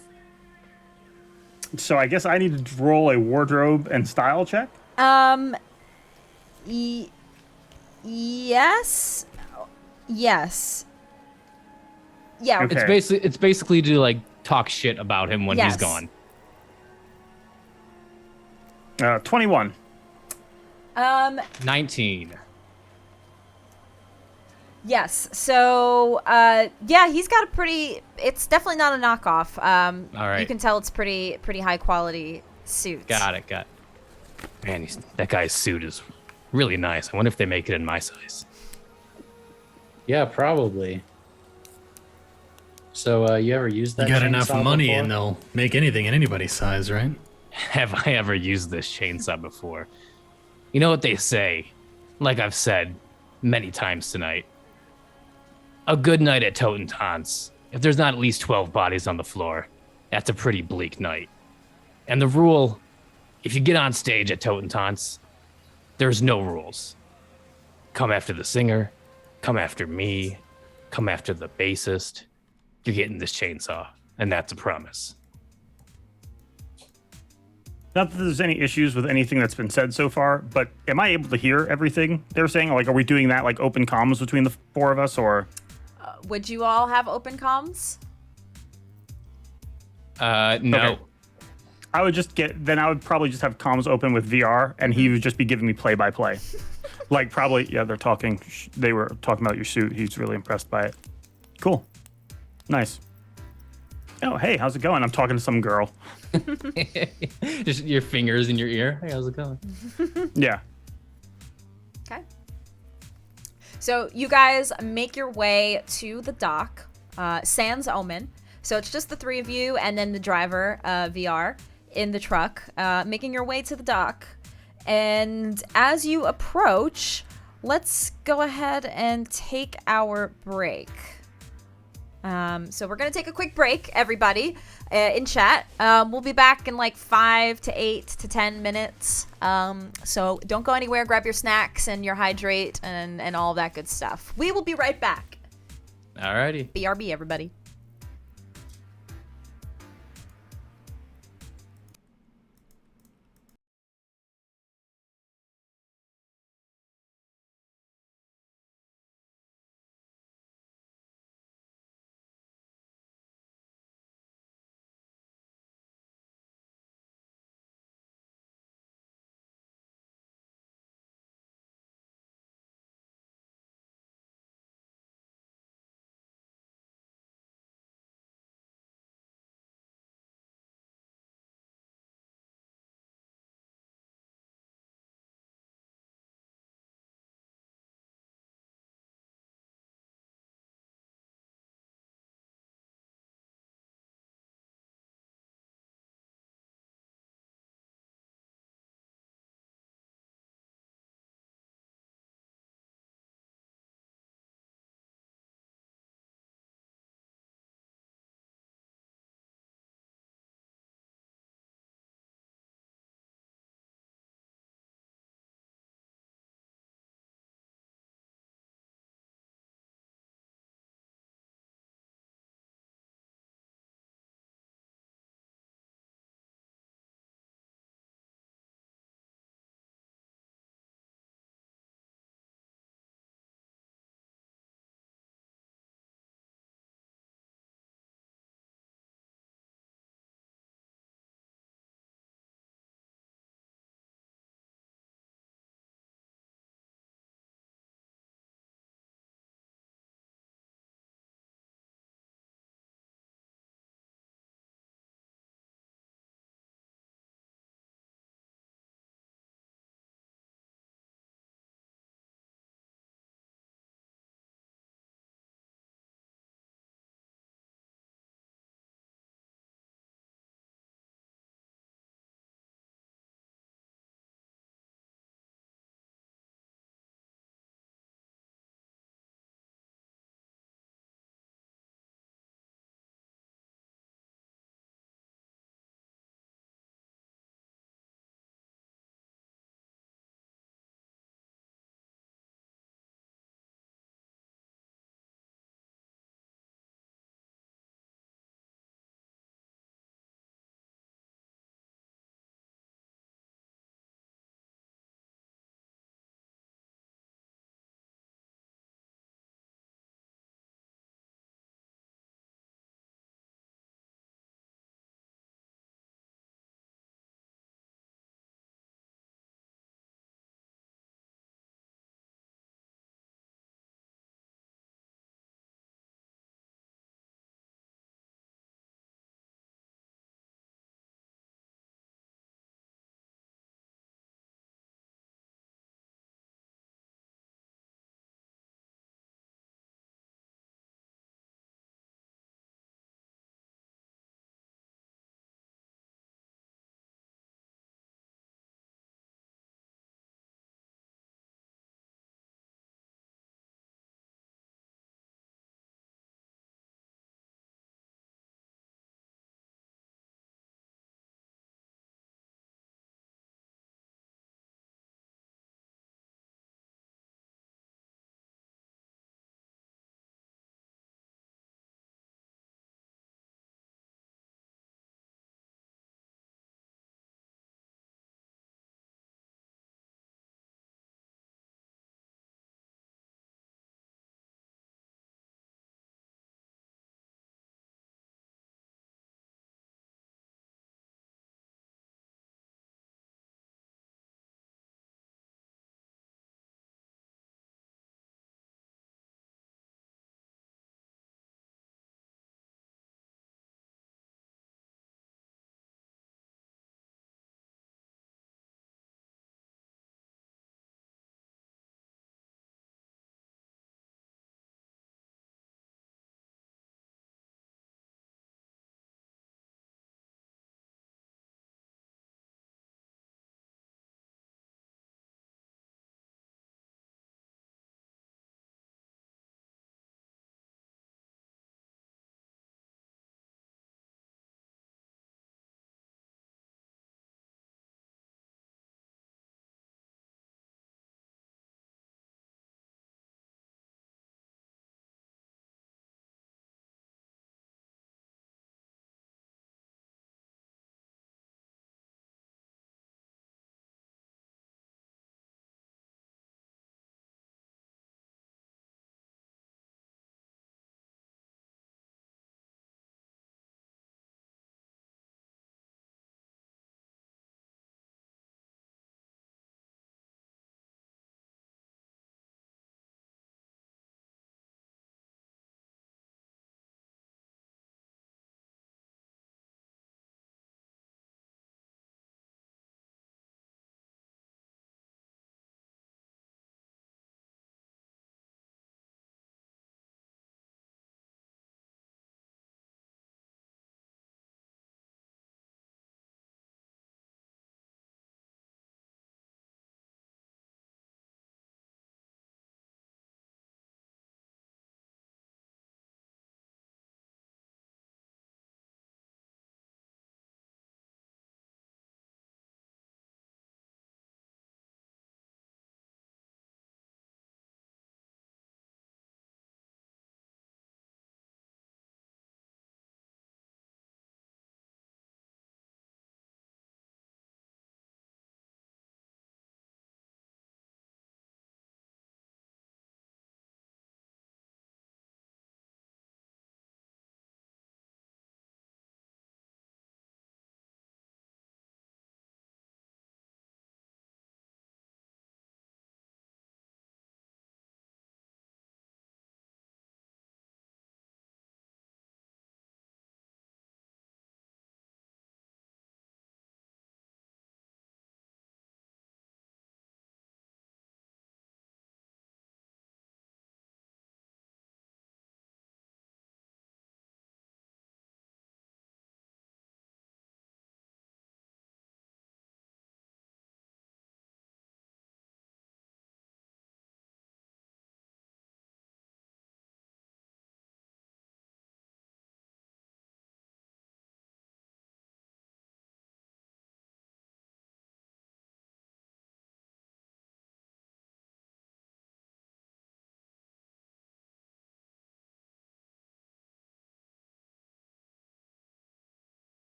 So I guess I need to roll a wardrobe and style check. Yes. Yes. Yeah. Okay. It's basically to like talk shit about him when Yes. he's gone. 21. 19. Yes. So, yeah, he's got a pretty. It's definitely not a knockoff. All right. You can tell it's pretty high quality suit. Got it. Man, that guy's suit is really nice. I wonder if they make it in my size. Yeah, probably. So, you ever used that? You got enough chainsaw money before? and they'll make anything in anybody's size, right? Have I ever used this chainsaw before? You know what they say. Like I've said, many times tonight. A good night at Totentanz. If there's not at least 12 bodies on the floor, that's a pretty bleak night. And the rule, if you get on stage at Totentanz, there's no rules. Come after the singer, come after me, come after the bassist. You're getting this chainsaw, and that's a promise. Not that there's any issues with anything that's been said so far, but am I able to hear everything they're saying? Like, are we doing that like open comms between the four of us, or? Would you all have open comms? No. Okay. I would probably just have comms open with VR, and he would just be giving me play-by-play. Like, probably, yeah, they were talking about your suit. He's really impressed by it. Cool. Nice. Oh, hey, how's it going? I'm talking to some girl. Just your fingers in your ear. Hey, how's it going? Yeah. Okay. So you guys make your way to the dock, sans Omen. So it's just the three of you and then the driver, VR, in the truck, making your way to the dock. And as you approach, let's go ahead and take our break. So we're going to take a quick break, everybody, in chat. We'll be back in like 5 to 8 to 10 minutes. So don't go anywhere. Grab your snacks and your hydrate and all that good stuff. We will be right back. Alrighty. BRB, everybody.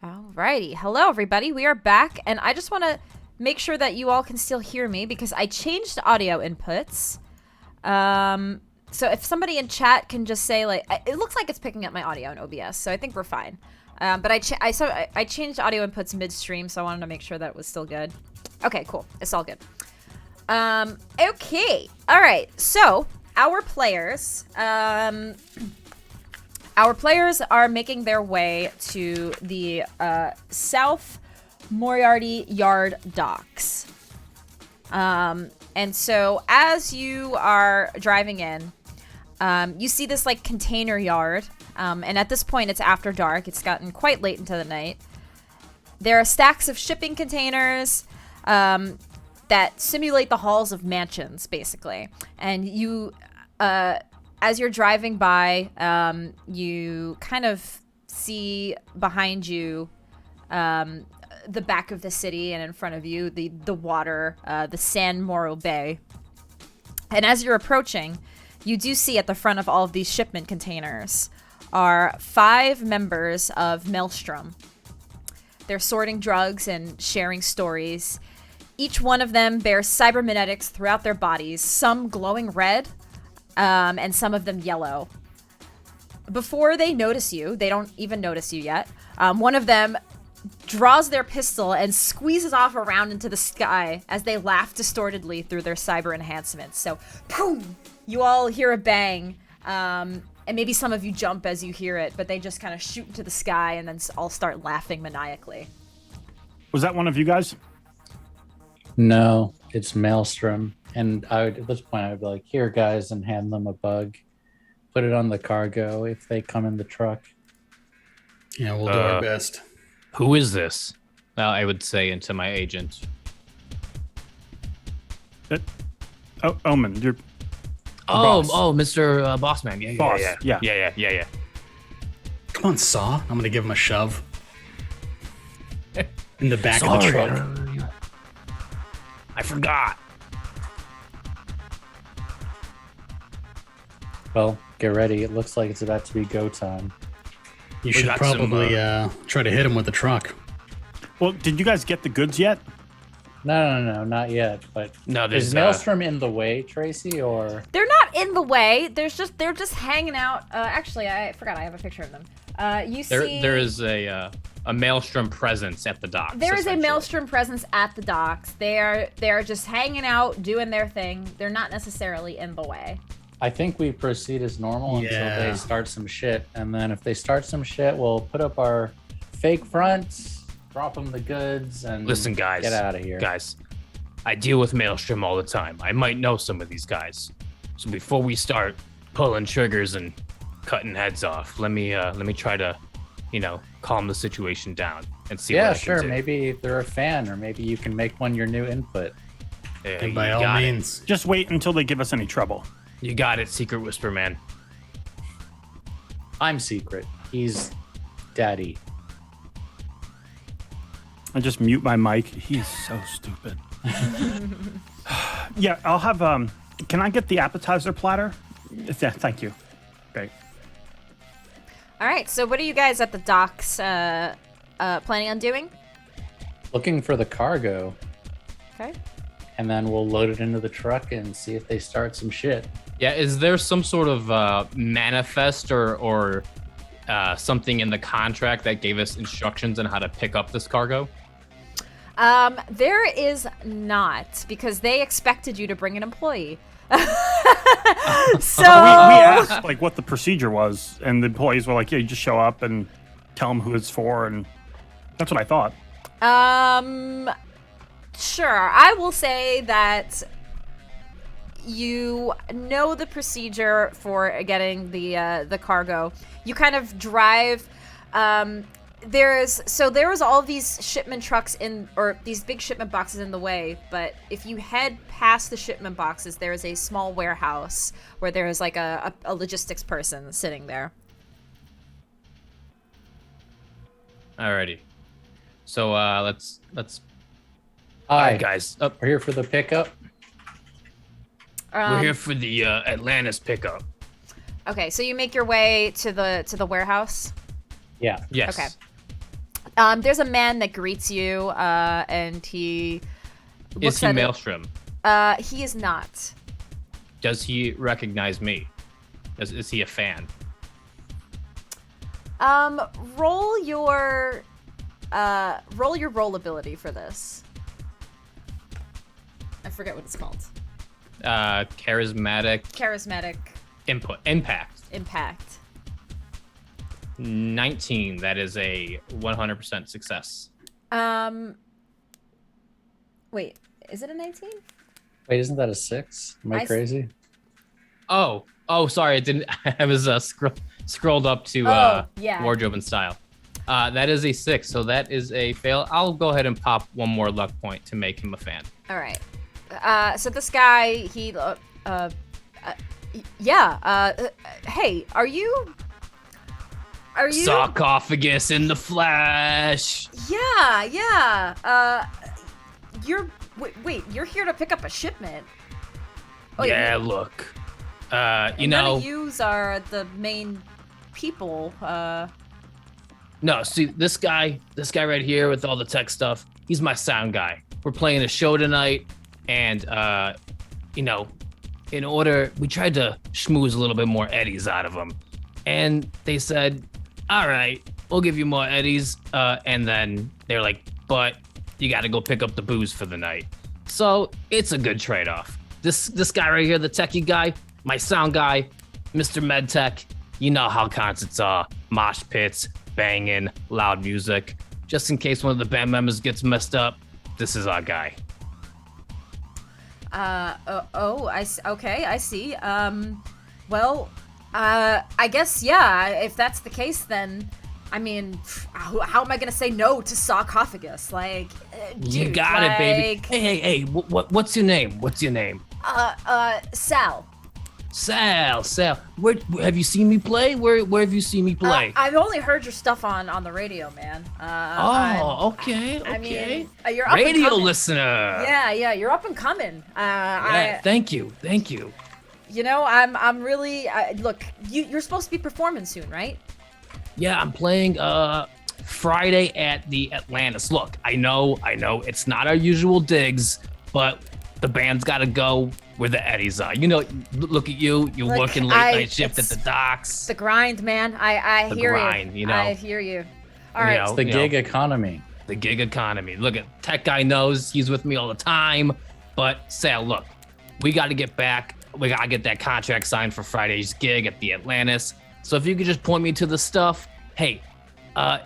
Alrighty. Hello, everybody. We are back, and I just want to make sure that you all can still hear me because I changed audio inputs. So if somebody in chat can just say, like, it looks like it's picking up my audio in OBS, so I think we're fine. But I changed audio inputs midstream, so I wanted to make sure that it was still good. Okay, cool. It's all good. Okay. All right. So our players are making their way to the South Moriarty Yard docks. And so as you are driving in, you see this like container yard. And at this point, it's after dark. It's gotten quite late into the night. There are stacks of shipping containers that simulate the halls of mansions, basically. And you, as you're driving by, you kind of see behind you the back of the city, and in front of you, the water, the San Moro Bay. And as you're approaching, you do see at the front of all of these shipment containers are 5 members of Maelstrom. They're sorting drugs and sharing stories. Each one of them bears cybernetics throughout their bodies, some glowing red, and some of them yellow. Before they notice you, they don't even notice you yet, one of them draws their pistol and squeezes off around into the sky as they laugh distortedly through their cyber enhancements. So, boom! You all hear a bang, and maybe some of you jump as you hear it, but they just kind of shoot into the sky and then all start laughing maniacally. Was that one of you guys? No, it's Maelstrom. And at this point, I would be like, here, guys, and hand them a bug. Put it on the cargo if they come in the truck. Yeah, we'll do our best. Who is this? Well, I would say into my agent. Omen, you're... Oh, boss. Mr. Bossman. Yeah, Boss, yeah. yeah. Yeah. Come on, Saw. I'm gonna give him a shove. In the back of the truck. I forgot. Well, get ready. It looks like it's about to be go time. You should got probably try to hit him with the truck. Well, did you guys get the goods yet? No, not yet. But No, is there's Maelstrom in the way, Tracy, or? They're not in the way. They're just hanging out. Actually, I forgot. I have a picture of them. You see, there is a Maelstrom presence at the docks. there is a essentially. Maelstrom presence at the docks. They're just hanging out, doing their thing. They're not necessarily in the way. I think we proceed as normal until Yeah. they start some shit. And then if they start some shit, we'll put up our fake fronts, drop them the goods, and Listen, guys. get out of here. Guys, I deal with Maelstrom all the time. I might know some of these guys. So before we start pulling triggers and cutting heads off, let me try to, calm the situation down and see what Yeah, I can sure. do. Maybe they're a fan, or maybe you can make one your new input. Yeah, And by you all got it. means. Just wait until they give us any trouble. You got it, Secret Whisper Man. I'm secret. He's daddy. I just mute my mic. He's so stupid. Yeah, I'll have, can I get the appetizer platter? Yeah, thank you. Great. All right. So, what are you guys at the docks planning on doing? Looking for the cargo, Okay. and then we'll load it into the truck and see if they start some shit. Yeah, is there some sort of manifest or something in the contract that gave us instructions on how to pick up this cargo? There is not, because they expected you to bring an employee. So We asked, like, what the procedure was, and the employees were like, yeah, you just show up and tell them who it's for, and that's what I thought. Sure. I will say that you know the procedure for getting the cargo. You kind of drive. There was all these shipment trucks or these big shipment boxes in the way, but if you head past the shipment boxes, there is a small warehouse where there is like a logistics person sitting there. Alrighty. So let's. Hi, Alright, guys. We're here for the pickup. We're here for the Atlantis pickup. Okay, so you make your way to the warehouse. Yeah. Yes. Okay. There's a man that greets you, and he looks Is he at it. Maelstrom? He is not. Does he recognize me? Is he a fan? Roll your roll ability for this. I forget what it's called. Charismatic impact. 19. That is a 100% success. Wait, is it a 19? Wait, isn't that a 6? Am I crazy? Oh, sorry, I didn't. I was scrolled up to yeah. wardrobe and style. That is a 6, so that is a fail. I'll go ahead and pop one more luck point to make him a fan. All right. So this guy, he, hey, are you? Sarcophagus in the flesh. Yeah. Wait, you're here to pick up a shipment. Oh, yeah, look. None of yous are the main people. No, see, this guy right here with all the tech stuff, he's my sound guy. We're playing a show tonight, and, we tried to schmooze a little bit more eddies out of him. And they said, all right, we'll give you more eddies. And then they're like, but you got to go pick up the booze for the night. So it's a good trade-off. This guy right here, the techie guy, my sound guy, Mr. Medtech, you know how concerts are. Mosh pits, banging, loud music. Just in case one of the band members gets messed up, this is our guy. Okay, I see. I guess, yeah, if that's the case, then, I mean, how am I gonna say no to sarcophagus? Like, dude, you got it, baby. Hey, what's your name? Sal. Sal. Where have you seen me play? Where have you seen me play? I've only heard your stuff on the radio, man. Okay. I mean, you're up radio and coming. listener. Yeah, you're up and coming. Thank you. You know, I'm really look. You're supposed to be performing soon, right? Yeah, I'm playing Friday at the Atlantis. Look, I know it's not our usual digs, but the band's got to go where the eddies are. You know, look at you. You're working late night shift at the docks. The grind, man. I hear grind, you. You know. I hear you. All right. It's the gig economy. The gig economy. Look at tech guy knows he's with me all the time. But Sal, look, we got to get back. We got to get that contract signed for Friday's gig at the Atlantis. So if you could just point me to the stuff. Hey,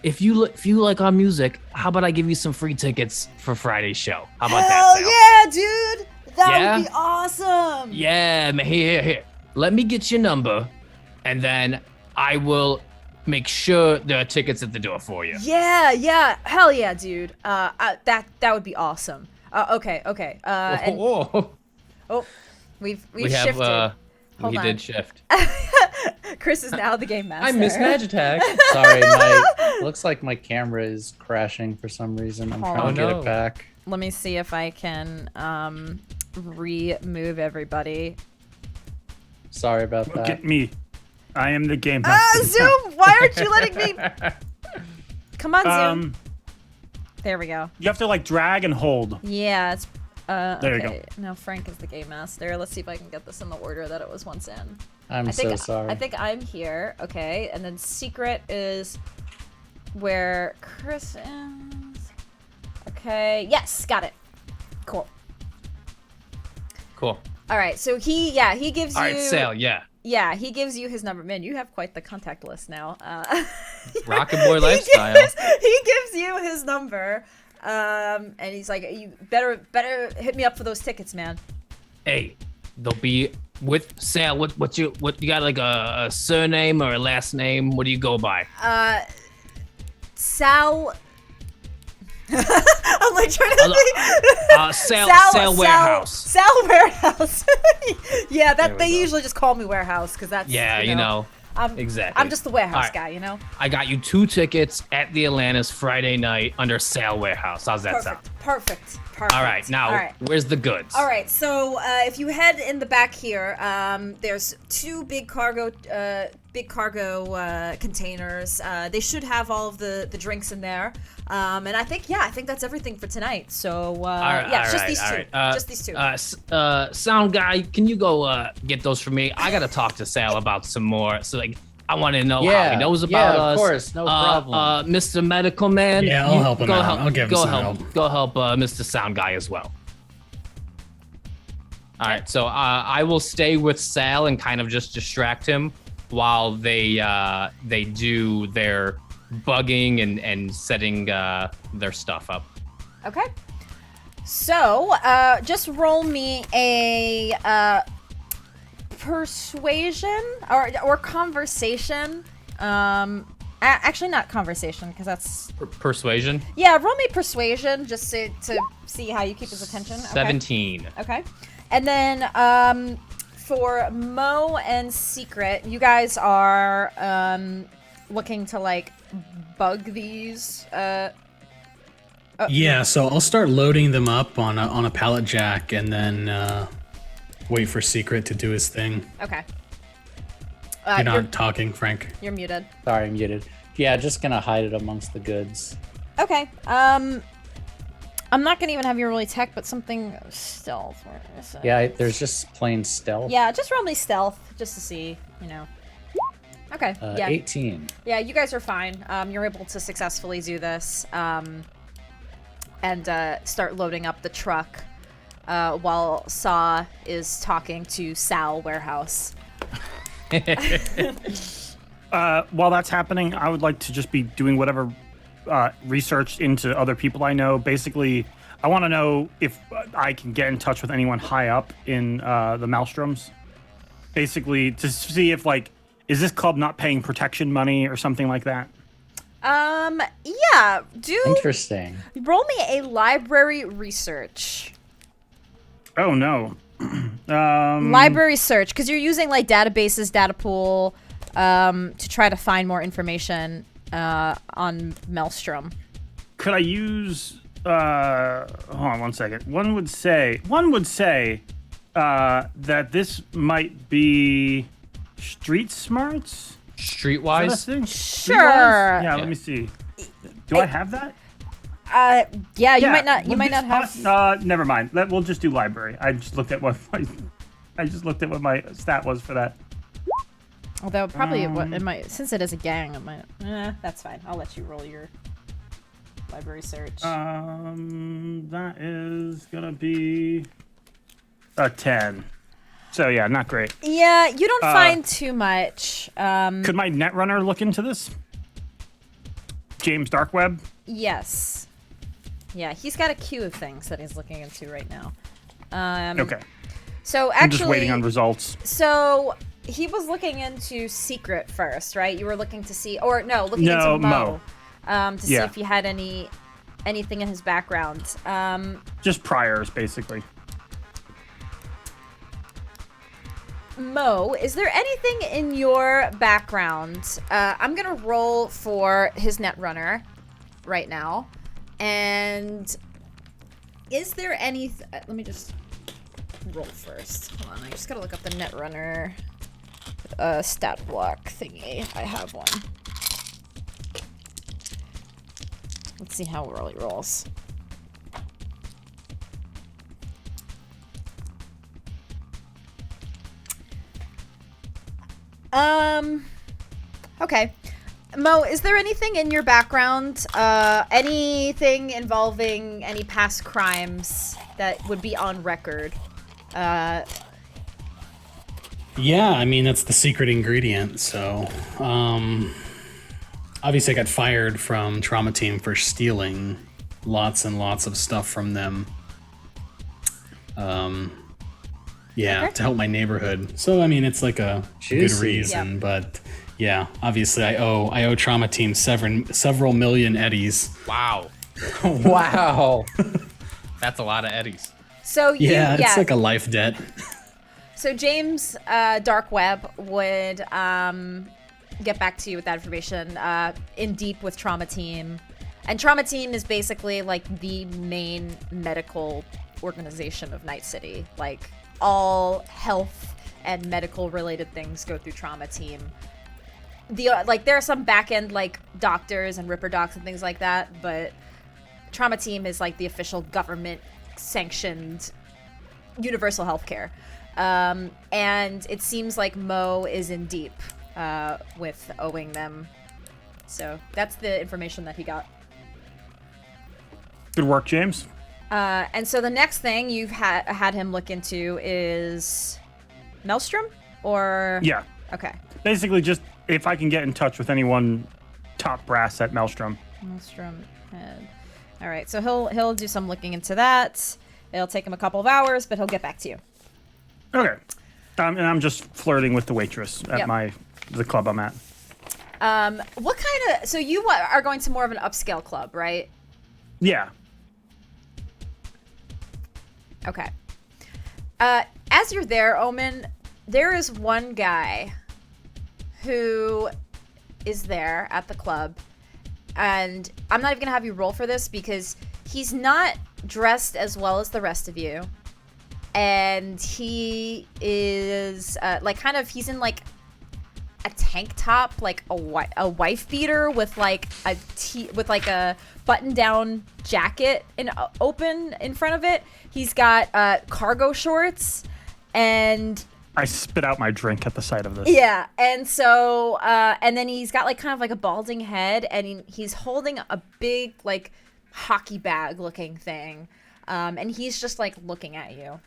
if you like our music, how about I give you some free tickets for Friday's show? How about that, Sal? Yeah, dude. That would be awesome. Yeah, man. Here. Let me get your number, and then I will make sure there are tickets at the door for you. Yeah. Hell yeah, dude. That would be awesome. Okay. We've shifted. Hold on. Did shift. Chris is now the game master. I miss Magitek. Sorry, looks like my camera is crashing for some reason. I'm trying to get it back. Let me see if I can remove everybody. Sorry about that. Look at me. I am the game master. Zoom! Why aren't you letting me? Come on, Zoom. There we go. You have to like drag and hold. Yeah, it's there you go. Now Frank is the game master. Let's see if I can get this in the order that it was once in. I'm so sorry. I think I'm here. Okay, and then secret is where Chris is. Okay, yes, got it. Cool. Cool. All right, so he gives you. All right, Sal, yeah. Yeah, he gives you his number. Man, you have quite the contact list now. Rockerboy lifestyle. He gives you his number, and he's like, "You better hit me up for those tickets, man." Hey, they'll be with Sal. What you got, like a surname or a last name? What do you go by? Sal. I'm like trying to think. Sal Warehouse. Sal Warehouse. Yeah, they usually just call me Warehouse because that's exactly. I'm just the warehouse guy, you know. I got you 2 tickets at the Atlantis Friday night under Sal Warehouse. How's that sound? Perfect. All right, now All right. where's the goods? All right, so if you head in the back here, there's two big cargo containers. They should have all of the drinks in there. And I think that's everything for tonight. So just these two. Just these two. Sound guy, can you go get those for me? I gotta talk to Sal about some more. So like, I want to know how he knows about us. of course, no problem. Mr. Medical Man. Yeah, I'll help him out. I'll give him some help. Go help Mr. Sound Guy as well. All right, so I will stay with Sal and kind of just distract him while they do their bugging and setting their stuff up. Okay. So just roll me a persuasion or conversation. Actually, not conversation because that's Persuasion. Yeah, roll me persuasion just to see how you keep his attention. Okay. 17. Okay. And then for Mo and Secret, you guys are looking to like bug these. Yeah, so I'll start loading them up on a pallet jack and then wait for Secret to do his thing. Okay. You're not talking, Frank. You're muted. Sorry, I'm muted. Yeah, just gonna hide it amongst the goods. Okay. I'm not gonna even have you roll tech, but something stealth. Where is it? Yeah, there's just plain stealth. Yeah, just roll me stealth just to see, Okay. Yeah. 18. Yeah, you guys are fine. You're able to successfully do this, and start loading up the truck, while Saw is talking to Sal Warehouse. While that's happening, I would like to just be doing whatever research into other people I know. Basically, I want to know if I can get in touch with anyone high up in the Maelstroms. Basically, to see if, like, is this club not paying protection money or something like that? Yeah, Interesting. roll me a library research. Oh, no. Library search, because you're using, like, databases, data pool, to try to find more information on Maelstrom. Could I use hold on one second. One would say that this might be street smarts? Streetwise? Is that a thing? Sure. Streetwise? Yeah, let me see. Do I have that? Yeah, you might not have. Never mind. We'll just do library. I just looked at what my stat was for that. Although probably it might, since it is a gang, it might. That's fine. I'll let you roll your library search. That is gonna be a 10. So yeah, not great. Yeah, you don't find too much. Could my netrunner look into this? James Darkweb? Yes. Yeah, he's got a queue of things that he's looking into right now. Okay. So actually, I'm just waiting on results. So he was looking into Secret first, right? You were looking to see, or no, looking into Mo. To see if he had anything in his background. Just priors, basically. Mo, is there anything in your background? I'm gonna roll for his netrunner right now. And is there any... let me just roll first. Hold on, I just gotta look up the netrunner stat block thingy. I have one. Let's see how well he rolls. Okay. Mo, is there anything in your background, anything involving any past crimes that would be on record? Yeah, I mean, that's the secret ingredient, so... obviously I got fired from Trauma Team for stealing lots and lots of stuff from them. Yeah, to help my neighborhood. So, I mean, it's like a good reason, but... Yeah, obviously I owe Trauma Team several million eddies. Wow. Wow. That's a lot of eddies. So it's like a life debt. So James Darkweb would get back to you with that information in deep with Trauma Team. And Trauma Team is basically like the main medical organization of Night City. Like all health and medical related things go through Trauma Team. There are some back end like doctors and Ripper docs and things like that, but Trauma Team is like the official government sanctioned universal healthcare. And it seems like Mo is in deep with owing them. So that's the information that he got. Good work, James. And so the next thing you've had him look into is Maelstrom, or Yeah. Okay. Basically, just if I can get in touch with anyone top brass at Maelstrom. Maelstrom head. All right, so he'll do some looking into that. It'll take him a couple of hours, but he'll get back to you. Okay. And I'm just flirting with the waitress at the club I'm at. What kind of... So you are going to more of an upscale club, right? Yeah. Okay. As you're there, Omen, there is one guy who is there at the club, and I'm not even gonna have you roll for this because he's not dressed as well as the rest of you, and he is he's in like a tank top, like a wife beater with like a button down jacket open in front of it. He's got cargo shorts, and I spit out my drink at the sight of this. yeah, and so and then he's got like kind of like a balding head, and he's holding a big like hockey bag looking thing, and he's just like looking at you.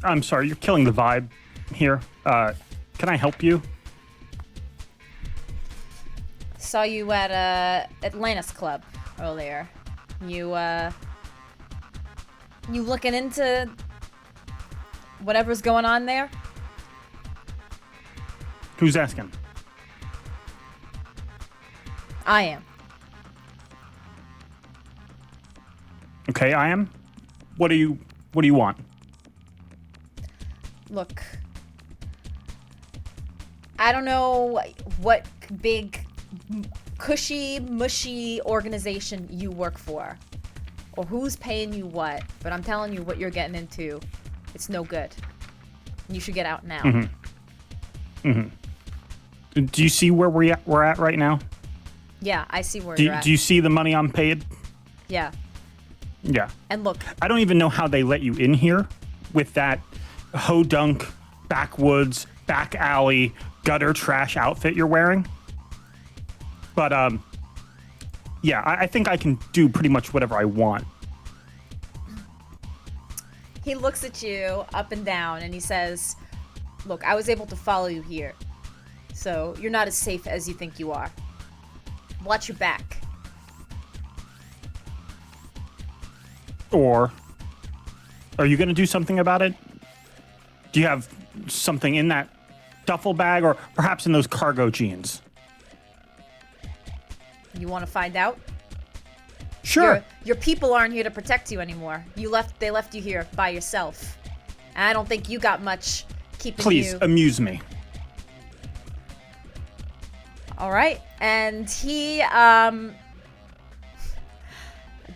I'm sorry, you're killing the vibe here. Can I help you? Saw you at Atlantis Club earlier. You looking into whatever's going on there? Who's asking? I am. Okay, I am. What do you want? Look, I don't know what big, cushy, mushy organization you work for, or who's paying you what, but I'm telling you what you're getting into, it's no good. You should get out now. Mm-hmm. Mm-hmm. Do you see where we're at right now? Yeah, I see where you're at. Do you see the money I'm paid? Yeah. Yeah. And look, I don't even know how they let you in here with that ho-dunk, backwoods, back alley, gutter trash outfit you're wearing. But, yeah, I think I can do pretty much whatever I want. he looks at you up and down and he says, look, I was able to follow you here, so you're not as safe as you think you are. Watch your back. Or are you going to do something about it? Do you have something in that duffel bag or perhaps in those cargo jeans? You want to find out? Sure. Your people aren't here to protect you anymore. They left you here by yourself. And I don't think you got much keeping you. Please amuse me. All right. And he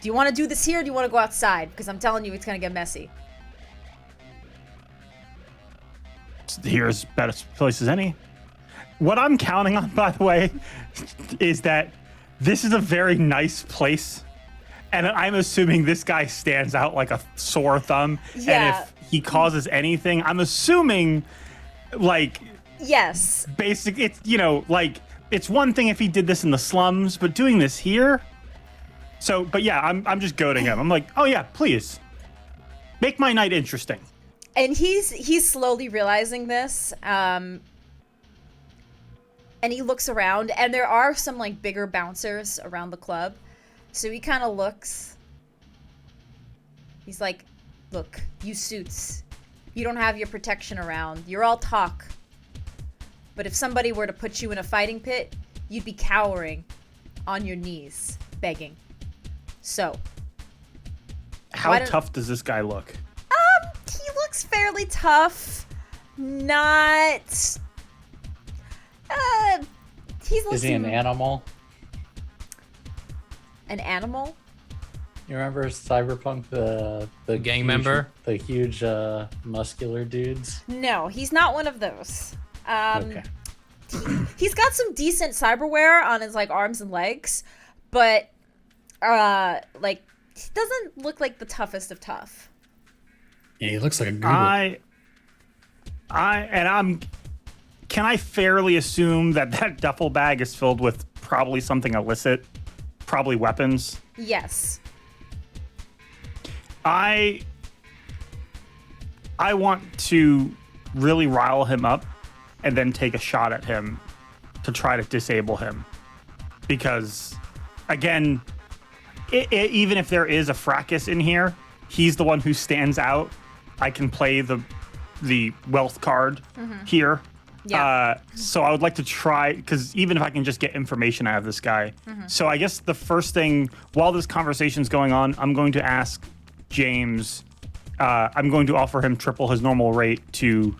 do you want to do this here or do you want to go outside? Because I'm telling you it's going to get messy. Here's best place as any. What I'm counting on, by the way, is that this is a very nice place. And I'm assuming this guy stands out like a sore thumb. Yeah. And if he causes anything, I'm assuming, like... Yes. Basic, it's, like, it's one thing if he did this in the slums, but doing this here? So, but yeah, I'm just goading him. I'm like, oh yeah, please. Make my night interesting. And he's slowly realizing this. And he looks around, and there are some, like, bigger bouncers around the club. So he kind of looks. He's like, look, you suits, you don't have your protection around. You're all talk. But if somebody were to put you in a fighting pit, you'd be cowering on your knees, begging. So. How tough does this guy look? He looks fairly tough. not. He's Is he an animal? An animal? You remember Cyberpunk, the gang huge, member? the huge muscular dudes? No, he's not one of those. Okay. He's got some decent cyberware on his like arms and legs, but like he doesn't look like the toughest of tough. Yeah, he looks like a Google. Can I fairly assume that duffel bag is filled with probably something illicit, probably weapons? Yes. I want to really rile him up and then take a shot at him to try to disable him. Because, again, even if there is a fracas in here, he's the one who stands out. I can play the wealth card here. Yeah. So I would like to try, because even if I can just get information out of this guy. So I guess the first thing, while this conversation's going on, I'm going to ask James, I'm going to offer him triple his normal rate to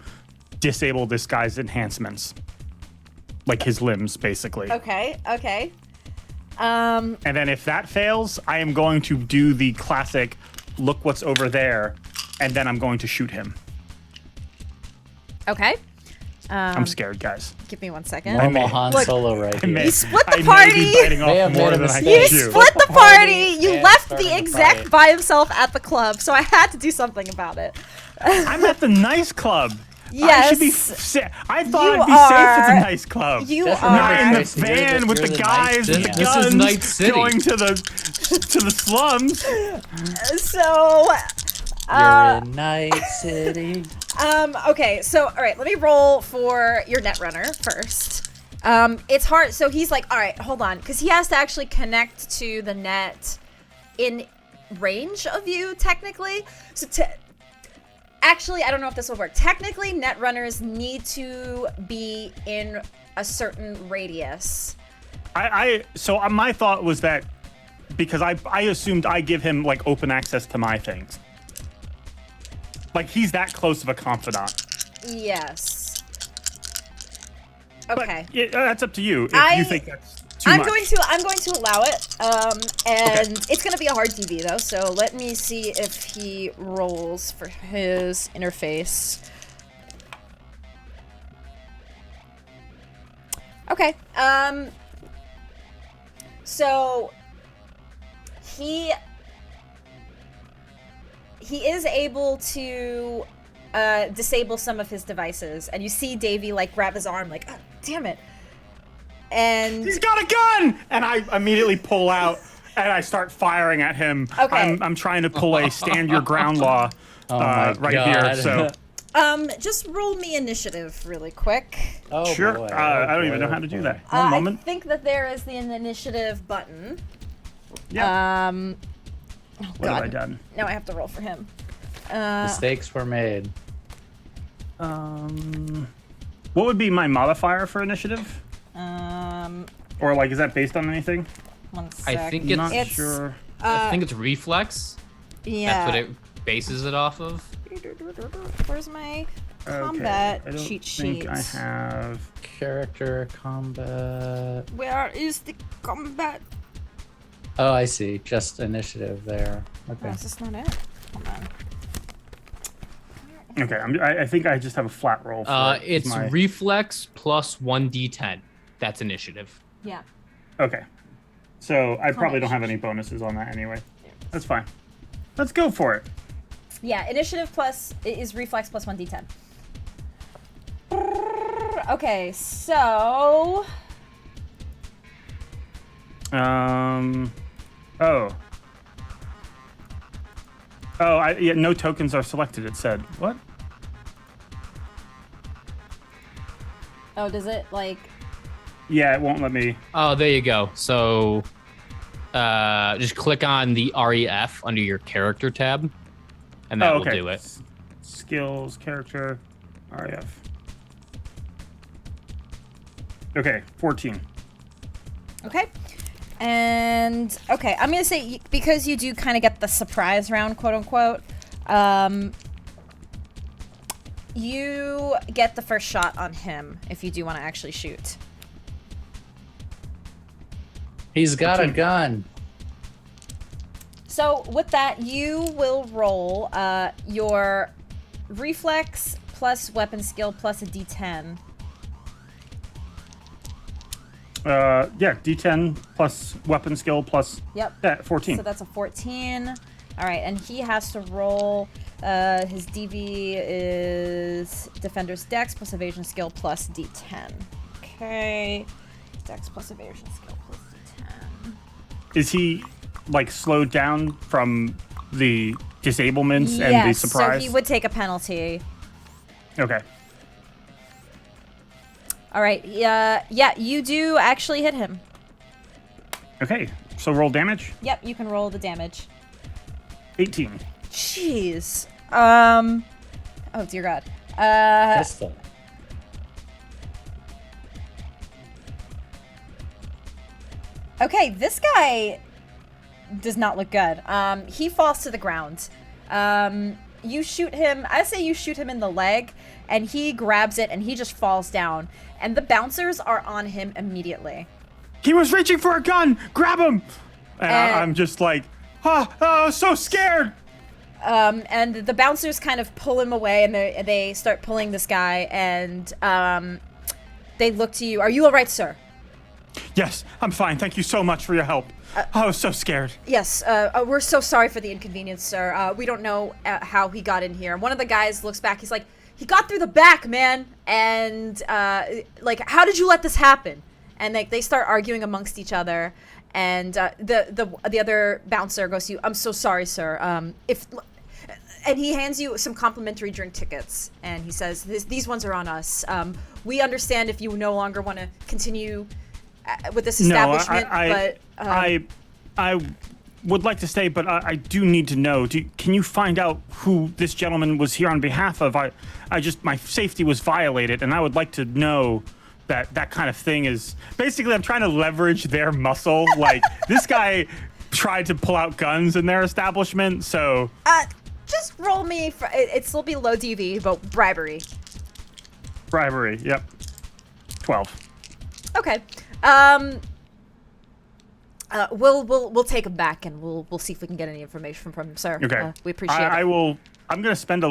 disable this guy's enhancements. Like his limbs, basically. Okay. And then if that fails, I am going to do the classic, look what's over there, and then I'm going to shoot him. Okay. I'm scared, guys. Give me 1 second. Normal Han Solo right here. You split the I party. may be biting May have off more made a than I mistake. can You chew. split the party. You and left started the the exec fight. by himself at the club, so I had to do something about it. I'm at the nice club. Yes. I should be I thought You I'd be safe at are. the nice club. You Just are. Not in the Tracy, you're van with you're the the guys nice with the man. This is guns Night City. going to the slums. So. You're in Night City. Okay, so all right, let me roll for your netrunner first. It's hard. So he's like, all right, hold on, because he has to actually connect to the net in range of you, technically. So actually, I don't know if this will work. Technically, netrunners need to be in a certain radius. So my thought was that because I assumed I give him like open access to my things. Like he's that close of a confidant. Yes. But Okay. that's up to you if you think that's too much. I'm going to allow it. And it's going to be a hard DV though. So let me see if he rolls for his interface. Okay. So he is able to disable some of his devices, and you see Davey like grab his arm, like, oh, damn it, and He's got a gun, and I immediately pull out and I start firing at him. Okay. I'm trying to pull a stand your ground law my right God. here. So just roll me initiative really quick. Oh sure. boy. I don't Oh, even know boy, how to do boy. that. One moment. I think that there is the initiative button. Yeah. Oh What have I God. done? Now I have to roll for him. Mistakes were made. What would be my modifier for initiative? Or like, is that based on anything? 1 I sec. think it's- Not It's- sure. I think it's reflex. Yeah. That's what it bases it off of. Where's my combat I don't cheat think sheet? I have. Character combat. Where is the combat? Oh, I see. Just initiative there. Okay. Oh, is this not it? Hold on. Okay, I think I just have a flat roll. For it. It's my... reflex plus 1d10. That's initiative. Yeah. Okay. So I probably don't have any bonuses on that anyway. That's fine. Let's go for it. Yeah, initiative plus is reflex plus 1d10. Okay, so yeah, no tokens are selected, it said. What? oh, does it like Yeah, it won't let me. Oh, there you go. So just click on the REF under your character tab, and that will do it. Skills, character, REF. Okay, 14. okay? And okay, I'm gonna say because you do kind of get the surprise round, quote unquote. you get the first shot on him if you do want to actually shoot. He's got a gun. So with that, you will roll your reflex plus weapon skill plus a d10. Yeah, D10 plus weapon skill plus. Yep. 14. So that's a 14. All right, and he has to roll. His DV is Defender's Dex plus Evasion skill plus D10. Okay. Dex plus Evasion skill plus D10. Is he like slowed down from the disablements and the surprise? So he would take a penalty. Okay. All right. Yeah, you do actually hit him. Okay. So roll damage. Yep, you can roll the damage. 18. Jeez. Oh dear God. Pistol. Okay, this guy does not look good. He falls to the ground. You shoot him. I say you shoot him in the leg, and he grabs it, and he just falls down. And the bouncers are on him immediately. He was reaching for a gun. Grab him. And I'm just like, oh, so scared. And the bouncers kind of pull him away, and they start pulling this guy, and they look to you. Are you all right, sir? Yes, I'm fine. Thank you so much for your help. I was so scared. Yes, we're so sorry for the inconvenience, sir. We don't know how he got in here. One of the guys looks back. He's like, he got through the back, man. And, like, how did you let this happen? And they start arguing amongst each other. And the other bouncer goes to you, I'm so sorry, sir. And he hands you some complimentary drink tickets. And he says, these ones are on us. We understand if you no longer want to continue with this establishment, but I would like to stay, but I do need to know. Can you find out who this gentleman was here on behalf of? My safety was violated, and I would like to know that kind of thing is basically. I'm trying to leverage their muscle. Like this guy tried to pull out guns in their establishment, so just roll me. It still be low DV, but bribery. Bribery. Yep. 12. Okay. We'll take him back, and we'll see if we can get any information from him, sir. Okay. We appreciate it. I will. I'm gonna spend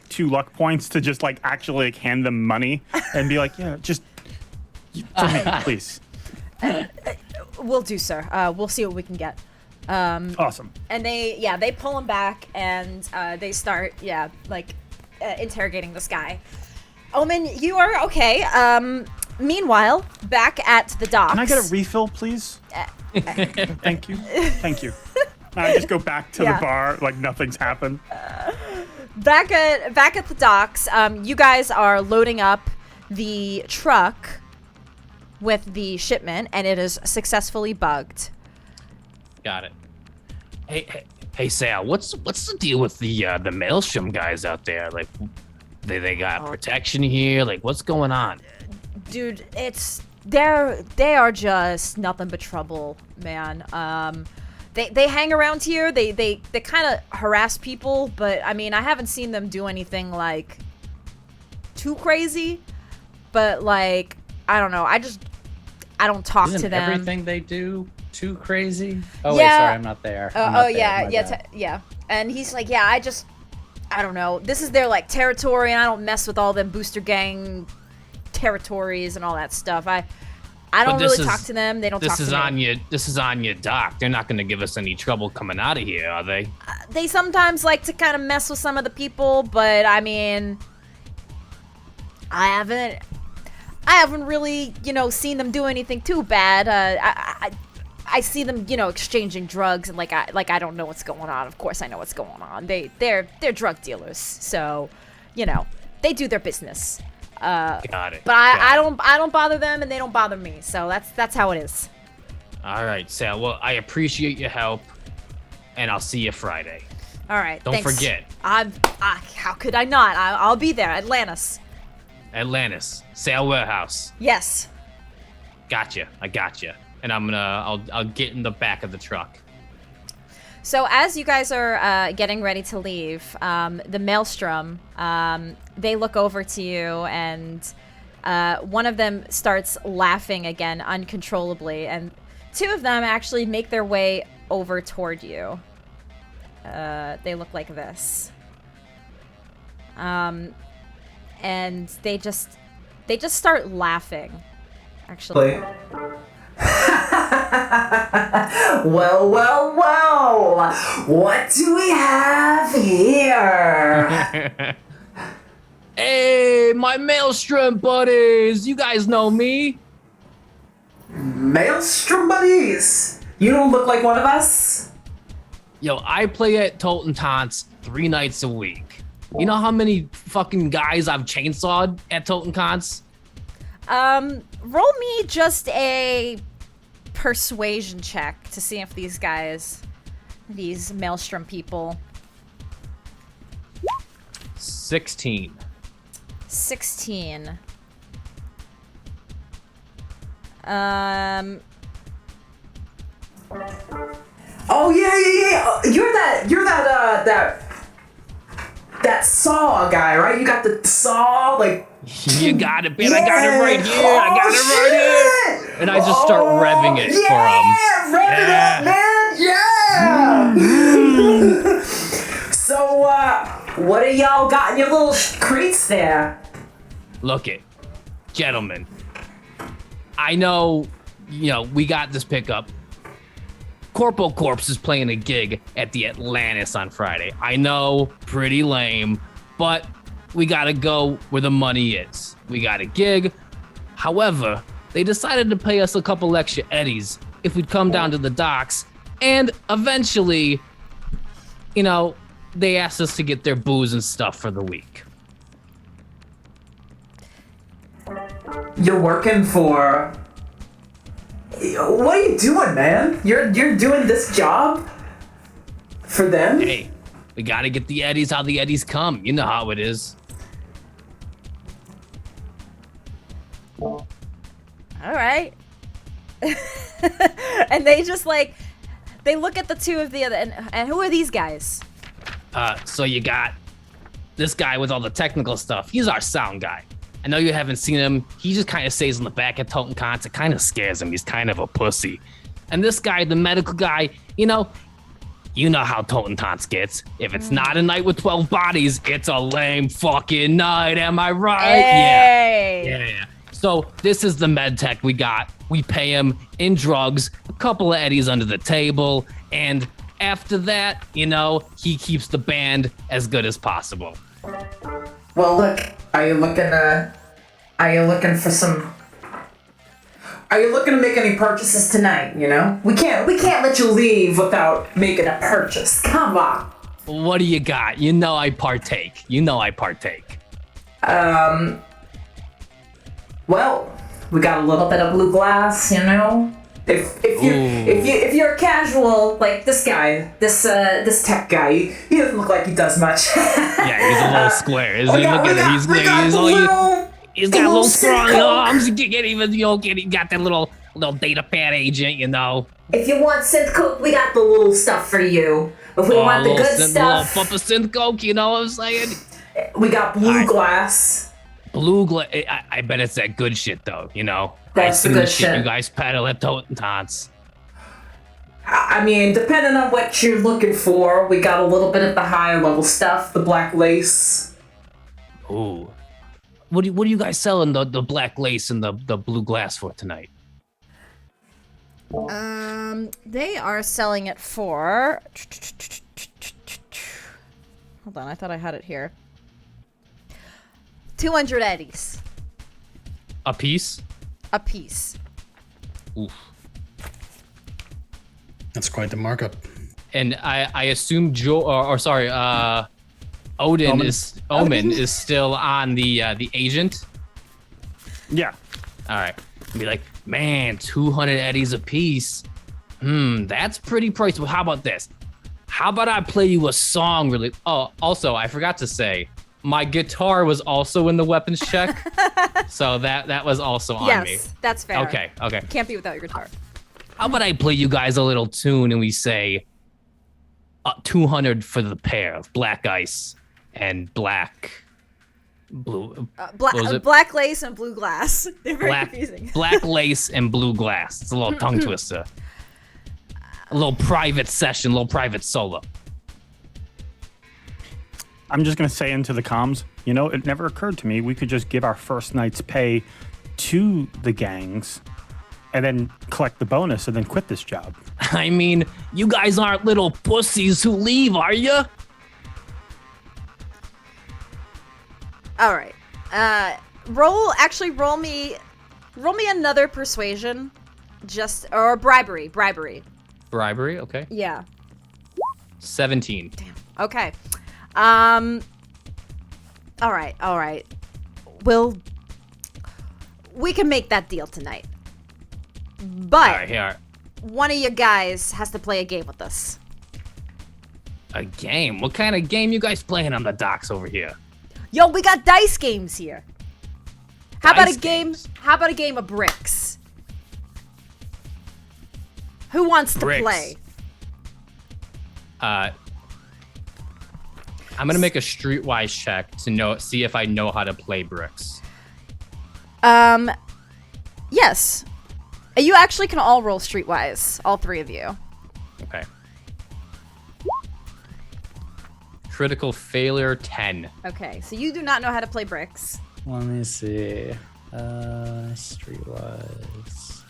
2 luck points to just actually hand them money and be like, yeah, just for me, please. We'll do, sir. We'll see what we can get. Awesome. And they pull him back, and they start interrogating this guy. Omen, you are okay. Meanwhile, back at the docks. Can I get a refill, please? Thank you. Thank you. I just go back to the bar like nothing's happened. Back at the docks, you guys are loading up the truck with the shipment, and it is successfully bugged. Got it. Hey, Sal, what's the deal with the Maelstrom guys out there? Like, they got protection here. Like, what's going on? Dude, they are just nothing but trouble, man. They hang around here. They kind of harass people, but I mean, I haven't seen them do anything like too crazy. But like, I don't know. I don't talk to them. Everything they do too crazy? Oh yeah. Wait, sorry, I'm not there. Yeah. And he's like, yeah, I don't know. This is their like territory, and I don't mess with all them booster gang territories and all that stuff. I don't really talk to them. They don't talk to me. This is on your dock. They're not going to give us any trouble coming out of here, are they? They sometimes like to kind of mess with some of the people, but I mean, I haven't really, seen them do anything too bad. I see them, exchanging drugs, and I don't know what's going on. Of course I know what's going on. They're drug dealers, so, they do their business. Got it. But I don't bother them, and they don't bother me. So that's how it is. All right, Sal. Well, I appreciate your help, and I'll see you Friday. All right. Don't thanks. forget. How could I not? I'll be there. Atlantis. Sale warehouse. Yes. Gotcha. I gotcha. And I'll get in the back of the truck. So as you guys are getting ready to leave, the Maelstrom, they look over to you, and one of them starts laughing again uncontrollably, and two of them actually make their way over toward you. They look like this. And they just start laughing, actually. Well, what do we have here? Hey, my Maelstrom buddies! You guys know me. Maelstrom buddies? You don't look like one of us? Yo, I play at Toten Tots 3 nights a week. You know how many fucking guys I've chainsawed at Toten Tots? Roll me just a persuasion check to see if these Maelstrom people. 16. 16. Oh yeah. You're that saw guy, right? You got the saw, like. You got it, man. I got it right here. I got it right here. And I just start revving it for him. Rev it up, man. Yeah. So, what do y'all got in your little crates there? Look it, gentlemen. I know, we got this pickup. Corpo Corpse is playing a gig at the Atlantis on Friday. I know, pretty lame, but we gotta go where the money is. We got a gig. However, they decided to pay us a couple extra eddies if we'd come down to the docks, and eventually, they asked us to get their booze and stuff for the week. You're working for... What are you doing, man? You're doing this job for them? Hey, we gotta get the eddies how the eddies come. You know how it is. All right. And they just they look at the two of the other, and who are these guys? So you got this guy with all the technical stuff. He's our sound guy. I know you haven't seen him. He just kind of stays in the back at Toten Cons. It kind of scares him. He's kind of a pussy. And this guy, the medical guy, you know how Toten Cons gets. If it's not a night with 12 bodies, it's a lame fucking night. Am I right? Hey. Yeah. So this is the Medtech we got. We pay him in drugs, a couple of eddies under the table, and after that, he keeps the band as good as possible. Well, look, are you looking to make any purchases tonight, We can't let you leave without making a purchase. Come on. What do you got? I partake. Well, we got a little bit of blue glass, If you're a casual, like this guy, this tech guy, he doesn't look like he does much. Yeah, he's a little square, isn't he? Look at him. He's got little strong arms. He got that little data pad agent, If you want synth coke, we got the little stuff for you. If we want the good stuff, little bump of synth coke, you know what I'm saying? We got blue glass. Blue glass. I bet it's that good shit, though. That's the good shit. You guys paddle at Toten Tots. I mean, depending on what you're looking for, we got a little bit of the higher level stuff, the black lace. Ooh. What are you guys selling the black lace and the blue glass for tonight? They are selling it for... Hold on, I thought I had it here. 200 eddies. A piece? A piece. Oof. That's quite the markup. And I assume Omen is still on the agent. Yeah. All right. Be like, man, 200 eddies a piece. That's pretty pricey. Well, how about this? How about I play you a song? Really? Oh, also, I forgot to say, my guitar was also in the weapons check, so that was also on me. Yes, that's fair. Okay. Can't be without your guitar. How about I play you guys a little tune and we say, 200 for the pair of black ice and blue. What was it? Black lace and blue glass. They're very confusing. Black lace and blue glass. It's a little tongue twister. A little private session, a little private solo. I'm just going to say into the comms, it never occurred to me we could just give our first night's pay to the gangs and then collect the bonus and then quit this job. I mean, you guys aren't little pussies who leave, are you? All right. Roll me another persuasion, or bribery. Bribery, okay. Yeah. 17. Okay. All right. We can make that deal tonight. But All right, here. one of you guys has to play a game with us. A game? What kind of game you guys playing on the docks over here? Yo, we got dice games here. How about a Dice game? games? How about a game of bricks? Who wants to Bricks. play? I'm gonna make a streetwise check to see if I know how to play bricks. Yes. You actually can all roll streetwise, all three of you. Okay. Critical failure 10. Okay, so you do not know how to play bricks. Let me see. Streetwise.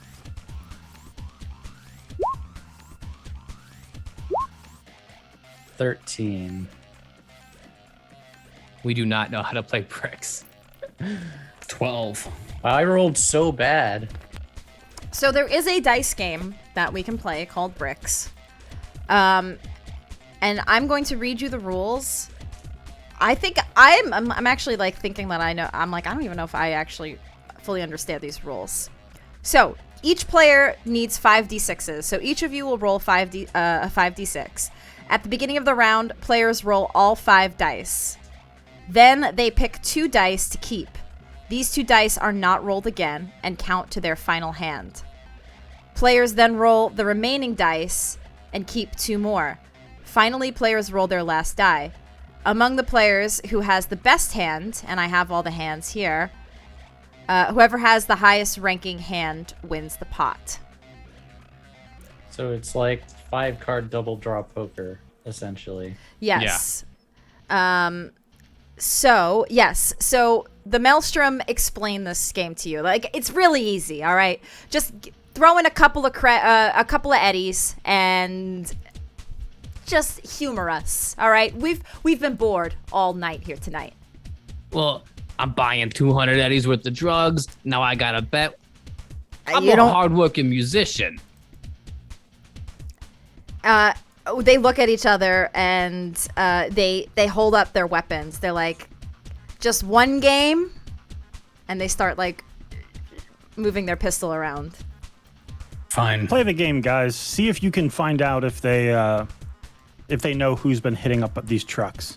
$13. We do not know how to play bricks. 12. I rolled so bad. So there is a dice game that we can play called Bricks. And I'm going to read you the rules. I think I'm actually like thinking that I know. I'm like, I don't even know if I actually fully understand these rules. So each player needs 5d6s. So each of you will roll a 5d6. At the beginning of the round, players roll all 5 dice. Then they pick 2 dice to keep. These 2 dice are not rolled again and count to their final hand. Players then roll the remaining dice and keep 2 more. Finally, players roll their last die. Among the players who has the best hand, and I have all the hands here, whoever has the highest ranking hand wins the pot. So it's like 5-card double draw poker, essentially. Yes. So the Maelstrom explained this game to you. Like, it's really easy, all right? Just throw in a couple of eddies and just humor us, all right? We've been bored all night here tonight. Well, I'm buying 200 eddies worth of drugs. Now I gotta bet. I'm You a don't- hardworking musician. They look at each other and they hold up their weapons. They're like, just one game, and they start like moving their pistol around. Fine. Play the game, guys. See if you can find out if they know who's been hitting up these trucks.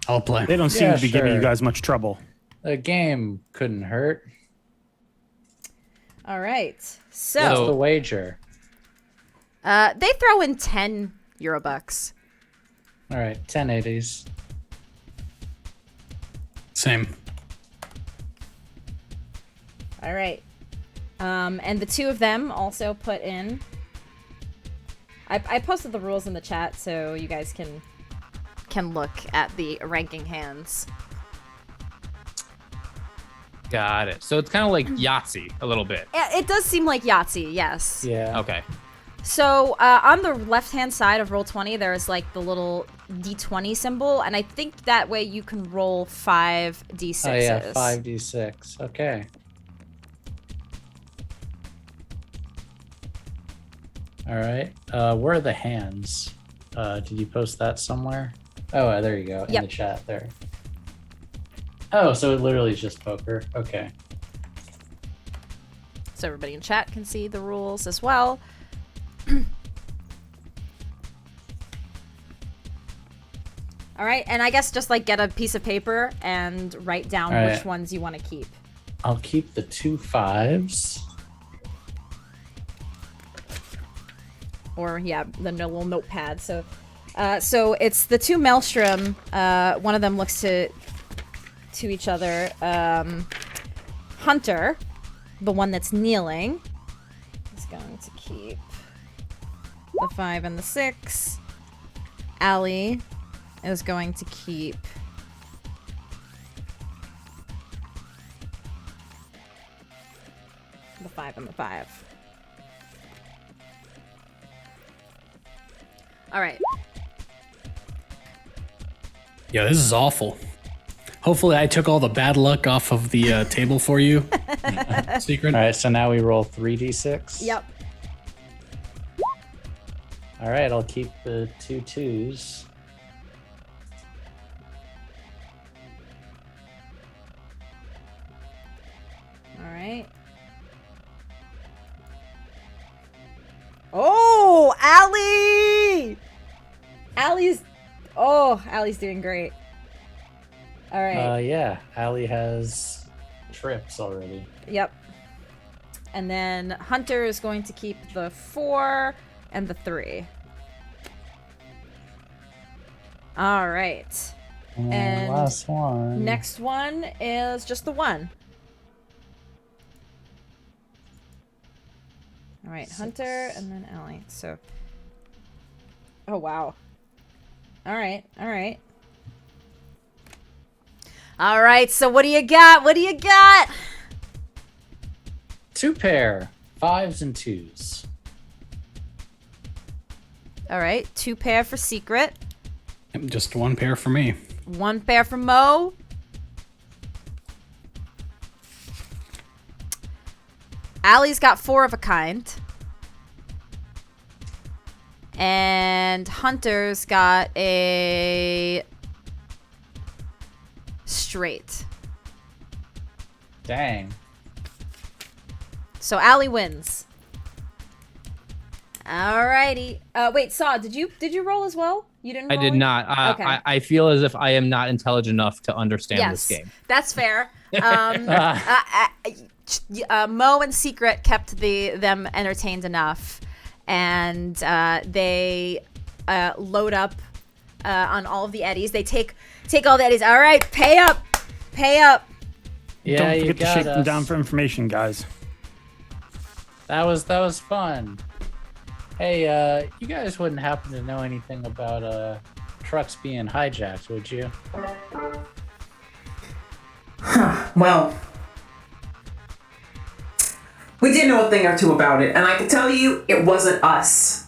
I'll play. They don't seem Yeah, to be giving you sure. guys much trouble. A game couldn't hurt. All right. What's So the wager? they throw in 10 Eurobucks. All right, 1080s. Same. All right. And the 2 of them also put in. I posted the rules in the chat so you guys can look at the ranking hands. Got it. So it's kind of like Yahtzee a little bit. It does seem like Yahtzee, yes. Yeah. Okay. So on the left-hand side of Roll20, there is like the little D20 symbol, and I think that way you can roll 5 D6s. Oh yeah, 5d6. Okay. All right. Where are the hands? Did you post that somewhere? Oh, there you go. In Yep. the chat there. Oh, so it literally is just poker. Okay. So everybody in chat can see the rules as well. All right, and I guess just like get a piece of paper and write down All which right. ones you want to keep. I'll keep the 2 5s. or yeah, the little notepad. So it's the two Maelstrom. One of them looks to each other. Hunter, the one that's kneeling, is going to keep the 5 and the 6. Allie is going to keep the 5 and the 5. All right. Yeah, this is awful. Hopefully I took all the bad luck off of the table for you. Secret. All right, so now we roll 3d6. Yep. All right, I'll keep the 2 2s. All right. Oh, Allie! Allie's doing great. All right. Yeah, Allie has trips already. Yep. And then Hunter is going to keep the 4 and the 3. All right. And last one. Next one is just the 1. All right, 6. Hunter and then Allie. So, oh wow. All right. All right. So what do you got? 2 pair, 5s and 2s. All right, 2 pair for Secret, Just 1 pair for me. 1 pair for Mo. Allie's got 4 of a kind. And Hunter's got a straight. Dang. So Allie wins. Alrighty. Wait, Saw, did you roll as well? You didn't I roll? did not. Okay. I feel as if I am not intelligent enough to understand this game. That's fair. Mo and Secret kept them entertained enough, and they load up on all of the eddies. They take all the eddies. All right, pay up. Yeah, Don't you forget to got shake them us. down for information, guys. That was fun. Hey, you guys wouldn't happen to know anything about trucks being hijacked, would you? Well, we did know a thing or two about it, and I can tell you it wasn't us.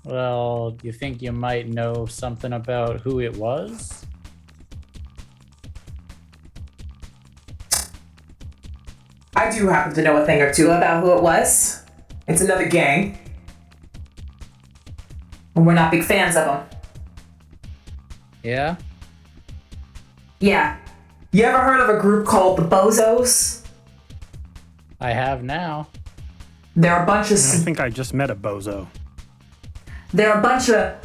Well, you think you might know something about who it was? I do happen to know a thing or two about who it was. It's another gang. And we're not big fans of them. Yeah? Yeah. You ever heard of a group called the Bozos? I have now. They're a bunch of I think I just met a bozo. they're a bunch of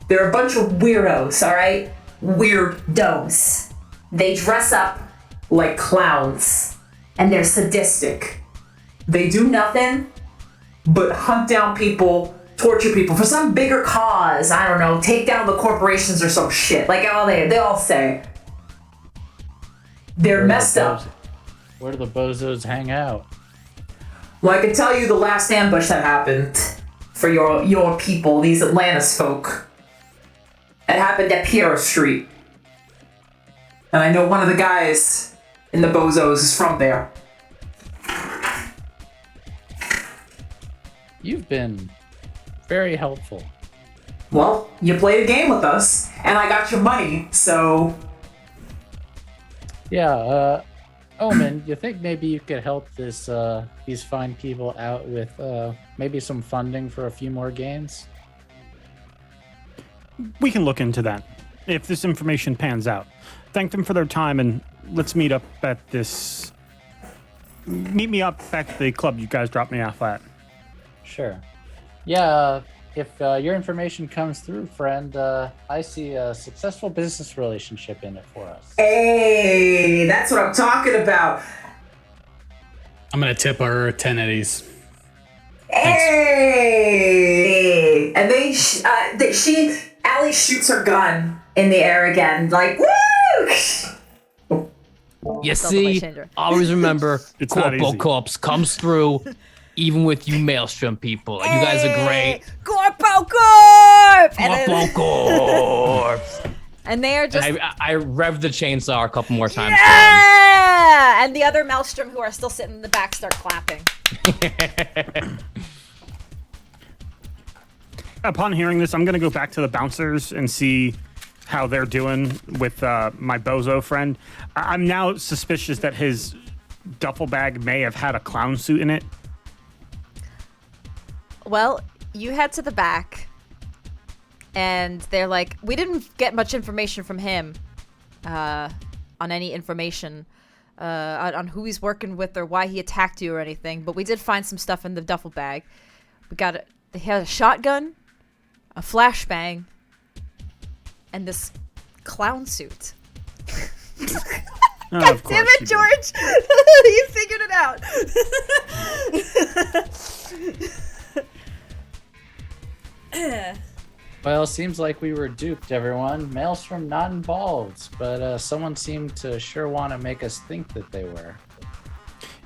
weirdos, all right? Weirdos. They dress up like clowns, and they're sadistic. They do nothing but hunt down people, torture people for some bigger cause. I don't know, take down the corporations or some shit. Like all they all say. They're messed up. Where do the bozos hang out? Well, I can tell you the last ambush that happened for your people, these Atlantis folk. It happened at Piero Street. And I know one of the guys in the Bozos is from there. You've been very helpful. Well, you played a game with us, and I got your money, so... Yeah, Omen, you think maybe you could help these fine people out with maybe some funding for a few more games? We can look into that if this information pans out. Thank them for their time, and let's meet up at this. Meet me up at the club you guys dropped me off at. Sure. Yeah, if your information comes through, friend, I see a successful business relationship in it for us. Hey, that's what I'm talking about. I'm gonna tip her 10 eddies. Hey! And Allie shoots her gun in the air again, like, woo! You That's all the way see, changer. always remember, It's not Corpo easy. Corpse comes through, even with you Maelstrom people. You guys are great. Corpo Corp! And, Corpo then, Corpse. and they are just I revved the chainsaw a couple more times. yeah! And the other Maelstrom who are still sitting in the back start clapping. Upon hearing this, I'm going to go back to the bouncers and see how they're doing with my bozo friend. I'm now suspicious that his duffel bag may have had a clown suit in it. Well, you head to the back, and they're like, we didn't get much information from him on any information on who he's working with or why he attacked you or anything, but we did find some stuff in the duffel bag. They had a shotgun, a flashbang, and this clown suit. Oh, of Damn course it, you did. George! You figured it out. Well, seems like we were duped, everyone. Maelstrom not involved, but someone seemed to sure want to make us think that they were.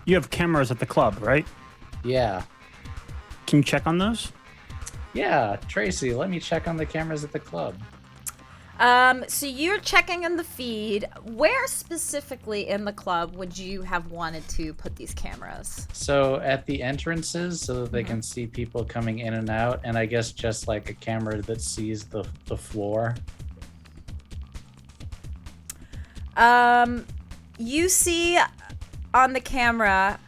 You have cameras at the club, right? Yeah. Can you check on those? Yeah, Tracy, let me check on the cameras at the club. So you're checking in the feed. Where specifically in the club would you have wanted to put these cameras? So at the entrances, so that they can see people coming in and out, and I guess just like a camera that sees the floor. You see on the camera.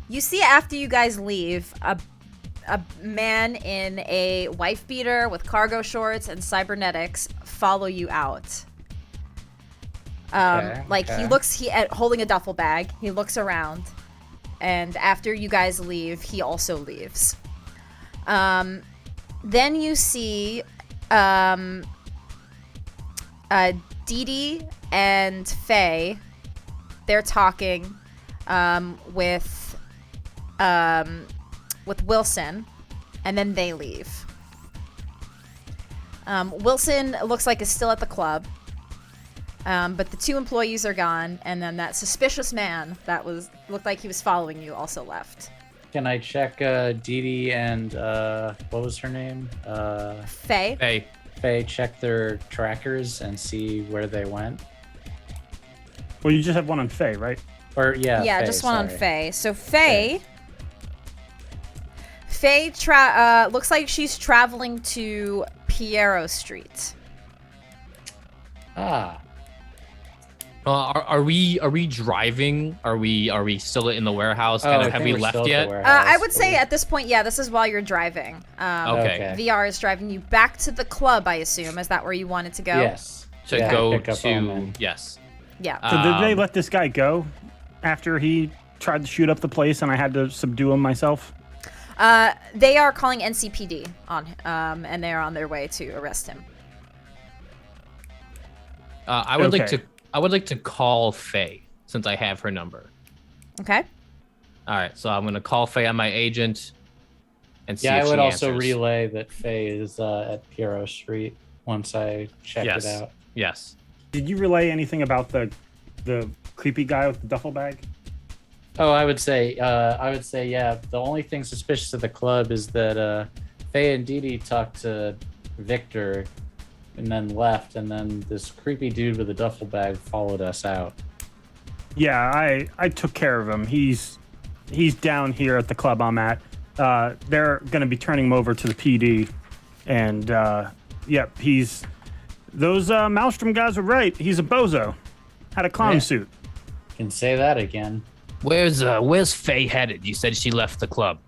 You see after you guys leave a man in a wife beater with cargo shorts and cybernetics follow you out. He looks holding a duffel bag. He looks around, and after you guys leave, he also leaves. Then you see Dee Dee and Faye. They're talking with Wilson, and then they leave. Wilson looks like is still at the club, but the two employees are gone, and then that suspicious man that looked like he was following you also left. Can I check Dee Dee and what was her name? Faye. Hey, Faye, check their trackers and see where they went. Well, you just have one on Faye, right? Or yeah, Yeah, Faye, just one on sorry. Faye. So Faye looks like she's traveling to Piero Street. Ah, are we driving? Are we still in the warehouse? I Have think we we're left still at the yet? warehouse. I would say at this point, yeah, this is while you're driving. Okay. VR is driving you back to the club, I assume. Is that where you wanted to go? Yes. To Yeah, go pick up to Omen. yes. Yeah. So did they Um, let this guy go after he tried to shoot up the place and I had to subdue him myself? They are calling NCPD on and they're on their way to arrest him. I would Okay. like to call Faye since I have her number. Okay. All right, so I'm gonna call Faye on my agent and see Yeah, if I would she also answers. relay that Faye is at Piero Street once I check Yes. it out. Yes. Did you relay anything about the creepy guy with the duffel bag? Oh, I would say, yeah. The only thing suspicious of the club is that Faye and Dee Dee talked to Victor and then left, and then this creepy dude with a duffel bag followed us out. Yeah, I took care of him. He's down here at the club I'm at. They're going to be turning him over to the PD, and yep, those Maelstrom guys were right. He's a bozo. Had a clown Yeah. suit. Can say that again. Where's Faye headed? You said she left the club.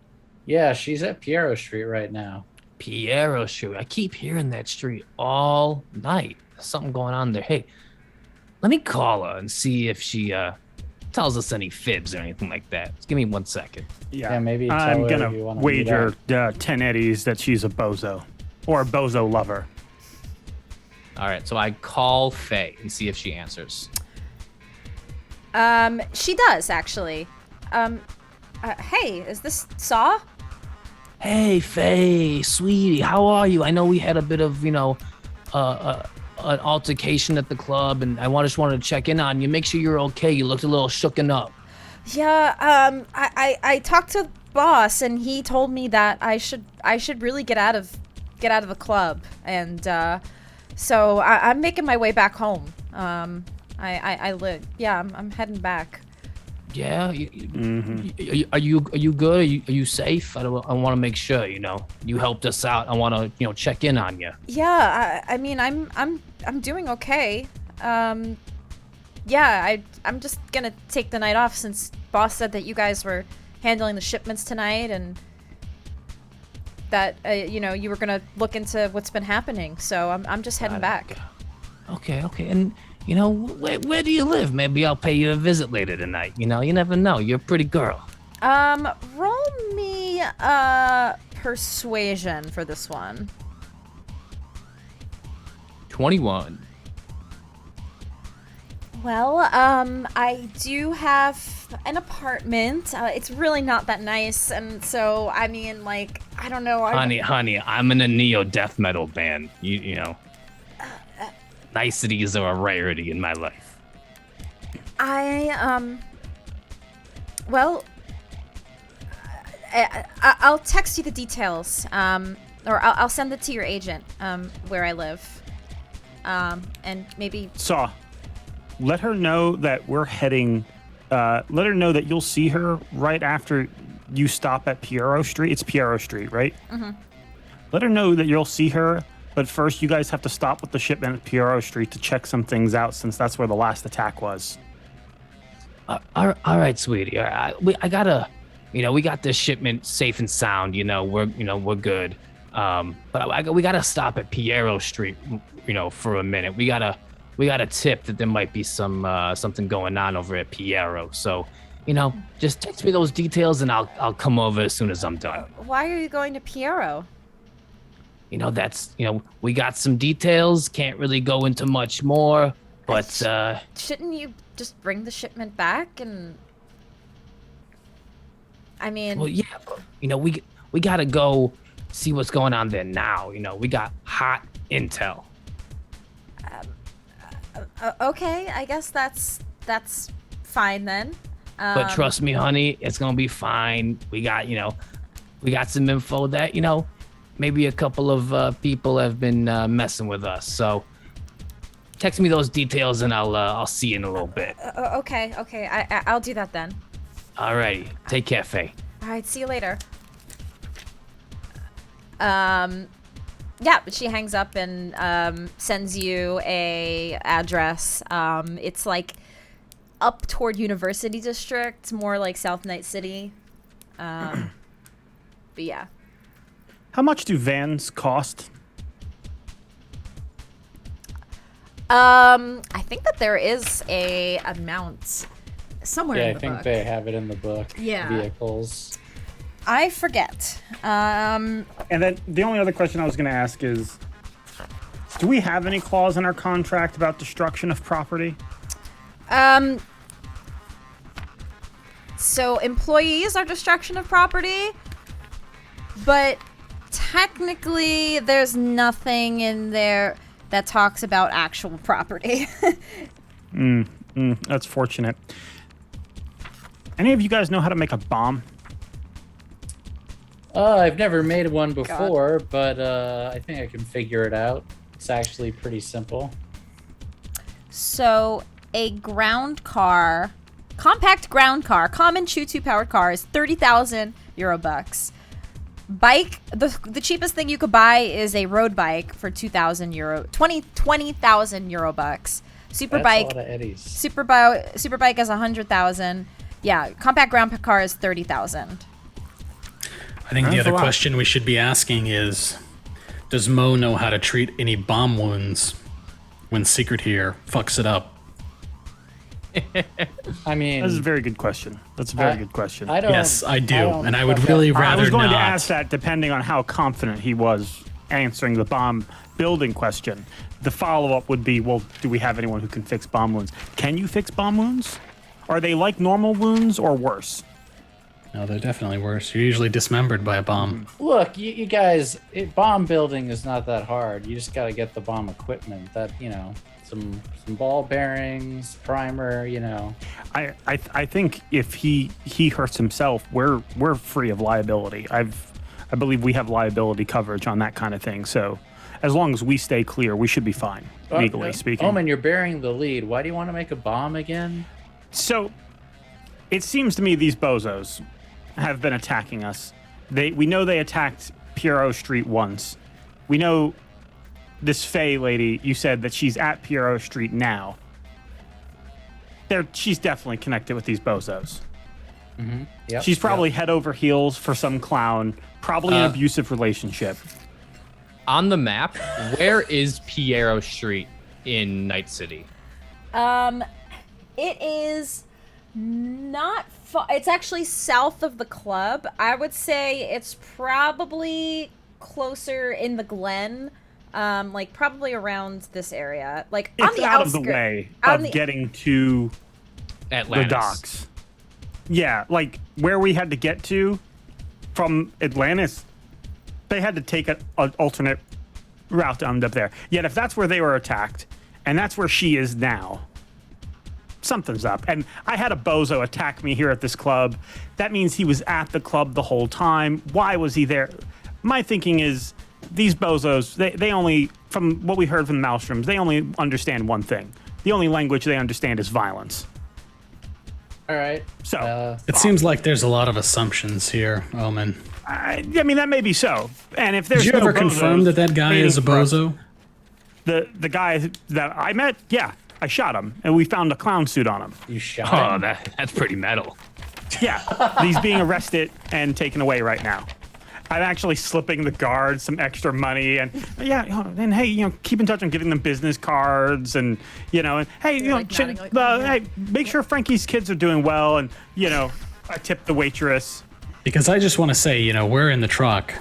Yeah, she's at Piero Street right now. Piero Street. I keep hearing that street all night. There's something going on there. Hey, let me call her and see if she tells us any fibs or anything like that. Just give me 1 second. Yeah, Yeah, maybe tell I'm her gonna you wanna wager meet 10 eddies that she's a bozo or a bozo lover. All right, so I call Faye and see if she answers. She does actually. Hey, is this Saw? Hey, Faye, sweetie, how are you? I know we had a bit of, an altercation at the club, and I just wanted to check in on you, make sure you're okay. You looked a little shooken up. Yeah, I talked to boss, and he told me that I should really get out of the club, and so I'm making my way back home. I live. Yeah, I'm heading back. Yeah, are you good? Are you safe? I want to make sure. You helped us out. I want to check in on you. Yeah, I mean I'm doing okay. Yeah, I'm just gonna take the night off since boss said that you guys were handling the shipments tonight and that you were gonna look into what's been happening. So I'm just heading back. Okay, and where do you live? Maybe I'll pay you a visit later tonight. You never know. You're a pretty girl. Roll me persuasion for this one. 21. Well, I do have an apartment. It's really not that nice, and so I mean, like, I don't know. Honey, I'm in a neo death metal band. You know. Niceties are a rarity in my life. Well, I'll text you the details, or I'll send it to your agent, where I live, and maybe... Saw, let her know that we're heading, let her know that you'll see her right after you stop at Piero Street. It's Piero Street, right? Mm-hmm. Let her know that you'll see her. But first, you guys have to stop with the shipment at Piero Street to check some things out, since that's where the last attack was. All right, sweetie. I gotta, we got this shipment safe and sound. We're good. But we gotta stop at Piero Street, for a minute. We got a tip that there might be something going on over at Piero. So, just text me those details and I'll come over as soon as I'm done. Why are you going to Piero? We got some details, can't really go into much more, but, Shouldn't you just bring the shipment back and... I mean... Well, yeah, but, we gotta go see what's going on there now, we got hot intel. Okay, I guess that's fine then. But trust me, honey, it's gonna be fine. We got some info that, maybe a couple of people have been messing with us. So text me those details and I'll see you in a little bit. Okay. I'll do that then. Alrighty. Take care, Faye. All right, see you later. Yeah, she hangs up and sends you a address. It's like up toward University District, more like South Night City. But yeah. How much do vans cost? I think that there is a amount somewhere in the book. Yeah, I think they have it in the book. Yeah. Vehicles. I forget. And then the only other question I was going to ask is, do we have any clause in our contract about destruction of property? So employees are destruction of property, but technically there's nothing in there that talks about actual property. That's fortunate. Any of you guys know how to make a bomb? I've never made one before, but I think I can figure it out. It's actually pretty simple. So a ground car, compact ground car, common Choo-2 powered car is 30,000 euro bucks. Bike, the cheapest thing you could buy is a road bike for 2,000 euro, 20,000 euro bucks. Super bike, a lot of eddies. Super bike is 100,000. Yeah, compact ground car is 30,000. I think the other question we should be asking is, does Mo know how to treat any bomb wounds when Secret here fucks it up? I mean, That's a very good question. That's a very good question. I don't. Yes, I do, and I fuck would up. really rather I was going not. to ask that depending on how confident he was answering the bomb building question. The follow-up would be, well, do we have anyone who can fix bomb wounds? Can you fix bomb wounds? Are they like normal wounds or worse? No, they're definitely worse. You're usually dismembered by a bomb. Look, you guys, bomb building is not that hard. You just got to get the bomb equipment. That some ball bearings, primer. I think if he hurts himself, we're free of liability. I believe we have liability coverage on that kind of thing. So as long as we stay clear, we should be fine, legally speaking. Omen, you're bearing the lead. Why do you want to make a bomb again? So it seems to me these bozos have been attacking us. We know they attacked Pierrot Street once. We know this Faye lady, you said that she's at Pierrot Street now. She's definitely connected with these bozos. Mm-hmm. Yep, She's probably head over heels for some clown, probably an abusive relationship. On the map, where is Pierrot Street in Night City? It is not far. It's actually south of the club. I would say it's probably closer in the Glen, like probably around this area. Like on It's the out of outskirts, the way of getting to Atlantis. the docks. Yeah, like where we had to get to from Atlantis, they had to take an alternate route to end up there. Yet if that's where they were attacked, and that's where she is now, something's up. And I had a bozo attack me here at this club. That means he was at the club the whole time. Why was he there? My thinking is these bozos, they only, from what we heard from the Maelstroms, they only understand one thing. The only language they understand is violence. All right. So It seems like there's a lot of assumptions here, Omen. I mean, that may be so. And if there's Did you no ever confirm bozos that guy waiting is a for us- bozo? The guy that I met, yeah, I shot him, and we found a clown suit on him. You shot Oh, him. that's pretty metal. Yeah, he's being arrested and taken away right now. I'm actually slipping the guards some extra money, and and hey, keep in touch. I'm giving them business cards, and and hey, like nodding, like, yeah. hey, make sure Frankie's kids are doing well, and I tip the waitress. Because I just want to say, we're in the truck.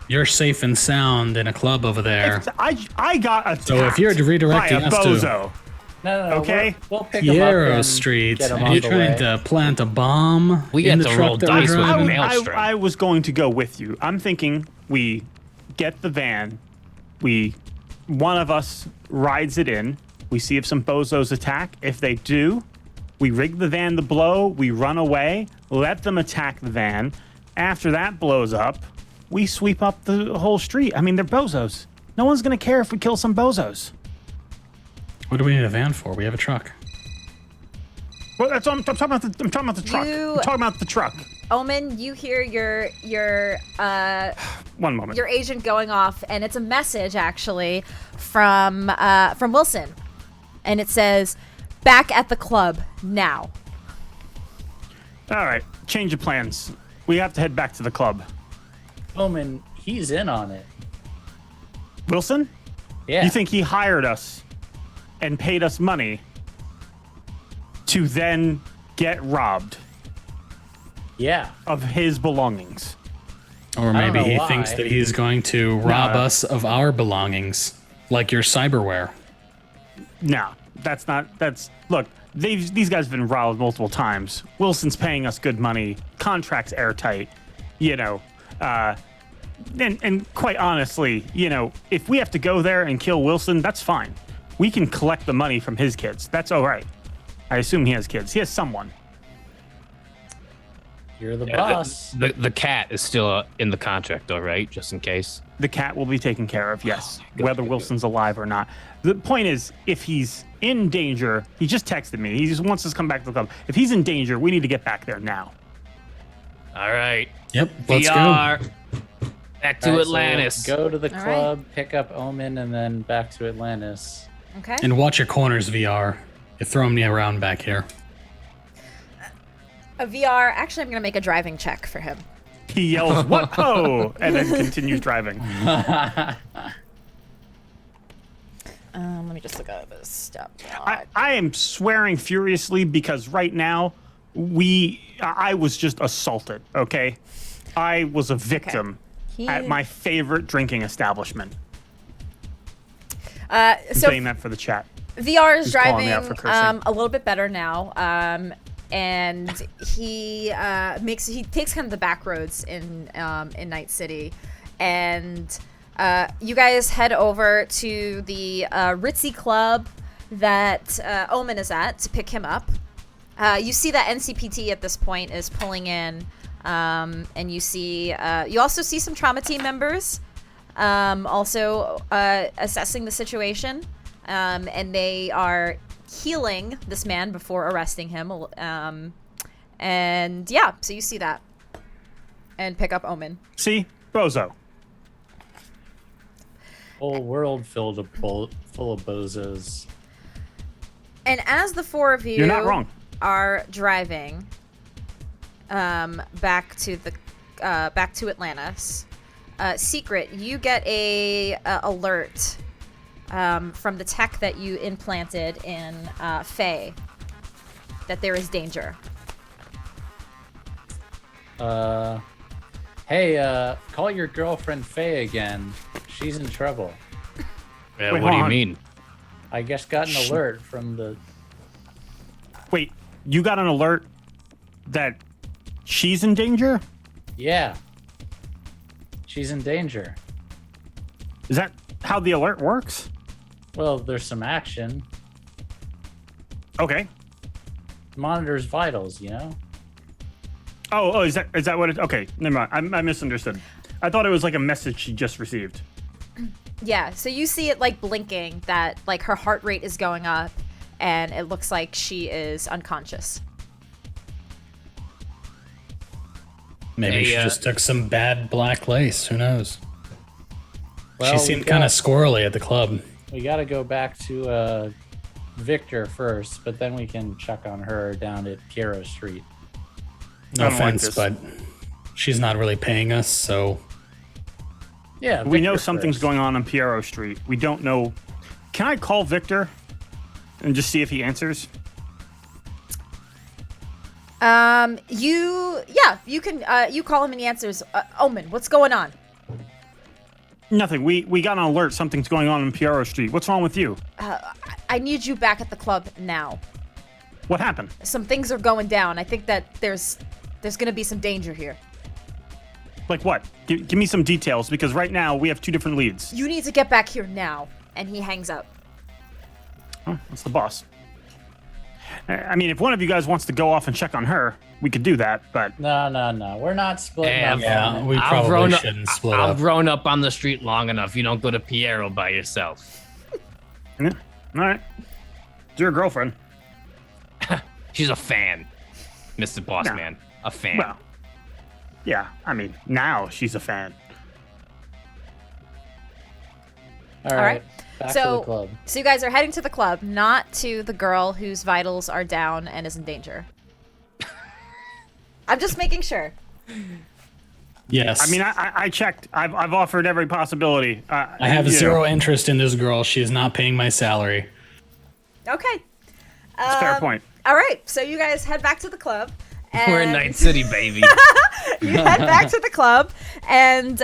You're safe and sound in a club over there. I got attacked. So if you're redirecting by a us to bozo, No. Okay. We'll pick him up Yarrow and Street, get him and on you're the trying way. to plant a bomb We in get the to truck roll that we're dice with driving? Maelstrom. I was going to go with you. I'm thinking we get the van, one of us rides it in, we see if some bozos attack. If they do, we rig the van to blow, we run away, let them attack the van. After that blows up, we sweep up the whole street. I mean, they're bozos. No one's going to care if we kill some bozos. What do we need a van for? We have a truck. Well, I'm talking about the truck. I'm talking about the truck. Omen, you hear your One moment. your agent going off, and it's a message actually from Wilson, and it says, "Back at the club now." All right, change of plans. We have to head back to the club. Omen, he's in on it. Wilson? Yeah. You think he hired us and paid us money to then get robbed Yeah. of his belongings? Or I don't maybe know he why. thinks that he's going to rob No. us of our belongings, like your cyberware. No, look, these guys have been robbed multiple times. Wilson's paying us good money. Contract's airtight. And quite honestly, if we have to go there and kill Wilson, that's fine. We can collect the money from his kids. That's all right. I assume he has kids. He has someone. You're the Yeah, boss. the cat is still in the contract, though, right? Just in case. The cat will be taken care of, yes, Good, whether good, Wilson's alive or not. The point is, if he's in danger, he just texted me. He just wants us to come back to the club. If he's in danger, we need to get back there now. All right. Yep, let's go. VR. Back to All right, so Atlantis. go to the All club, pick up Omen, and then back to Atlantis. Okay. And watch your corners, VR. You're throwing me around back here. A VR. Actually, I'm gonna make a driving check for him. He yells, "What ho!" and then continues driving. Let me just look at this step. I am swearing furiously because right now, I was just assaulted, okay? I was a victim at my favorite drinking establishment. I'm So saying that for the chat. VR is He's calling me driving out for cursing. a little bit better now. and he takes kind of the back roads in Night City, and you guys head over to the ritzy club that Omen is at to pick him up. You see that NCPT at this point is pulling in, and you also see some trauma team members also assessing the situation, and they are healing this man before arresting him. And yeah, so you see that and pick up Omen. See? Bozo. Whole world full of bozos. And as the four of you You're not wrong. are driving back to Atlantis, Secret, you get a alert from the tech that you implanted in Faye that there is danger. Hey, call your girlfriend Faye again. She's in trouble. Yeah, Wait, what do you hold on. mean? I just got an alert from the... Wait, you got an alert that she's in danger? Yeah. She's in danger. Is that how the alert works? Well, there's some action. Okay. Monitors vitals, you know? Oh, is that what it? Okay, never mind. I misunderstood. I thought it was like a message she just received. Yeah, so you see it like blinking that like her heart rate is going up and it looks like she is unconscious. Maybe Hey, she just took some bad black lace. Who knows? Well, She seemed kind of squirrely at the club. We gotta go back to Victor first, but then we can check on her down at Piero Street. No I don't like offense, this. but she's not really paying us, so Yeah, We know Victor something's first. going on Piero Street. We don't know. Can I call Victor and just see if he answers? You can you call him and he answers. Omen, what's going on? Nothing. We got an alert. Something's going on Piero Street. What's wrong with you? I need you back at the club now. What happened? Some things are going down. I think that there's gonna be some danger here. Like what? Give me some details because right now we have two different leads. You need to get back here now. And he hangs up. Oh, that's the boss. I mean, if one of you guys wants to go off and check on her, we could do that, but No. We're not splitting up. yeah, we I've probably grown up- shouldn't split I've up. grown up on the street long enough. You don't go to Piero by yourself. yeah. All right. It's your girlfriend. She's a fan, Mr. Boss No. Man. A fan. Well, yeah, I mean, now she's a fan. All All right. right. Back to the club. So you guys are heading to the club, not to the girl whose vitals are down and is in danger. I'm just making sure. Yes. I mean, I checked. I've offered every possibility. I have you know, zero interest in this girl. She is not paying my salary. Okay. it's a fair point. All right. So you guys head back to the club. And We're in Night City, baby. you head back to the club, and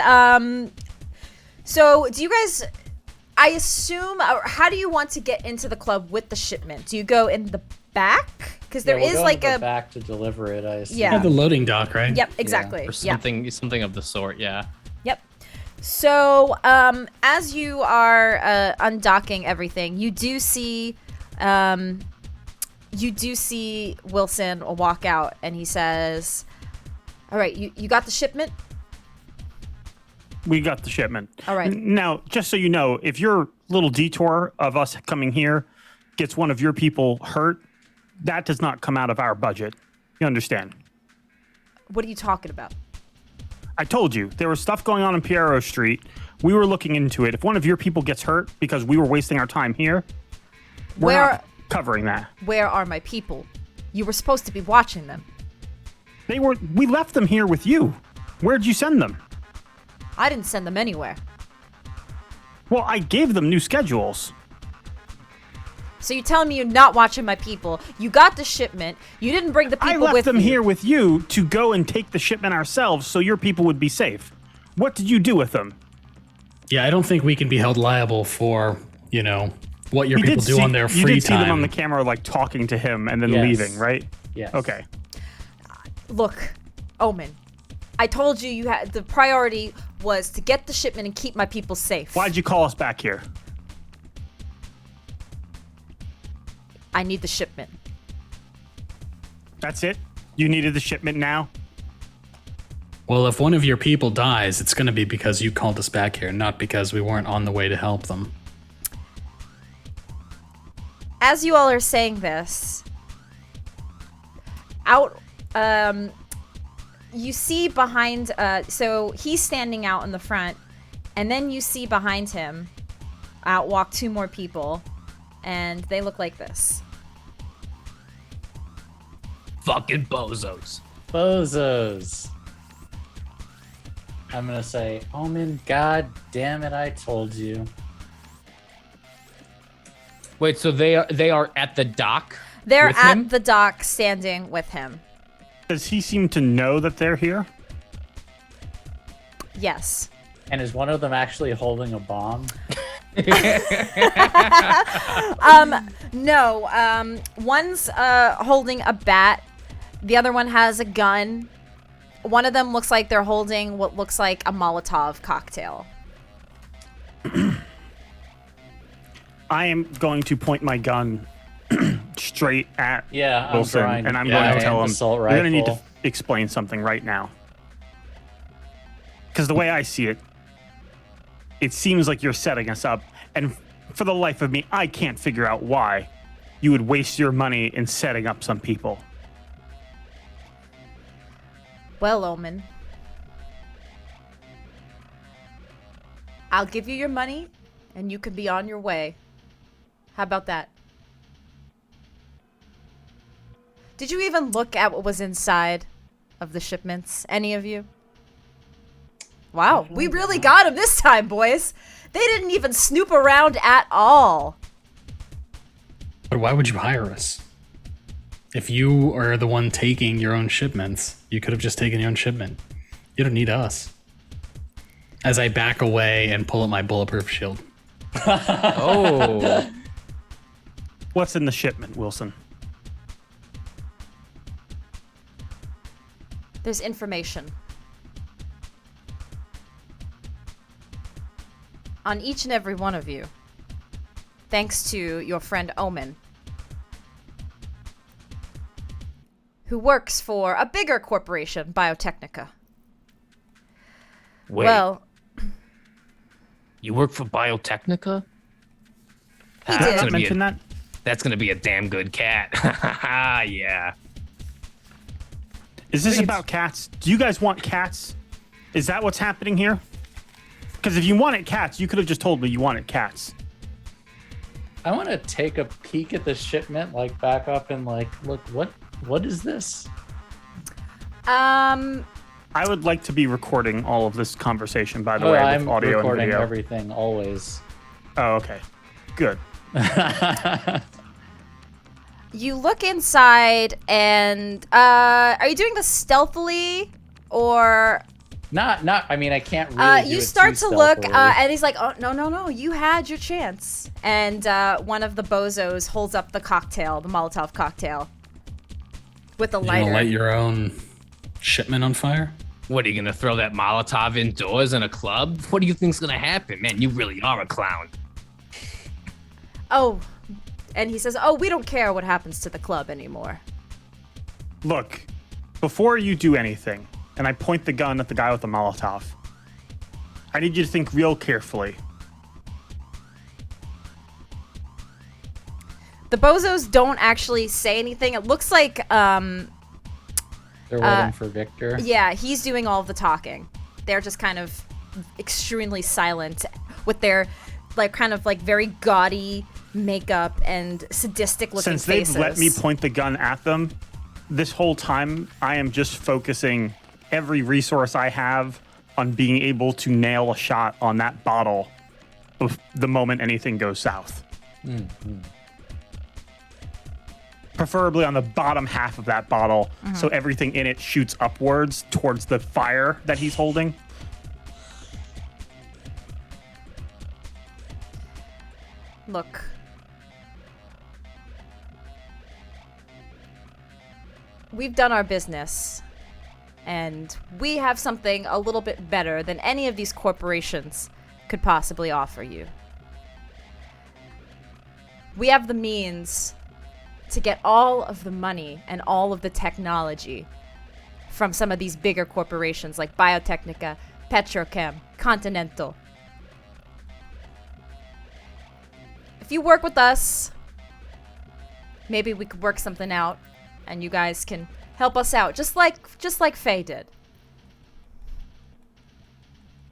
so do you guys? I assume. How do you want to get into the club with the shipment? Do you go in the back? Because there we'll is go like into the a back to deliver it. I assume. Yeah. Yeah, the loading dock, right? Yep, exactly. Or Yeah. something of the sort, yeah. Yep. So, as you are undocking everything, you do see Wilson walk out, and he says, "All right, you got the shipment." We got the shipment. All right. Now, just so you know, if your little detour of us coming here gets one of your people hurt, that does not come out of our budget. You understand? What are you talking about? I told you there was stuff going on Piero Street. We were looking into it. If one of your people gets hurt because we were wasting our time here, we're not covering that. Where are my people? You were supposed to be watching them. We left them here with you. Where'd you send them? I didn't send them anywhere. Well, I gave them new schedules. So you're telling me you're not watching my people? You got the shipment. You didn't bring the people I left with them you. here with you to go and take the shipment ourselves so your people would be safe. What did you do with them? Yeah, I don't think we can be held liable for, what your You people did do see- on their You free did see them on time. the camera, like, talking to him and then Yes. leaving, right? Yes. Okay. Look, Omen, I told you you had the priority was to get the shipment and keep my people safe. Why'd you call us back here? I need the shipment. That's it? You needed the shipment now? Well, if one of your people dies, it's going to be because you called us back here, not because we weren't on the way to help them. As you all are saying this, you see behind, so he's standing out in the front, and then you see behind him out walk two more people, and they look like this. Fucking bozos. Bozos. I'm gonna say, Omen, god damn it, I told you. Wait, so they are at the dock? They're with at him? the dock standing with him. Does he seem to know that they're here? Yes. And is one of them actually holding a bomb? No, one's holding a bat. The other one has a gun. One of them looks like they're holding what looks like a Molotov cocktail. I am going to point my gun straight at Yeah, I'm Wilson, drawing- and I'm yeah, going to and tell him, assault you're going to need to rifle. explain something right now. Because the way I see it, it seems like you're setting us up, and for the life of me, I can't figure out why you would waste your money in setting up some people. Well, Omen, I'll give you your money, and you can be on your way. How about that? Did you even look at what was inside of the shipments? Any of you? Wow, we really got him this time, boys. They didn't even snoop around at all. But why would you hire us? If you are the one taking your own shipments, you could have just taken your own shipment. You don't need us. As I back away and pull up my bulletproof shield. Oh. What's in the shipment, Wilson? There's information on each and every one of you, thanks to your friend Omen, who works for a bigger corporation, Biotechnica. Wait, Well, you work for Biotechnica? he That's did. gonna be Mention that? That's gonna be a damn good cat. Yeah. Is this about cats? Do you guys want cats? Is that what's happening here? Because if you wanted cats, you could have just told me you wanted cats. I want to take a peek at the shipment, like back up and like, look, what is this? I would like to be recording all of this conversation, by the Oh, way, I'm with audio and recording video. everything always. Oh, okay. Good. You look inside, and are you doing this stealthily, or Not. I mean, I can't really. Do you it start too to look, stealthily. and he's like, "Oh no! You had your chance." And one of the bozos holds up the cocktail, the Molotov cocktail, with a You lighter. gonna light your own shipment on fire? What, are you gonna throw that Molotov indoors in a club? What do you think's gonna happen? Man, you really are a clown. Oh, and he says, "Oh, we don't care what happens to the club anymore." Look, before you do anything, and I point the gun at the guy with the Molotov, I need you to think real carefully. The bozos don't actually say anything. It looks like, They're waiting for Victor. yeah, he's doing all of the talking. They're just kind of extremely silent with their, like, kind of like very gaudy makeup and sadistic looking Since faces. they've let me point the gun at them, this whole time I am just focusing every resource I have on being able to nail a shot on that bottle the moment anything goes south. Preferably on the bottom half of that bottle, so everything in it shoots upwards towards the fire that he's holding. Look, we've done our business, and we have something a little bit better than any of these corporations could possibly offer you. We have the means to get all of the money and all of the technology from some of these bigger corporations like Biotechnica, Petrochem, Continental. If you work with us, maybe we could work something out and you guys can help us out, just like Faye did.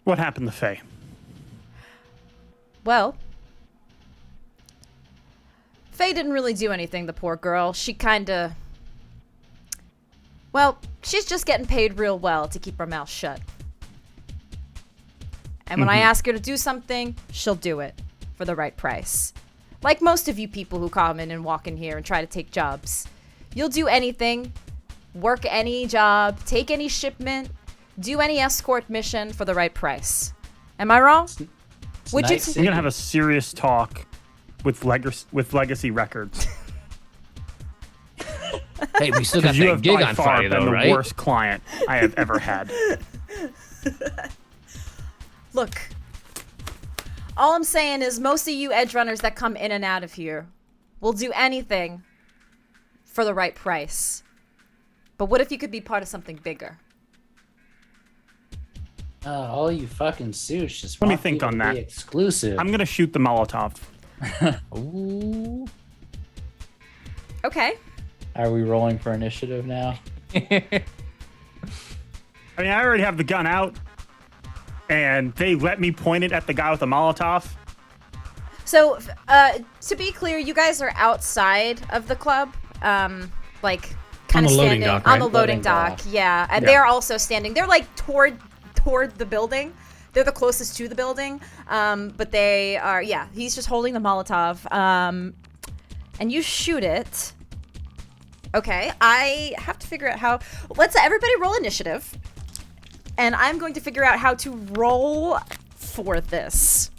What happened to Faye? Well, Faye didn't really do anything, the poor girl. She kinda... Well, she's just getting paid real well to keep her mouth shut. And when I ask her to do something, she'll do it for the right price. Like most of you people who come in and walk in here and try to take jobs. You'll do anything, work any job, take any shipment, do any escort mission for the right price. Am I wrong? Would you? We're gonna have a serious talk with Legacy Records. Hey, we still got You that have gig by on far Friday, been though, the right? worst client I have ever had. Look, all I'm saying is most of you edge runners that come in and out of here will do anything for the right price. But what if you could be part of something bigger? All you fucking suits just Let me want think people on to that. be exclusive. I'm gonna shoot the Molotov. Ooh. Okay. Are we rolling for initiative now? I mean, I already have the gun out, and they let me point it at the guy with the Molotov. So, to be clear, you guys are outside of the club, like kind On of the loading standing dock, on right? the loading Loading dock. dock. Yeah, and Yeah. they're also standing. They're like toward the building. They're the closest to the building, but they are. Yeah, he's just holding the Molotov, and you shoot it. Okay, I have to figure out how. Let's everybody roll initiative, and I'm going to figure out how to roll for this.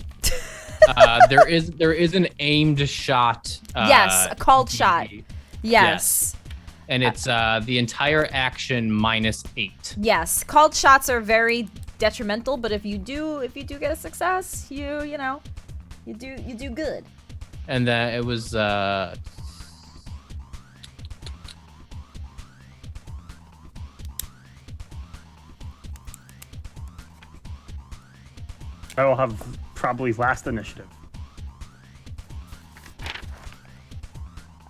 There is an aimed shot. Yes, a called shot. DD, Yes. and it's the entire action -8. Yes. Called shots are very detrimental, but if you do get a success, you do good. And then it was I will have probably last initiative.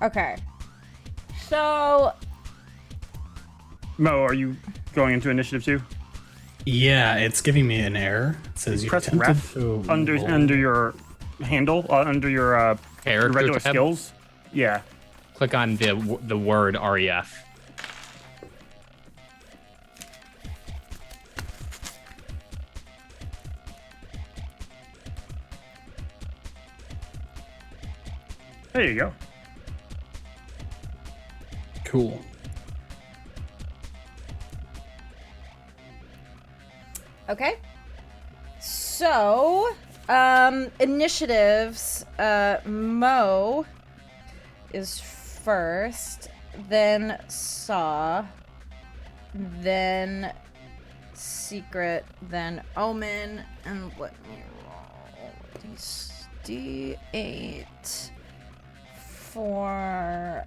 Okay. So Mo, are you going into initiative too? Yeah, it's giving me an error. It says you Press attempted ref to under roll. your handle, under your Character regular tab. skills. Yeah. click on the word REF. There you go. Cool. okay. So initiatives. Mo is first, then Saw, then Secret, then Omen, and let me roll these D8 for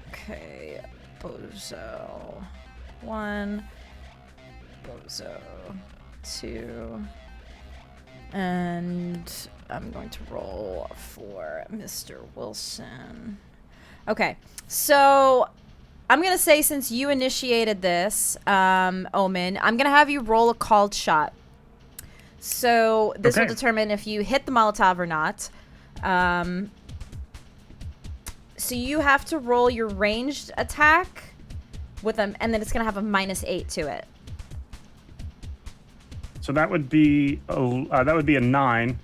okay, Bozo 1, Bozo 2, and I'm going to roll for Mr. Wilson. Okay, so I'm gonna say since you initiated this, Omen, I'm gonna have you roll a called shot. So this will Okay. determine if you hit the Molotov or not. So you have to roll your ranged attack with them, and then it's gonna have a -8 to it. So that would be a 9,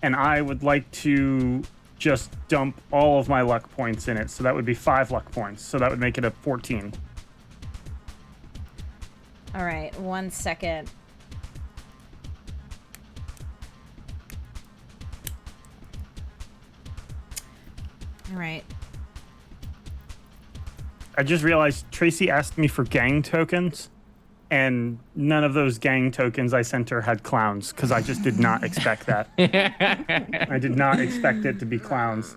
and I would like to just dump all of my luck points in it. So that would be 5 luck points. So that would make it a 14. All right, 1 second. All right. I just realized Tracy asked me for gang tokens, and none of those gang tokens I sent her had clowns, because I just did not expect that. I did not expect it to be clowns.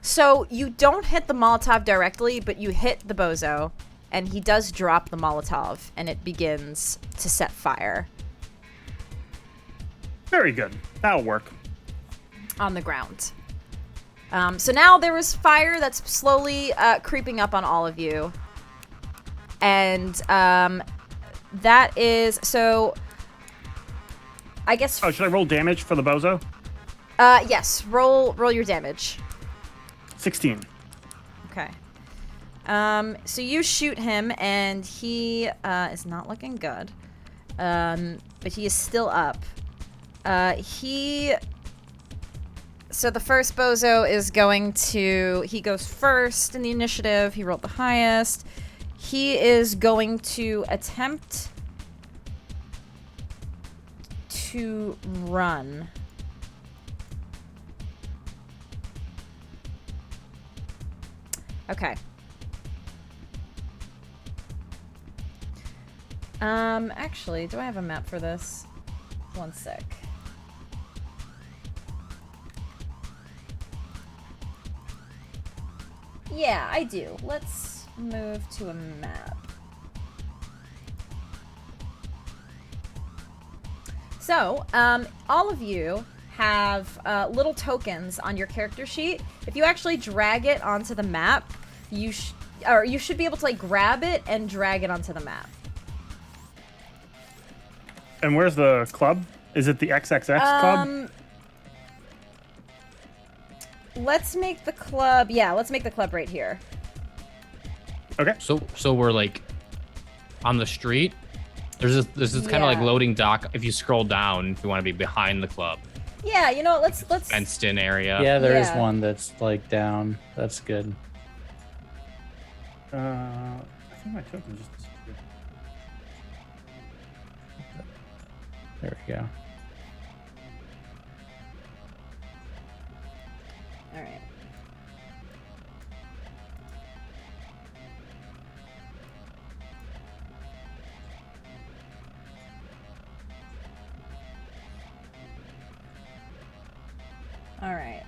So you don't hit the Molotov directly, but you hit the bozo, and he does drop the Molotov, and it begins to set fire Very good. That'll work. on the ground. So now there is fire that's slowly creeping up on all of you. And that is, so I guess... Oh, should I roll damage for the bozo? Yes, roll your damage. 16. Okay. So you shoot him, and he is not looking good. But he is still up. So the first bozo is going to... He goes first in the initiative. He rolled the highest. He is going to attempt to run. Okay. Actually, do I have a map for this? One sec. Yeah, I do. Let's move to a map. So, all of you have little tokens on your character sheet. If you actually drag it onto the map, you should be able to like grab it and drag it onto the map. And where's the club? Is it the XXX club? Let's make the club. Yeah, let's make the club right here. Okay. So we're like on the street. There's this kind of like loading dock. If you scroll down, if you want to be behind the club. Yeah, you know, let's Fenced in area. Yeah, there is Yeah. one that's like down. That's good. I think my token just disappeared. There we go. All right. All right.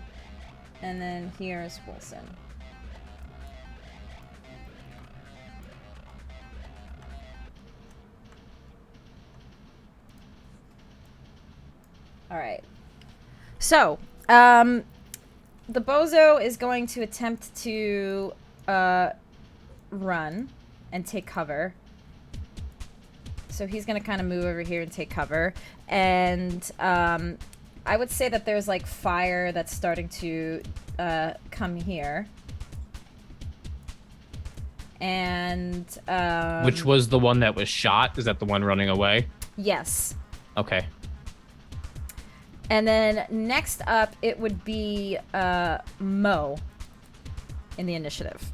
And then here's Wilson. All right. So, the bozo is going to attempt to run and take cover. So he's going to kind of move over here and take cover. And I would say that there's like fire that's starting to come here. And Which was the one that was shot? Is that the one running away? yes. Okay. And then next up, it would be Mo in the initiative.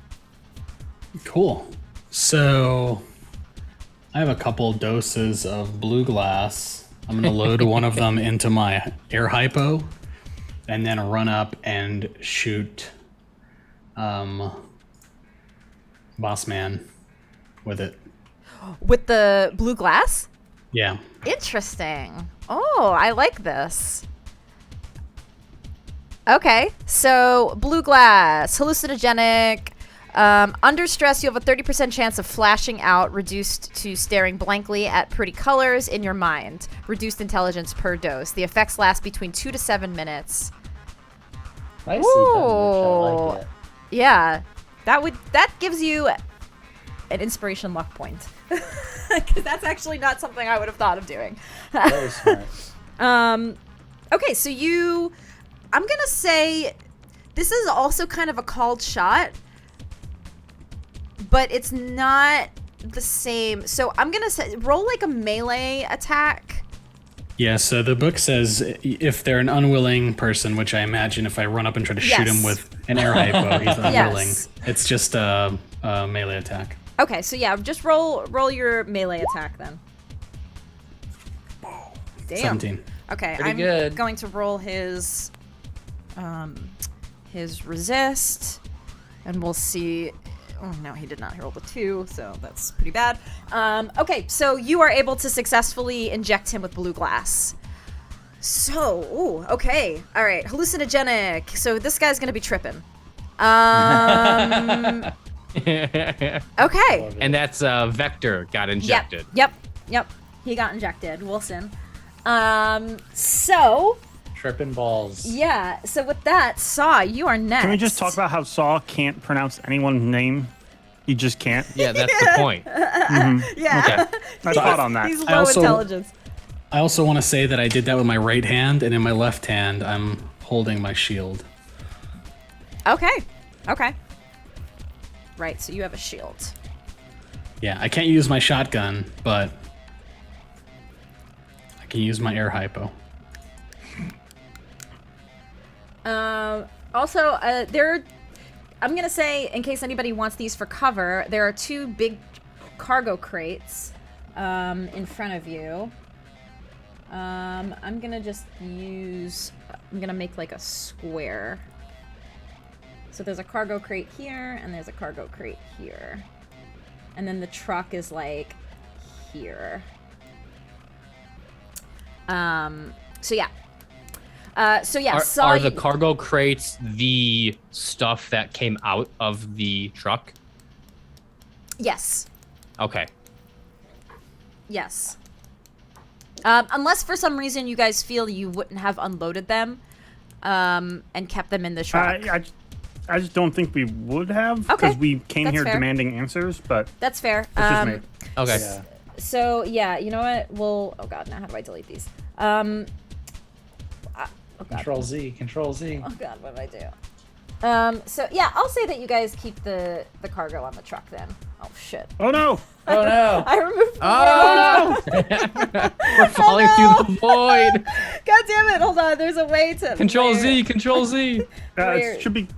Cool. So I have a couple doses of blue glass. I'm going to load one of them into my air hypo and then run up and shoot Boss Man with it. With the blue glass? Yeah. Interesting. Oh, I like this. Okay, so blue glass, hallucinogenic. Under stress, you have a 30% chance of flashing out, reduced to staring blankly at pretty colors in your mind. Reduced intelligence per dose. The effects last between 2 to 7 minutes. Nicely done, Mitch. I Ooh. like it. Yeah, that gives you an inspiration luck point. Because that's actually not something I would have thought of doing. Very smart. Okay, so I'm gonna say this is also kind of a called shot, but it's not the same. So I'm gonna say roll like a melee attack. Yeah, so the book says if they're an unwilling person, which I imagine if I run up and try to shoot him with an air hypo, he's unwilling. Yes. It's just a melee attack. Okay, so yeah, just roll your melee attack then. Damn. 17. Okay, Pretty I'm good. going to roll his resist, and we'll see Oh no, he did not roll the 2, so that's pretty bad. Okay, so you are able to successfully inject him with blue glass. So, ooh, okay, all right, hallucinogenic. So this guy's gonna be tripping. Okay. And that's Vector got injected. Yep. He got injected. Wilson. So. Tripping balls. Yeah. So with that, Saw, you are next. Can we just talk about how Saw can't pronounce anyone's name? He just can't. Yeah, that's the point. Yeah. I thought on that. He's low intelligence. I also want to say that I did that with my right hand, and in my left hand, I'm holding my shield. Okay. Right, so you have a shield. Yeah, I can't use my shotgun, but I can use my air hypo. Also, I'm gonna say, in case anybody wants these for cover, there are 2 big cargo crates in front of you. I'm gonna make like a square. So there's a cargo crate here, and there's a cargo crate here. And then the truck is like here. So yeah. Are the cargo crates the stuff that came out of the truck? Yes. Okay. Yes. Unless for some reason you guys feel you wouldn't have unloaded them and kept them in the truck. I just don't think we would have, Okay, because we came that's here fair. demanding answers, but That's fair. it's just me. Okay. Yeah. So yeah, you know what? Well, oh god, now how do I delete these? Oh god. Control Z. Oh god, what did I do? So yeah, I'll say that you guys keep the cargo on the truck then. Oh shit. Oh no! Oh no! I removed. Oh no! We're falling through the void. God damn it! Hold on. There's a way to Control layer- Z. Control Z. Layer. It should be.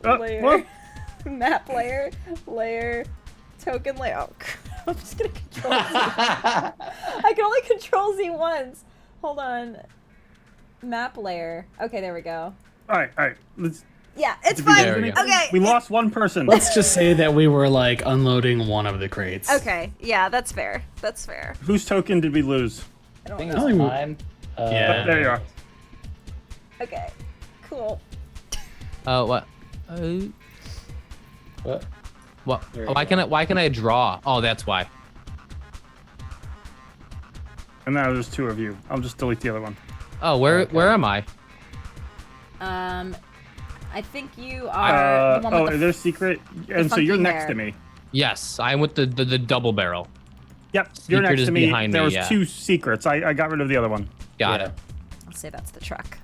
layer, What? map layer, token layer. Oh, I'm just gonna control Z. I can only control Z once. Hold on. Map layer. Okay, there we go. All right. Let's. Yeah, it's There fine. we go. Okay. We lost one person. Let's just say that we were like unloading one of the crates. Okay. Yeah, that's fair. Whose token did we lose? I I think don't it's know. mine. Yeah. There you are. Okay. Cool. What? What? What? There you Why go. can I draw? Oh, that's why. And now there's 2 of you. I'll just delete the other one. Oh, where am I? I think you are the one with the there's secret, and so funky you're next hair. to me. Yes, I'm with the double barrel. Yep, you're Secret next is to me. behind There me, was yeah. 2 secrets. I got rid of the other one. Got Yeah. it. I'll say that's the truck.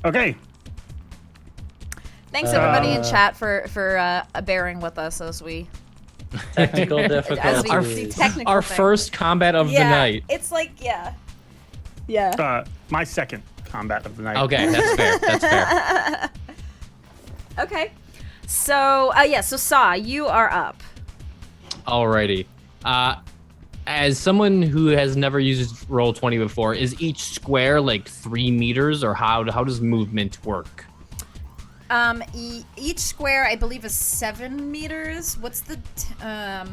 Okay. Thanks everybody in chat for bearing with us as we Technical as we difficulties. do technical Our things. first combat of the night. It's like yeah. My second combat of the night. Okay, that's fair. That's fair. Okay. So so Saw, you are up. Alrighty. As someone who has never used Roll20 before, is each square like 3 meters, or how does movement work? Each square I believe is 7 meters. What's the I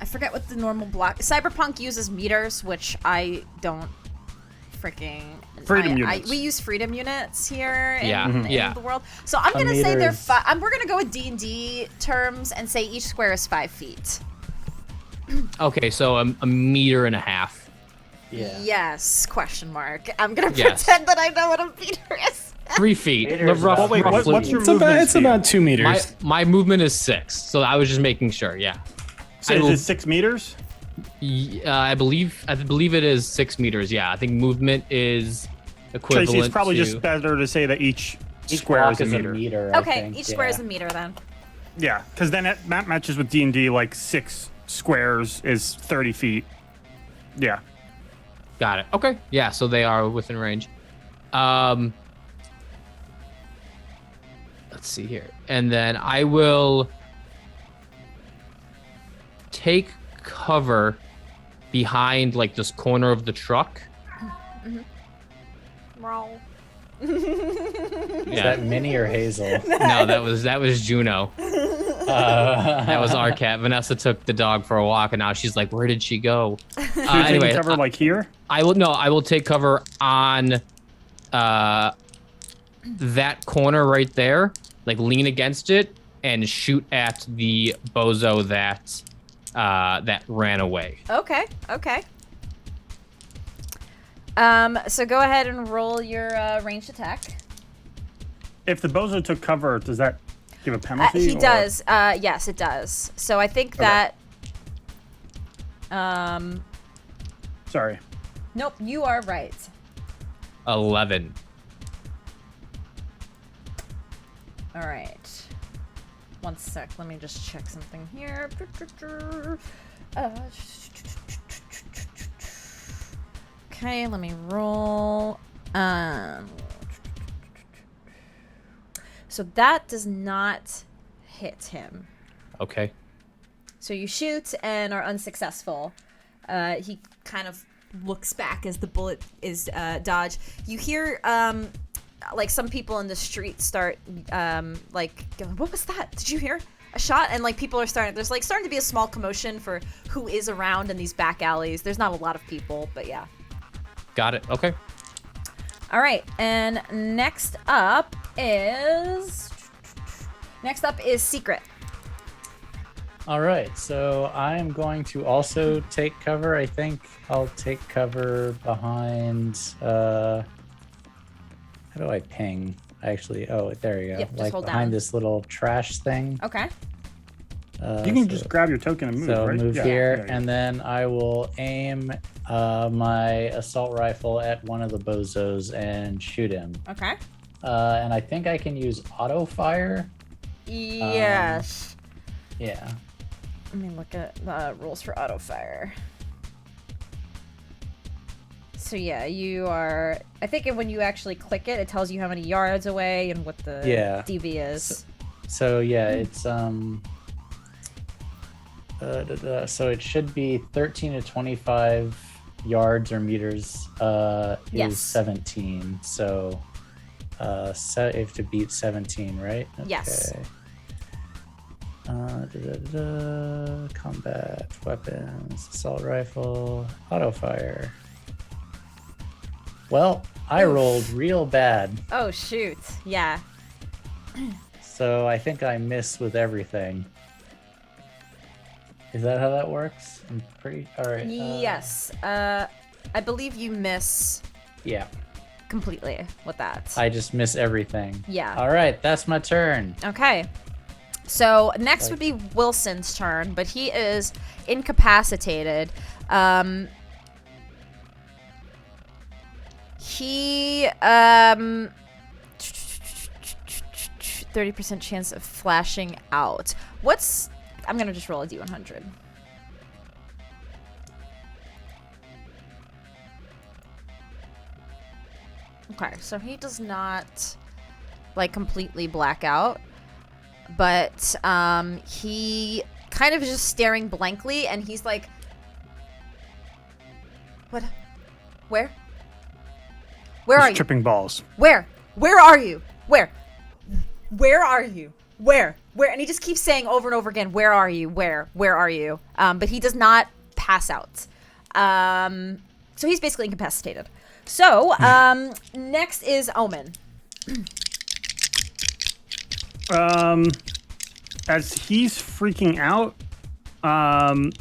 forget what the normal block. Cyberpunk uses meters, which I don't freaking. Freedom units. We use freedom units here in, Yeah, in yeah. the world. So I'm A gonna say meter they're is- we're gonna go with D&D terms and say each square is 5 feet. Okay, so a meter and a half. Yeah. Yes? Question mark. I'm gonna Yes. pretend that I know what a meter is. 3 feet. Meters Rough- about- Wait, roughly. what's your It's movement about, it's speed? about 2 meters. My movement is 6, so I was just making sure. Yeah. So I is will- it 6 meters? I believe it is 6 meters. Yeah, I think movement is equivalent. Tracy, it's probably to... just better to say that each Each square block is a meter. I Okay, think, each square yeah. is a meter then. Yeah, because then that matches with D&D, like 6 squares is 30 feet. Yeah. Got it. Okay. Yeah, so they are within range. Let's see here. And then I will take cover behind like this corner of the truck. Is that Minnie or Hazel? No, that was Juno. That was our cat. Vanessa took the dog for a walk, and now she's like, "Where did she go?" Anyway, cover like here. I will take cover on that corner right there. Like lean against it and shoot at the bozo that ran away. Okay. So go ahead and roll your ranged attack. If the bozo took cover, does that give a penalty? He does. Yes, it does. So I think that. Sorry. Nope, you are right. 11. All right. One sec. Let me just check something here. Okay, let me roll. So that does not hit him. Okay. So you shoot and are unsuccessful. He kind of looks back as the bullet is dodged. You hear like some people in the street start like going, "What was that? Did you hear a shot?" And like people are starting to be a small commotion for who is around in these back alleys. There's not a lot of people, but yeah. Got it. Okay. All right, and next up is Secret. All right, so I'm going to also take cover. I think I'll take cover behind. How do I ping? Actually, there you go. Yep, just like hold behind down. this little trash thing. Okay. You can just grab your token and move, So right? move Yeah, here, there you and then I will aim my assault rifle at one of the bozos and shoot him. Okay. And I think I can use auto fire. Yes. Yeah. Let me look at the rules for auto fire. So yeah, you are. I think when you actually click it, it tells you how many yards away and what the DV is. So yeah, it's so it should be 13 to 25 yards or meters. Yes. Is 17. So you have to beat 17, right? Okay. Yes. Combat weapons, assault rifle, auto fire. Well, I rolled real bad, Oh shoot! Yeah. so I think I miss with everything. Is that how that works? I'm pretty. All right. Yes. I believe you miss Yeah, completely with that. I just miss everything. Yeah. All right, that's my turn. Okay. So next would be Wilson's turn, but he is incapacitated. He 30% chance of flashing out. I'm gonna just roll a D100. Okay, so he does not like completely black out, but he kind of is just staring blankly, and he's like, "What? Where are you? Tripping balls. Where are you? Where are you? Where? And he just keeps saying over and over again, "Where are you? Where are you?" But he does not pass out. So he's basically incapacitated. So next is Omen. As he's freaking out, I'm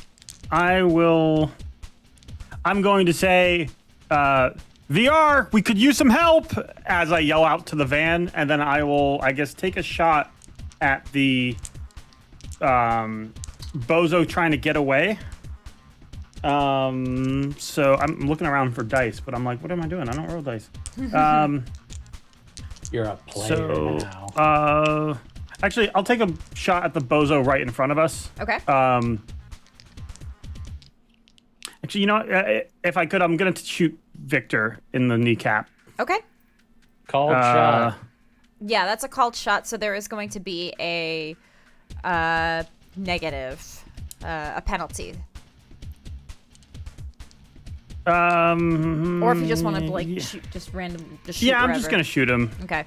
going to say, VR, we could use some help, as I yell out to the van, and then I will, I guess, take a shot at the bozo trying to get away. So I'm looking around for dice, but I'm like, what am I doing? I don't roll dice. You're a player now. Actually, I'll take a shot at the bozo right in front of us. Okay. Actually, you know what? If I could, I'm going to shoot Victor in the kneecap. Okay. Called shot. Yeah, that's a called shot, so there is going to be a negative, a penalty. Or if you just want to like shoot, just shoot. Yeah, I'm wherever. just gonna shoot him. Okay.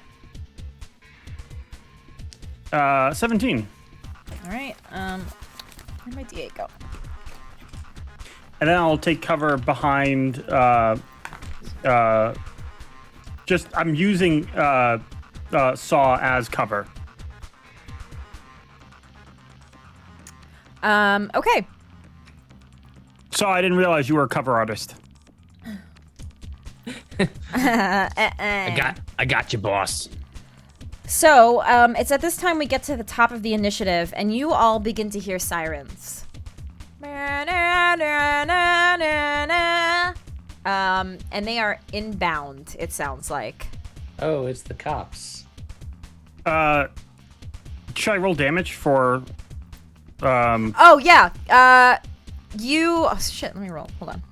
17. All right. Where'd my D8 go? And then I'll take cover behind. I'm using Saw as cover. Okay. Saw, I didn't realize you were a cover artist. I got you, boss. So, it's at this time we get to the top of the initiative, and you all begin to hear sirens. And they are inbound, it sounds like. Oh, it's the cops. Should I roll damage for? Oh, yeah. Oh, shit, let me roll. Hold on.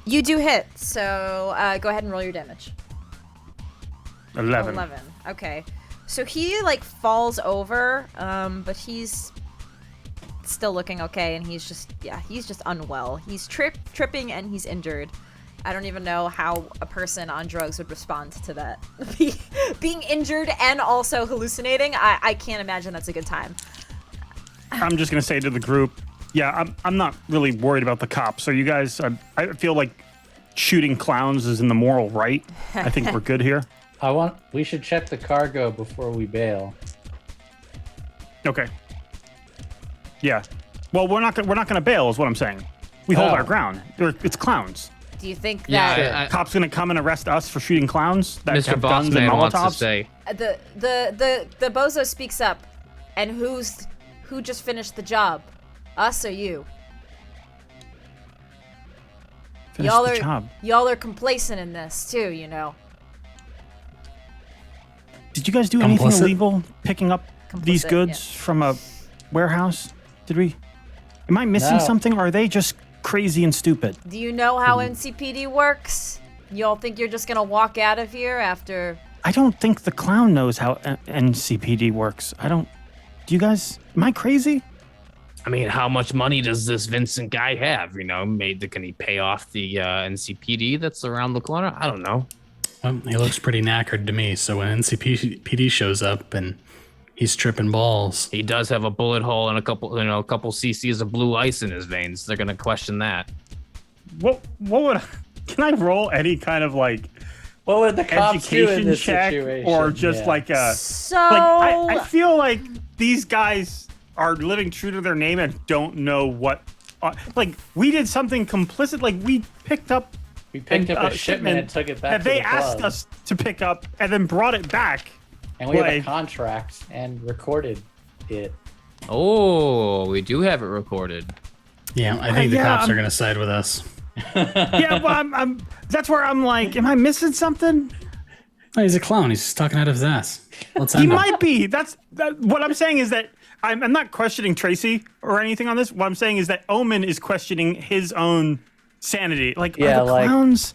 You do hit, so go ahead and roll your damage. 11. 11. Okay. So he like falls over, but he's still looking okay, and he's just unwell. He's tripping and he's injured. I don't even know how a person on drugs would respond to that. Being injured and also hallucinating, I can't imagine that's a good time. I'm just gonna say to the group, yeah, I'm not really worried about the cops. So you guys, I feel like shooting clowns is in the moral right. I think we're good here. We should check the cargo before we bail. Okay. Yeah. Well, we're not gonna bail, is what I'm saying. We hold our ground. It's clowns. Do you think Yeah, that Cops gonna come and arrest us for shooting clowns that Mr. have guns and Bossman wants to Molotovs? say, the bozo speaks up, and who just finished the job, us or you? Finish y'all the are job. y'all are complacent in this too, you know. Did you guys do anything Complicit? illegal? Picking up these Complicit, goods from a warehouse? Did we? Am I missing No. something, or are they just crazy and stupid? Do you know how NCPD works? Y'all think you're just gonna walk out of here after? I don't think the clown knows how NCPD works. Do you guys? Am I crazy? I mean, how much money does this Vincent guy have? You know, can he pay off the NCPD that's around the corner? I don't know. Well, he looks pretty knackered to me. So when NCPD shows up and he's tripping balls, He does have a bullet hole and a couple cc's of blue ice in his veins. They're gonna question that. What would? Can I roll any kind of like What would the cops do in education this check, situation? or just Yeah. like a? So I feel like these guys are living true to their name and don't know what. Like we did something complicit. Like we picked up. We picked up a shipment and took it back that to they the asked club. us to pick up and then brought it back. And we have a like- contract and recorded it. oh, we do have it recorded. yeah, I think the yeah, cops I'm- are gonna side with us. Yeah, but I'm. That's where I'm like, am I missing something? Oh, he's a clown. He's just talking out of his ass. Let's He end him. might be. What I'm saying is that I'm not questioning Tracy or anything on this. What I'm saying is that Omen is questioning his own sanity. Like, Yeah, are the like- clowns?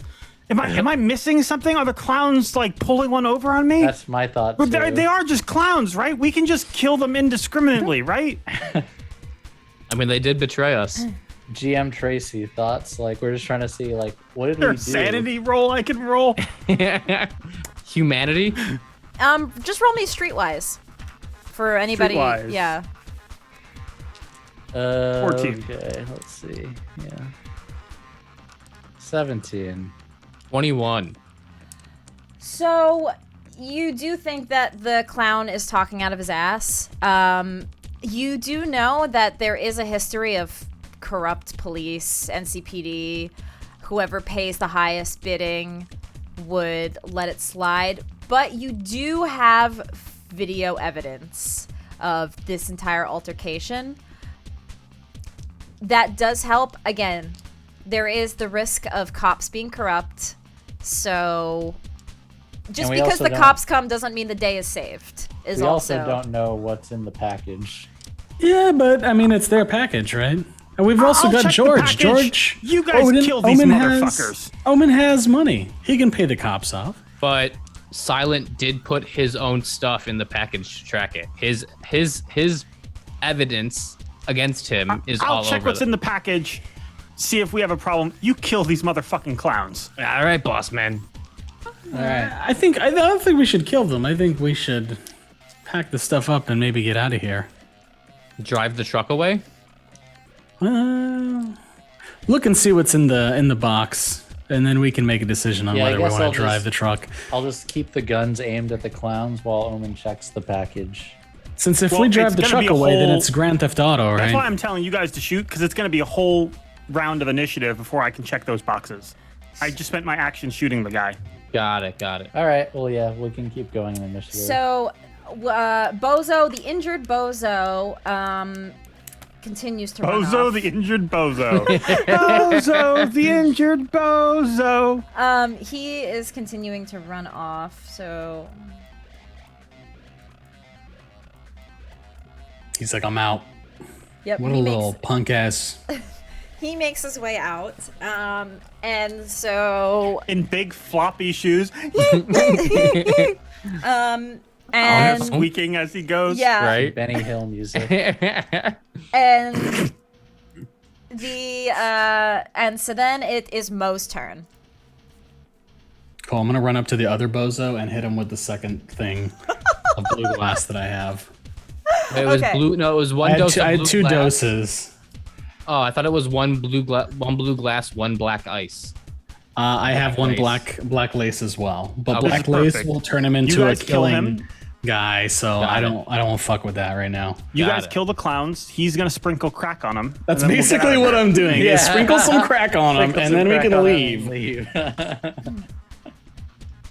Am I missing something? Are the clowns like pulling one over on me? That's my thought But too. they are just clowns, right? We can just kill them indiscriminately, right? I mean, they did betray us. GM Tracy thoughts. Like we're just trying to see like what did we There's do? sanity roll I can roll. Humanity. just roll me streetwise for anybody. Streetwise. Yeah. 14. Okay, let's see. Yeah. 17. 21. So you do think that the clown is talking out of his ass. You do know that there is a history of corrupt police, NCPD. Whoever pays the highest bidding would let it slide. But you do have video evidence of this entire altercation. That does help. Again, there is the risk of cops being corrupt. So just And we because also the don't- cops come doesn't mean the day is saved. Is We also don't know what's in the package. Yeah, but I mean, it's their package, right? And we've also I'll got check the George. package. George, You guys kill these motherfuckers. Has, Omen has money. He can pay the cops off. But Silent did put his own stuff in the package to track it. His evidence against him is all I'll check over what's in the package, see if we have a problem. You kill these motherfucking clowns. All right, boss man. All right. I don't think we should kill them. I think we should pack the stuff up and maybe get out of here. Drive the truck away. Look and see what's in the box, and then we can make a decision on Yeah, I whether we guess want to I'll drive just- the truck. I'll just keep the guns aimed at the clowns while Omen checks the package. Since if Well, we it's drive the gonna truck be a away, then whole- it's Grand Theft Auto, That's why right? I'm telling you guys to shoot, because it's going to be a whole round of initiative before I can check those boxes. I just spent my action shooting the guy. Got it. All right. Well, yeah, we can keep going in initiative. So, Bozo, the injured Bozo, continues to run Bozo, off. the injured Bozo. Bozo, the injured Bozo. He is continuing to run off, so... He's like, I'm out. Yep, What a little punk ass. he makes his way out, and so... In big floppy shoes. And Squeaking as he goes. yeah, Right. Benny Hill music. and and so then it is Mo's turn. Cool. I'm gonna run up to the other bozo and hit him with the second thing of blue glass that I have. It was Okay. blue. No, it was one I dose. had of blue two glass. doses. Oh, I thought it was one blue glass, one black ice. I have one lace. black lace as well, but Okay. black lace Perfect. will turn him You into a guys kill killing him. guy. So Got I it. don't want to fuck with that right now. You Got guys it. kill the clowns. He's going to sprinkle crack on them. That's basically what I'm doing. Yeah. Is sprinkle some crack on him, and then we can leave.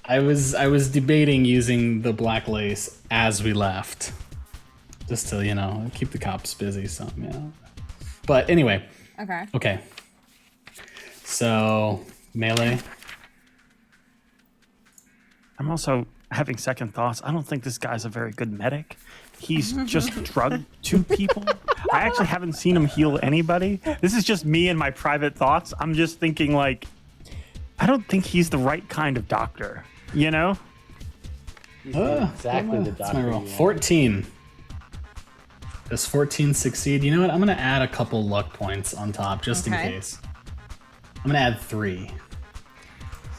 I was debating using the black lace as we left, just to keep the cops busy. So But anyway, Okay. so melee. I'm also having second thoughts. I don't think this guy's a very good medic. He's just drugged two people. I actually haven't seen him heal anybody. This is just me and my private thoughts. I'm just thinking, like, I don't think he's the right kind of doctor, you know? Exactly the That's my doctor roll. you want. 14. Does 14 succeed? You know what? I'm gonna add a couple luck points on top just in Okay. case. I'm gonna add 3.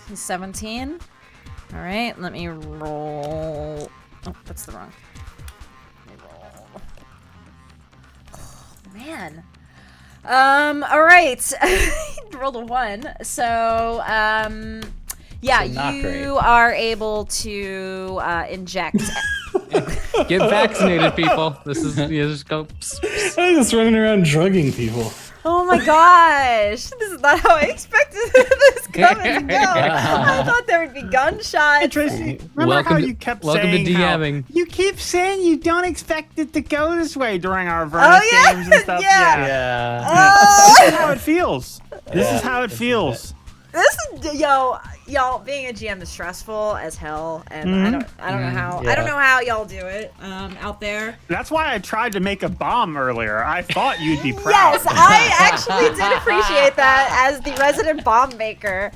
He's 17. All right, let me roll. Oh, that's the wrong. Let me roll. Oh, man. All right. Rolled a 1. So, yeah, So not great. you are able to inject. Get vaccinated, people. This is you just go. Psst. I'm just running around drugging people. Oh my gosh! This is not how I expected this coming to go. I thought there would be gunshots. Tracy, remember Welcome how to- you kept welcome to saying how DMing. you keep saying you don't expect it to go this way during our Avernus yeah, games and stuff? yeah. Yeah. This is how it feels. This is how it feels. This is y'all being a GM is stressful as hell, and I don't know how I don't Yeah. know how y'all do it out there. That's why I tried to make a bomb earlier. I thought you'd be proud. Yes, I actually did appreciate that as the resident bomb maker.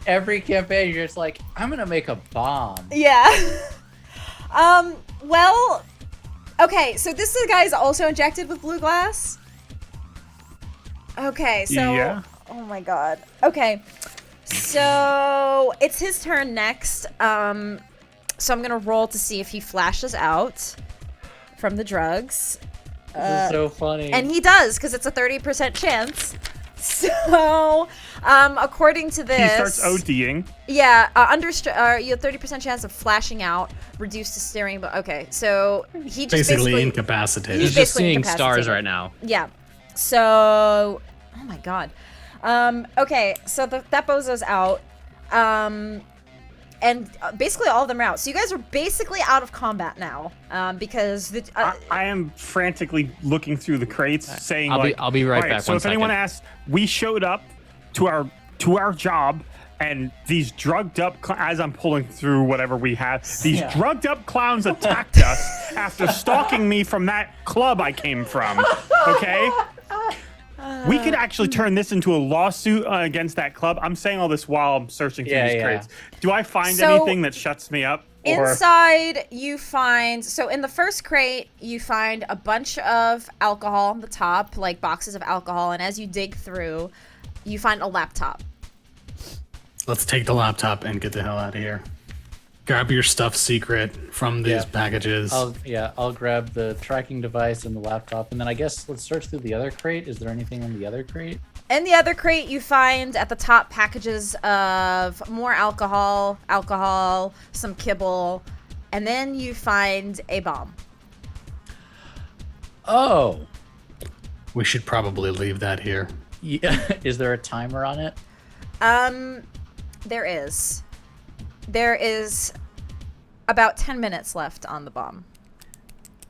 Every campaign, you're just like, I'm gonna make a bomb. Yeah. Well, okay. So this guy is also injected with blue glass. Okay. So. Yeah. Oh my god. Okay. So it's his turn next. So I'm gonna roll to see if he flashes out from the drugs. This is so funny. And he does, because it's a 30% chance. So, according to this, He starts ODing. yeah, you have 30% chance of flashing out, reduced to staring. But okay, so he just Basically incapacitated. He's He's just basically seeing stars incapacitated. right now. Yeah. So, oh my god. Okay, so that bozo's out. And basically all of them are out. So you guys are basically out of combat now. Because the I am frantically looking through the crates, saying, I'll be right "All back, So one if anyone second." asks, we showed up to our job, and these drugged up, as I'm pulling through whatever we have, these drugged up clowns attacked us after stalking me from that club I came from. Okay. We could actually turn this into a lawsuit against that club. I'm saying all this while I'm searching through Yeah, these yeah. crates. Do I find So- anything that shuts me up? Inside, you find, so in the first crate, you find a bunch of alcohol on the top, like boxes of alcohol, and as you dig through, you find a laptop. Let's take the laptop and get the hell out of here. Grab your stuff secret from these packages. I'll grab the tracking device and the laptop, and then I guess let's search through the other crate. Is there anything in the other crate? In the other crate, you find at the top packages of more alcohol, some kibble, and then you find a bomb. Oh. We should probably leave that here. Yeah. Is there a timer on it? There is. There is about 10 minutes left on the bomb.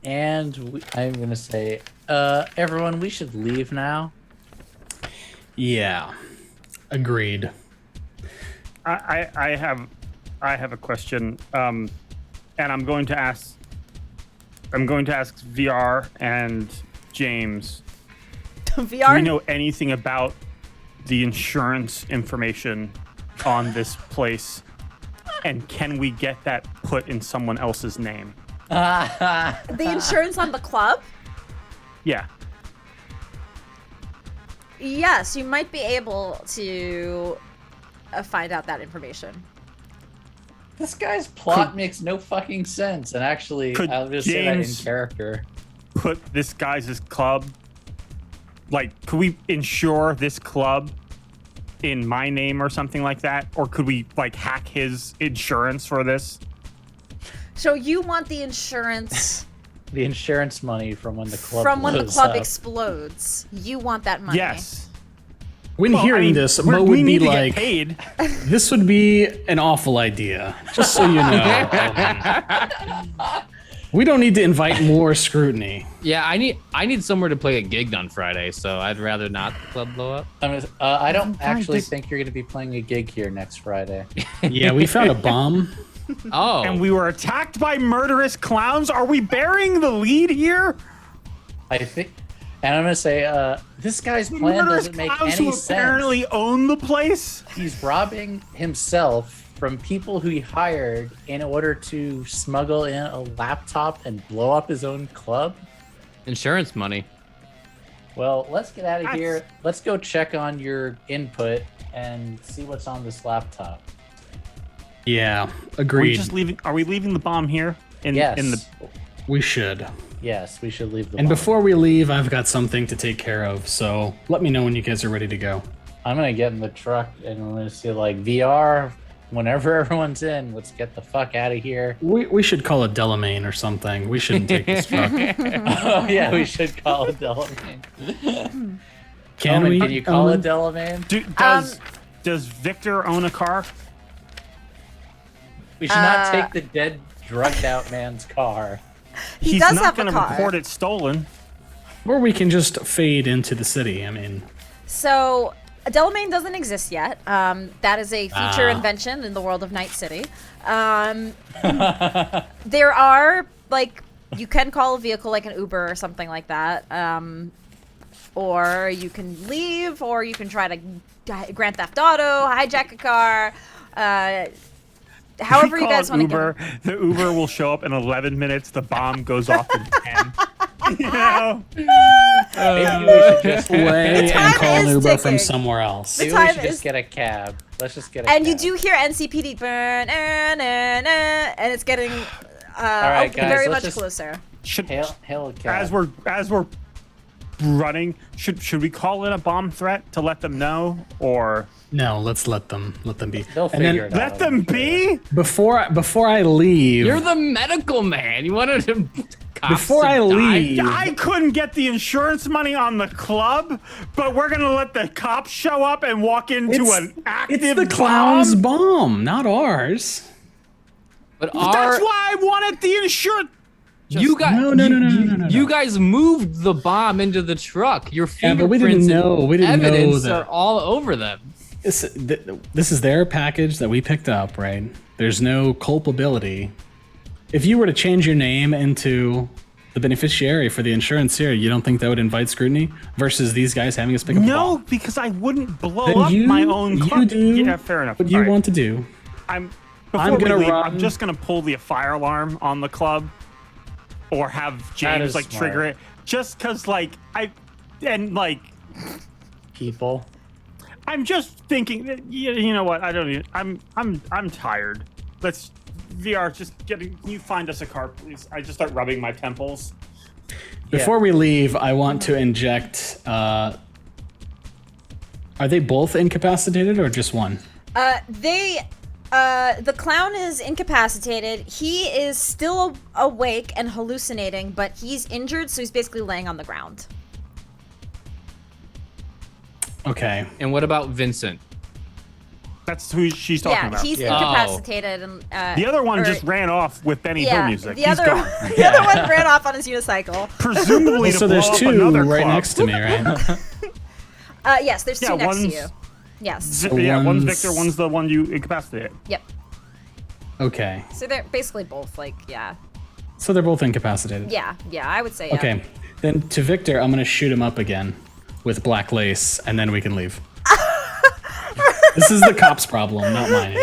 And I'm going to say, everyone, we should leave now. Yeah. Agreed. I have a question, and I'm going to ask VR and James. VR? Do we know anything about the insurance information on this place? And can we get that put in someone else's name? The insurance on the club? Yeah. Yes, you might be able to find out that information. This guy's plot makes no fucking sense. And actually, I'll just say that in character. Put this guy's club, like, could we insure this club in my name or something like that? Or could we, like, hack his insurance for this? So you want the insurance... The insurance money from when the club explodes. You want that money. Yes. When hearing this, Mo would be like, paid. This would be an awful idea. Just so you know. We don't need to invite more scrutiny. Yeah, I need somewhere to play a gig on Friday, so I'd rather not the club blow up. I don't actually think you're going to be playing a gig here next Friday. Yeah, we found a bomb. Oh. And we were attacked by murderous clowns. Are we burying the lead here? I think, and I'm going to say, this guy's plan doesn't make any sense. Murderous clowns who apparently own the place? He's robbing himself from people who he hired in order to smuggle in a laptop and blow up his own club. Insurance money. Well, let's get out of here. Let's go check on your input and see what's on this laptop. Yeah, agreed. Are we leaving the bomb here? Yes. We should. Yes, we should leave the And bomb. before we leave, I've got something to take care of, so let me know when you guys are ready to go. I'm going to get in the truck and I'm going to see, like, VR, whenever everyone's in, let's get the fuck out of here. We should call it Delamain or something. We shouldn't take this truck. Oh, yeah, we should call it Delamain. Can we? Can you call it Delamain? Does Victor own a car? We should not take the dead, drugged out man's car. He does not have a going to car. report it stolen. Or we can just fade into the city. I mean, So, Delamain doesn't exist yet. That is a future invention in the world of Night City. There are, like, you can call a vehicle like an Uber or something like that. Or you can leave, or you can try to Grand Theft Auto, hijack a car. However you guys want to Uber, the Uber will show up in 11 minutes. The bomb goes off in 10. You know? Maybe we should just away and call an is Uber ticking. from somewhere else. Maybe we should just get a cab. Let's just get a cab. And you do hear NCPD burn, and it's getting right, guys, very let's much just- closer. Hail a cab. As we're running, should we call in a bomb threat to let them know, or No, let's let them be. They'll And then figure it out. let them be? before I leave, You're the medical man. You wanted to. before I leave, I couldn't get the insurance money on the club, but we're gonna let the cops show up and walk into an active it's the clown's bomb, not ours. But That's why I wanted the insurance. you guys, No. you guys moved the bomb into the truck. Your Yeah, but we fingerprints didn't know. and We didn't know evidence that. are all over them. This is their package that we picked up, right? There's no culpability. If you were to change your name into the beneficiary for the insurance here, you don't think that would invite scrutiny versus these guys having us pick up the No, bomb? because I wouldn't blow Then up my own you club. do Yeah, fair enough. what you All right. want to do. Before gonna we leave, run. I'm just gonna pull the fire alarm on the club, or have James is like smart. trigger it, just cause like People. I'm just thinking that, you know what? I don't even. I'm tired. Let's VR. Can you find us a car, please? I just start rubbing my temples. Before we leave, I want to inject. Are they both incapacitated or just one? The clown is incapacitated. He is still awake and hallucinating, but he's injured, so he's basically laying on the ground. Okay. And what about Vincent? That's who she's talking about. He's Yeah. incapacitated, and The other one or- just ran off with Benny Hill music. The He's other, gone. the other one ran off on his unicycle. Presumably to So blow there's up two another right club. next to me, right? Yes, there's Yeah, two next to one's- you. Yes. So Yeah, one's one's- Victor, one's the one you incapacitated. Yep. Okay. So they're basically both like, yeah, So they're both incapacitated. yeah. I would say. Yeah. Okay. Then to Victor, I'm gonna shoot him up again with black lace, and then we can leave. This is the cops' problem, not mine.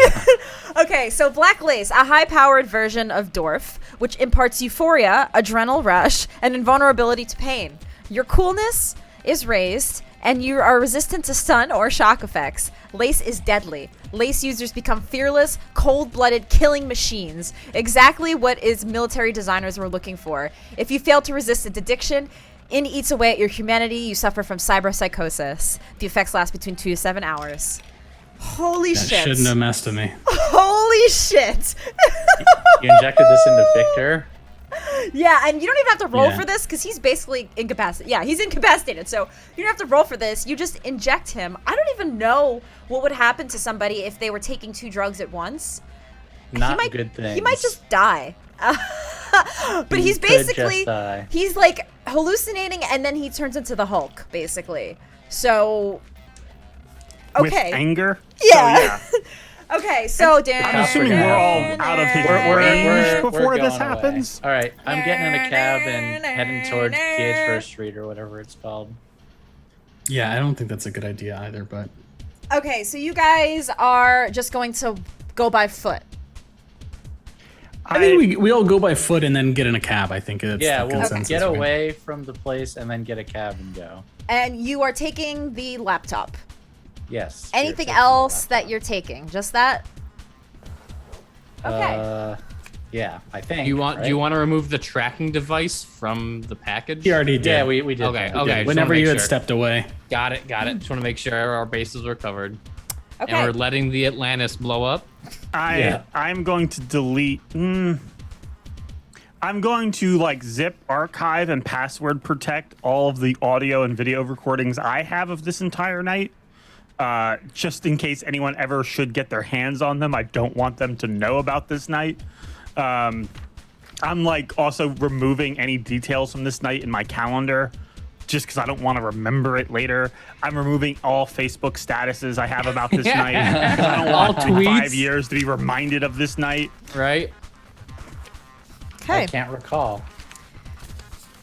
Okay, so Black Lace, a high-powered version of Dorf, which imparts euphoria, adrenal rush, and invulnerability to pain. Your coolness is raised, and you are resistant to stun or shock effects. Lace is deadly. Lace users become fearless, cold-blooded killing machines. Exactly what is military designers were looking for. If you fail to resist its addiction, it eats away at your humanity. You suffer from cyberpsychosis. The effects last between 2 to 7 hours. Holy That shit. shouldn't have messed with me. Holy shit. You injected this into Victor. Yeah, and you don't even have to roll Yeah. for this because he's basically incapacitated. Yeah, he's incapacitated, so you don't have to roll for this. You just inject him. I don't even know what would happen to somebody if they were taking 2 drugs at once. Not might, good things. He might just die. But he's could just basically, die. he's like hallucinating and then he turns into the Hulk, basically. So, With okay. anger. Yeah. So, Okay, so Dan. I'm assuming we're all out of his range before this going happens. away. All right, I'm getting in a cab and heading towards PH First Street or whatever it's called. Yeah, I don't think that's a good idea either, but Okay, so you guys are just going to go by foot. I think we all go by foot and then get in a cab. I think it's Yeah, the we'll consensus. get right? away from the place and then get a cab and go. And you are taking the laptop. Yes. Anything you're taking else the that you're taking? Just that? Okay. laptop. Yeah, I think. Do you want right? to remove the tracking device from the package? He already did. Yeah, we did. Okay, that. okay. Yeah, just whenever wanna you make had sure. stepped away. Got it. Just want to make sure our bases were covered. Okay. And we're letting the Atlantis blow up. I'm going to delete. I'm going to like zip, archive, and password protect all of the audio and video recordings I have of this entire night. Just in case anyone ever should get their hands on them. I don't want them to know about this night. I'm like also removing any details from this night in my calendar just because I don't want to remember it later. I'm removing all Facebook statuses I have about this night. 'Cause I don't want All in 5 tweets. years to be reminded of this night. Right? Okay. I can't recall.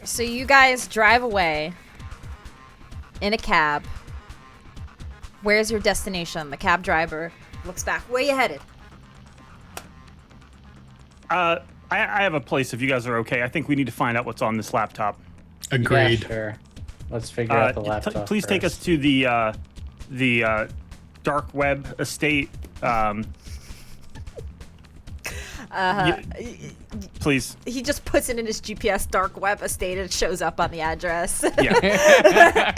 So you guys drive away in a cab. Where's your destination? The cab driver looks back. Where you headed? I have a place if you guys are okay. I think we need to find out what's on this laptop. Agreed. Yeah, sure. Let's figure out the laptop. Please take us first. to the dark web estate. Please. He just puts it in his GPS dark web estate and it shows up on the address. Yeah.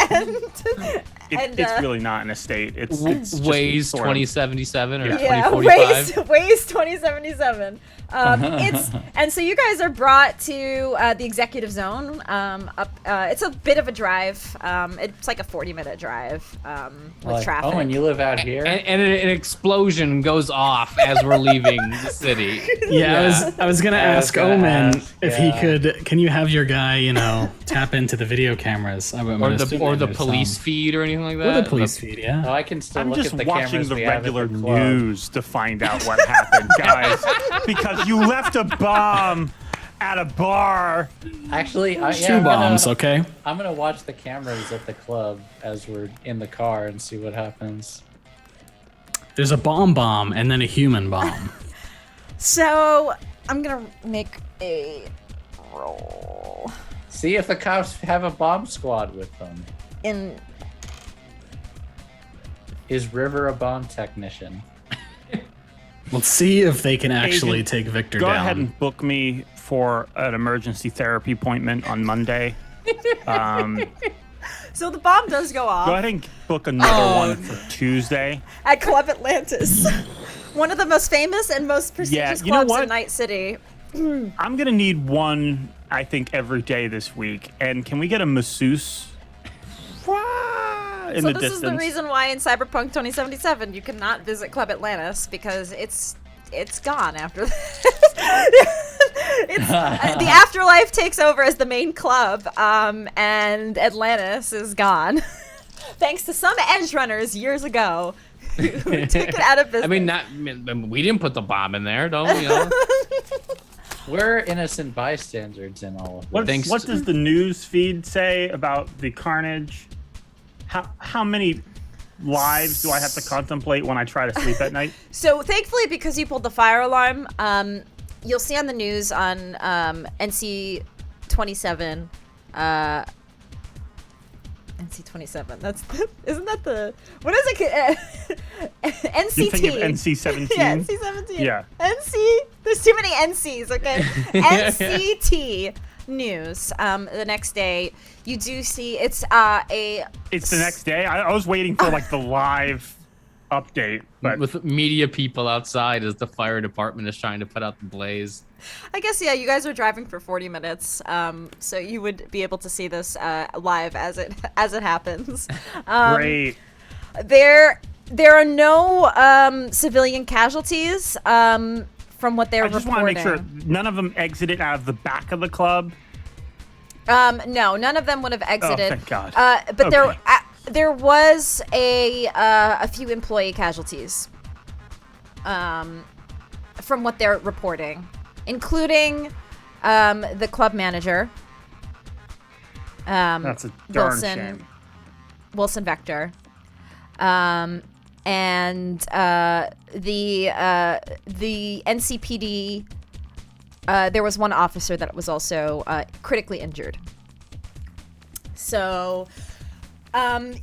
And, It's really not an estate. It's just Waze sort of- 2077 or yeah, 2045. Waze 2077. And so you guys are brought to the executive zone. It's a bit of a drive. It's like a 40-minute drive with Like, traffic. oh, and you live out here? And an explosion goes off as we're leaving the city. Yeah, I was gonna I was ask gonna Omen ask, if yeah. he could. Can you have your guy, tap into the video cameras? Or the police feed or anything like that. Or the police feed, yeah. Oh, I can still I'm look just at the watching cameras the we have at regular the club. news to find out what happened, guys. Because you left a bomb at a bar. Actually, Two bombs, okay? I'm gonna watch the cameras at the club as we're in the car and see what happens. There's a bomb and then a human bomb. So I'm gonna make a roll See if the cops have a bomb squad with them. in. Is River a bomb technician? Let's see if they can actually Agent, take Victor Go down. ahead and book me for an emergency therapy appointment on Monday. So the bomb does go off Go ahead and book another one for Tuesday. at Club Atlantis, one of the most famous and most prestigious you know clubs in what? Night City. I'm gonna need one, I think, every day this week. And can we get a masseuse in So the this distance? is the reason why in Cyberpunk 2077 you cannot visit Club Atlantis, because it's gone after this. The afterlife takes over as the main club, and Atlantis is gone. Thanks to some edge runners years ago who took it out of business. We didn't put the bomb in there, don't we? Know? We're innocent bystanders in all of What, this. what does the news feed say about the carnage? How many lives do I have to contemplate when I try to sleep at night? So thankfully, because you pulled the fire alarm, you'll see on the news on NC 27. NC 27. Isn't that the what is it? NCT. You think of NC 17? Yeah, NC 17. Yeah. NC. There's too many NCs. Okay. NCT news. The next day, you do see it's It's the next day. I was waiting for like the live update, but With media people outside as the fire department is trying to put out the blaze. I guess, yeah, you guys are driving for 40 minutes, so you would be able to see this live as it happens. great. There are no civilian casualties from what they're I just reporting. want to make sure none of them exited out of the back of the club. No, none of them would have exited. Oh, thank God. But Okay. there was a few employee casualties from what they're reporting, including the club manager. That's a darn shame. Wilson Vector. And the NCPD, there was one officer that was also critically injured. So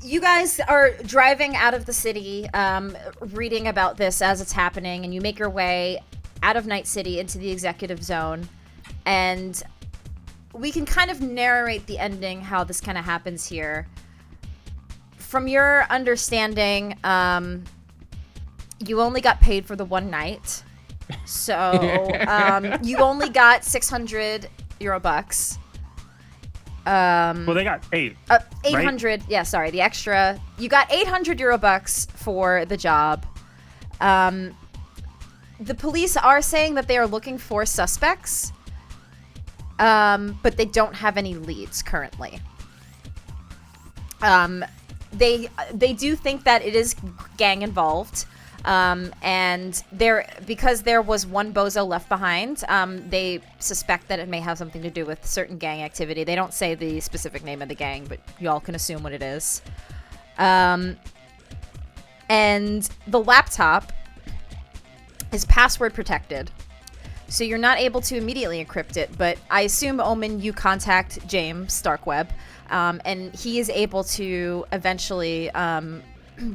you guys are driving out of the city, reading about this as it's happening, and you make your way out of Night City into the executive zone. And we can kind of narrate the ending, how this kind of happens here. From your understanding, you only got paid for the one night. So you only got 600 Eurobucks. Well, they got 800, right? Yeah, sorry, the extra. You got 800 Eurobucks for the job. The police are saying that they are looking for suspects, but they don't have any leads currently. They do think that it is gang involved, and because there was one bozo left behind, they suspect that it may have something to do with certain gang activity. They don't say the specific name of the gang, but y'all can assume what it is. And the laptop is password protected, so you're not able to immediately encrypt it, but I assume, Omen, you contact James Starkweb, and he is able to eventually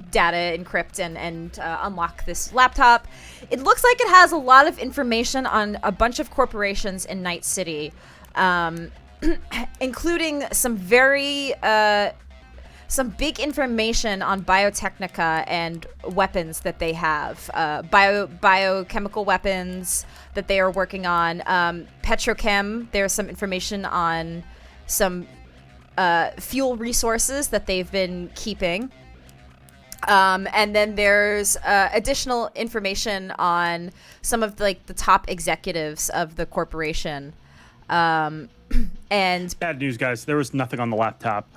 data encrypt and unlock this laptop. It looks like it has a lot of information on a bunch of corporations in Night City, including some some big information on biotechnica and weapons that they have, biochemical weapons that they are working on, petrochem. There's some information on some fuel resources that they've been keeping. And then there's additional information on some of the top executives of the corporation. And Bad news, guys. There was nothing on the laptop.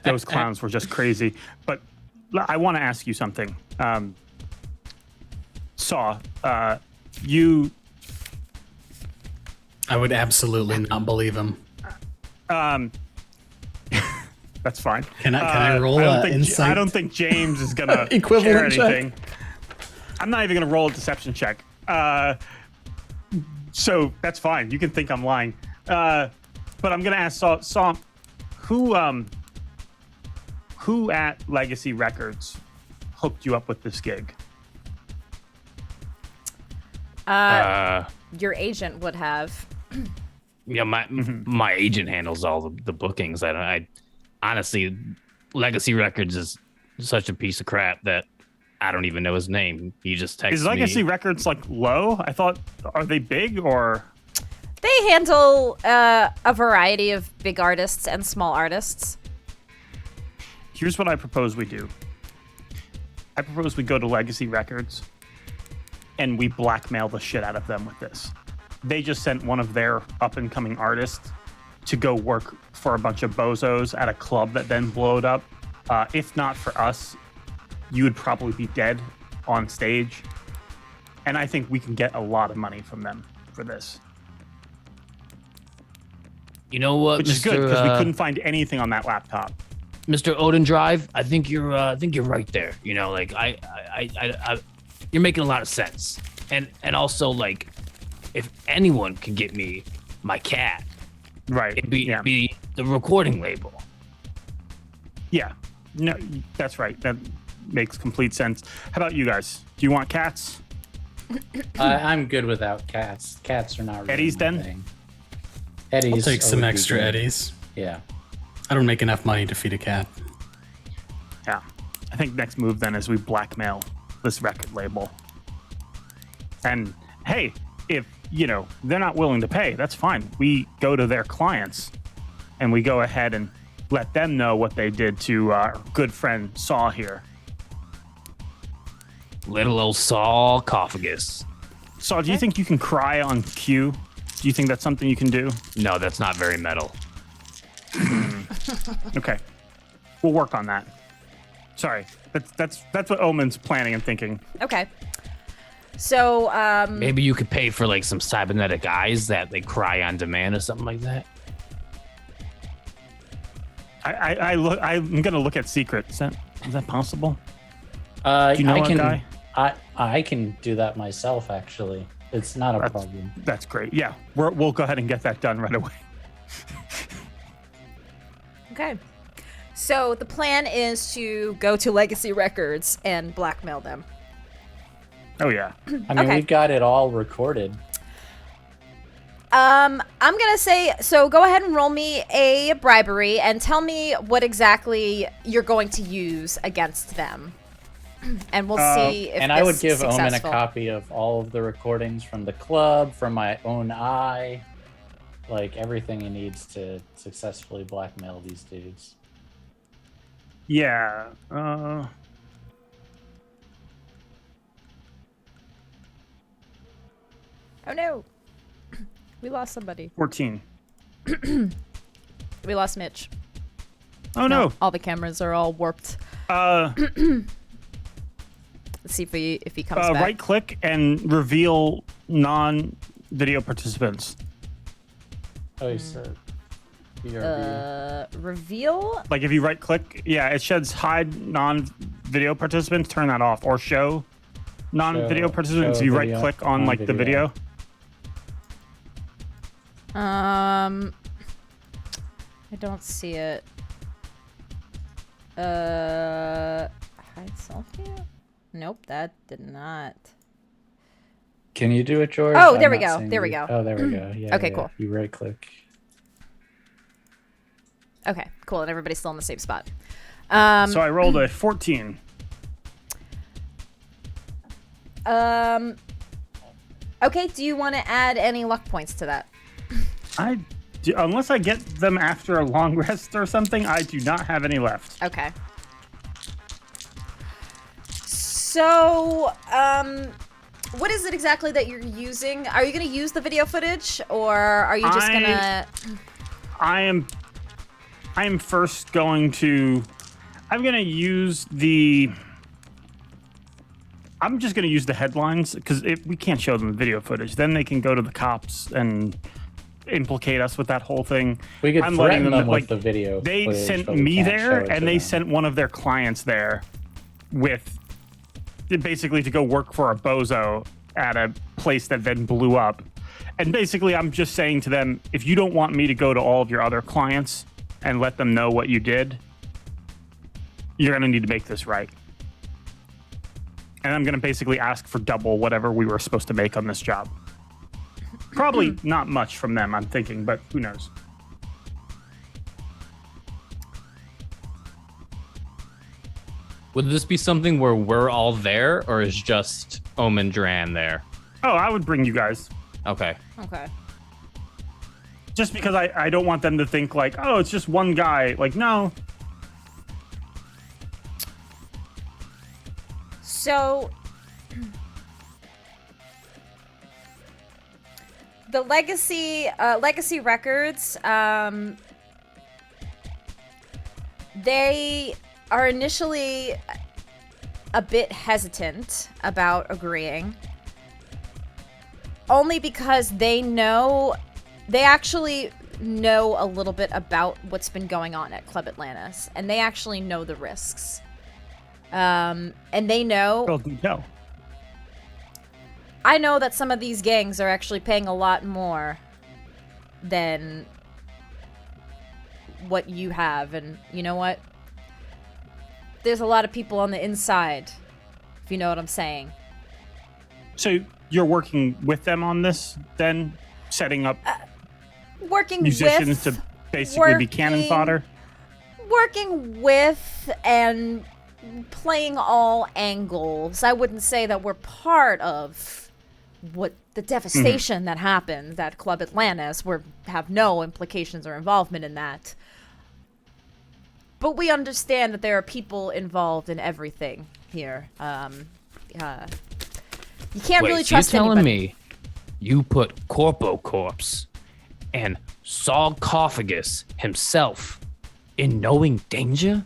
Those clowns were just crazy. But I want to ask you something. Saw, you... I would absolutely not believe him. That's fine. Can I roll insight? I don't think James is gonna share Equivalent check? anything. I'm not even gonna roll a deception check. So that's fine. You can think I'm lying. But I'm gonna ask Saw, who at Legacy Records hooked you up with this gig? Your agent would have. My agent handles all the bookings. I honestly, Legacy Records is such a piece of crap that I don't even know his name. He just texts me. Is Legacy Records like low? I thought, are they big or? They handle a variety of big artists and small artists. Here's what I propose we do. I propose we go to Legacy Records and we blackmail the shit out of them with this. They just sent one of their up-and-coming artists to go work for a bunch of bozos at a club that then blowed up. If not for us, you would probably be dead on stage. And I think we can get a lot of money from them for this. You know what, Which is good, because we couldn't find anything on that laptop. Mr. Odin Drive, I think you're right there. You know, like I you're making a lot of sense. And also, like, if anyone can get me my cat, Right. it'd be the recording label. Yeah. No, that's right. That makes complete sense. How about you guys? Do you want cats? I'm good without cats. Cats are not really Eddies, my then? thing. Eddies. I'll take some would be extra good. eddies. Yeah. I don't make enough money to feed a cat. Yeah. I think next move then is we blackmail this record label. And hey, if, they're not willing to pay, that's fine. We go to their clients and we go ahead and let them know what they did to our good friend Saw here. Little old sarcophagus. Saw, do you think you can cry on cue? Do you think that's something you can do? No, that's not very metal. Okay. We'll work on that. Sorry. That's what Omen's planning and thinking. Okay. So, Maybe you could pay for like some cybernetic eyes that they cry on demand or something like that. I'm gonna look at secret. Is that possible? Do you know a guy? I can do that myself, actually. It's not a problem. That's great. Yeah, we'll go ahead and get that done right away. okay. So the plan is to go to Legacy Records and blackmail them. Oh yeah. I mean, Okay. we got it all recorded. I'm gonna say, so go ahead and roll me a bribery and tell me what exactly you're going to use against them. And we'll see if And this I would is give Omen a successful. copy of all of the recordings from the club, from my own eye, like everything he needs to successfully blackmail these dudes. Yeah. Oh no. We lost somebody. 14. We lost Mitch. Oh no. All the cameras are all warped. Let's see if he comes back. Right click and reveal non-video participants. Oh, you said BRB. Reveal? Like if you right click, yeah, it sheds hide non-video participants. Turn that off, or show non-video participants. show You right video, click on like the non-video. video. I don't see it. Hide selfie? Nope, that did not. Can you do it, George? Oh, I'm there we not go, seeing there we you. go. Oh, there we go. Yeah. Okay, yeah. cool. You right click. Okay, cool, and everybody's still in the same spot. So I rolled a 14. Okay, do you want to add any luck points to that? Unless I get them after a long rest or something, I do not have any left. Okay. So, what is it exactly that you're using? Are you going to use the video footage, or are you just going to... I am first going to... I'm going to use the... I'm just going to use the headlines, because we can't show them the video footage. Then they can go to the cops and implicate us with that whole thing. We could I'm threaten them like, with the video They footage, sent but we me can't there, show it to and they them. sent one of their clients there with... basically to go work for a bozo at a place that then blew up. And basically, I'm just saying to them, if you don't want me to go to all of your other clients and let them know what you did, you're going to need to make this right. And I'm going to basically ask for double whatever we were supposed to make on this job. Probably not much from them, I'm thinking, but who knows? Would this be something where we're all there, or is just Omen Dran there? Oh, I would bring you guys. Okay. Okay. Just because I don't want them to think like, oh, it's just one guy. Like, no. So the legacy records, they are initially a bit hesitant about agreeing, only because they actually know a little bit about what's been going on at Club Atlantis, and they actually know the risks. And they know... Well, do tell. I know that some of these gangs are actually paying a lot more than what you have, and you know what? There's a lot of people on the inside, if you know what I'm saying. So you're working with them on this, then? Setting up Working musicians with... to basically be cannon fodder? Working with and playing all angles. I wouldn't say that we're part of what the devastation that happened at Club Atlantis. We have no implications or involvement in that. But we understand that there are people involved in everything here. You can't really trust telling anybody. me you put Corpo Corpse and Sarcophagus himself in knowing danger?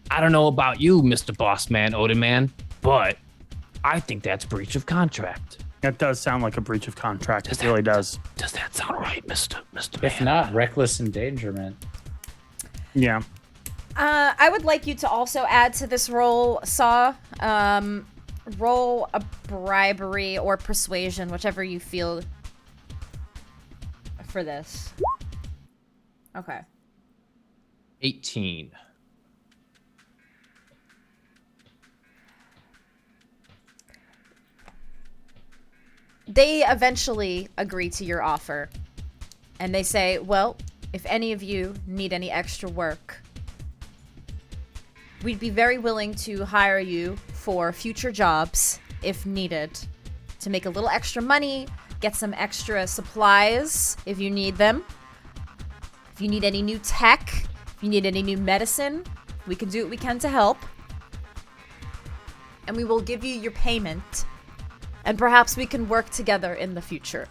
I don't know about you, Mr. Bossman, Odin Man, but I think that's breach of contract. That does sound like a breach of contract. It really does. Does that sound right, Mr. If Man? not, reckless endangerment. Yeah. I would like you to also add to this roll, Saw. Roll a bribery or persuasion, whichever you feel for this. Okay. 18. They eventually agree to your offer. And they say, well, if any of you need any extra work, we'd be very willing to hire you for future jobs if needed, to make a little extra money, get some extra supplies if you need them. If you need any new tech, if you need any new medicine, we can do what we can to help. And we will give you your payment. And perhaps we can work together in the future.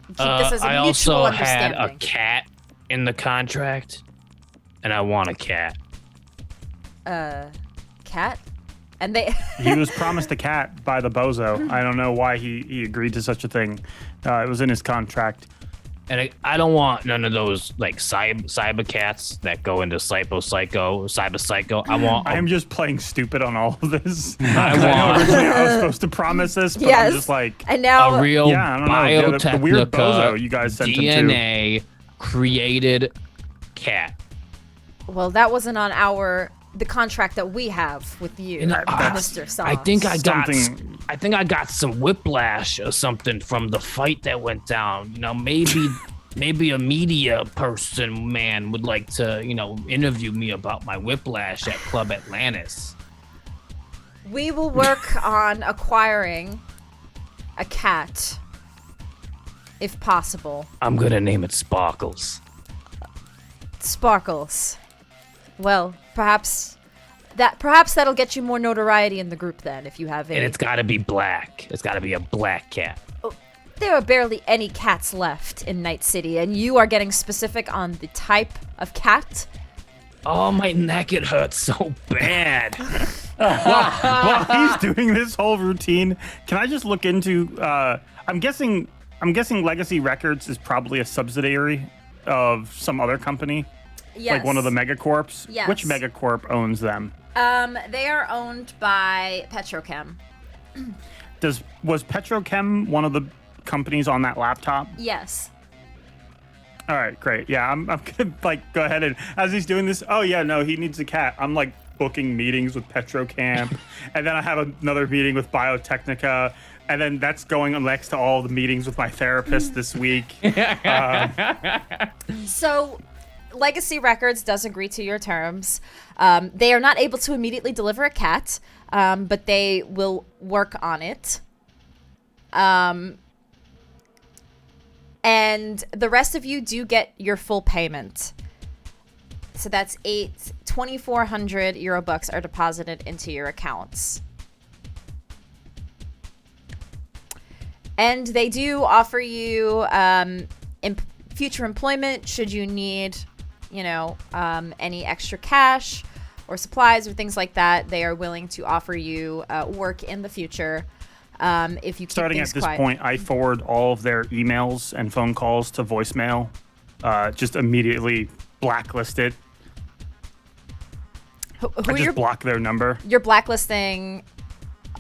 Keep this as a I mutual also had understanding. a cat in the contract, and I want a cat. Cat? And they... He was promised a cat by the bozo. I don't know why he agreed to such a thing. It was in his contract. And I don't want none of those like cyber cats that go into cyber psycho. I want. I'm just playing stupid on all of this. I know want originally I was supposed to promise this, but Yes. I'm just like... and now... a real Yeah, I don't know. The weird bozo Biotechnica you guys sent him to. DNA created cat. Well, that wasn't on the contract that we have with you, Mr. Song. I think Something- I think I got some whiplash or something from the fight that went down. You know, maybe a media man would like to, interview me about my whiplash at Club Atlantis. We will work on acquiring a cat, if possible. I'm gonna name it Sparkles. Sparkles. Well, perhaps that'll get you more notoriety in the group then, if you have And a... it's gotta be black. It's gotta be a black cat. There are barely any cats left in Night City, and you are getting specific on the type of cat. Oh, my neck, it hurts so bad. While he's doing this whole routine, can I just look into... I'm guessing Legacy Records is probably a subsidiary of some other company. Yes. Like one of the megacorps. Yes. Which megacorp owns them? They are owned by Petrochem. Was Petrochem one of the companies on that laptop? Yes. All right, great. Yeah, I'm gonna like go ahead and as he's doing this. Oh yeah, no, he needs a cat. I'm like booking meetings with Petrocamp, and then I have another meeting with Biotechnica, and then that's going next to all the meetings with my therapist this week. So, Legacy Records does agree to your terms. They are not able to immediately deliver a cat, but they will work on it. And the rest of you do get your full payment. So that's 2,400 Eurobucks are deposited into your accounts. And they do offer you future employment should you need, any extra cash or supplies or things like that. They are willing to offer you work in the future. If you keep Starting things at this quiet. point, I forward all of their emails and phone calls to voicemail. Just immediately blacklist it. Who I are just block their number. you're blacklisting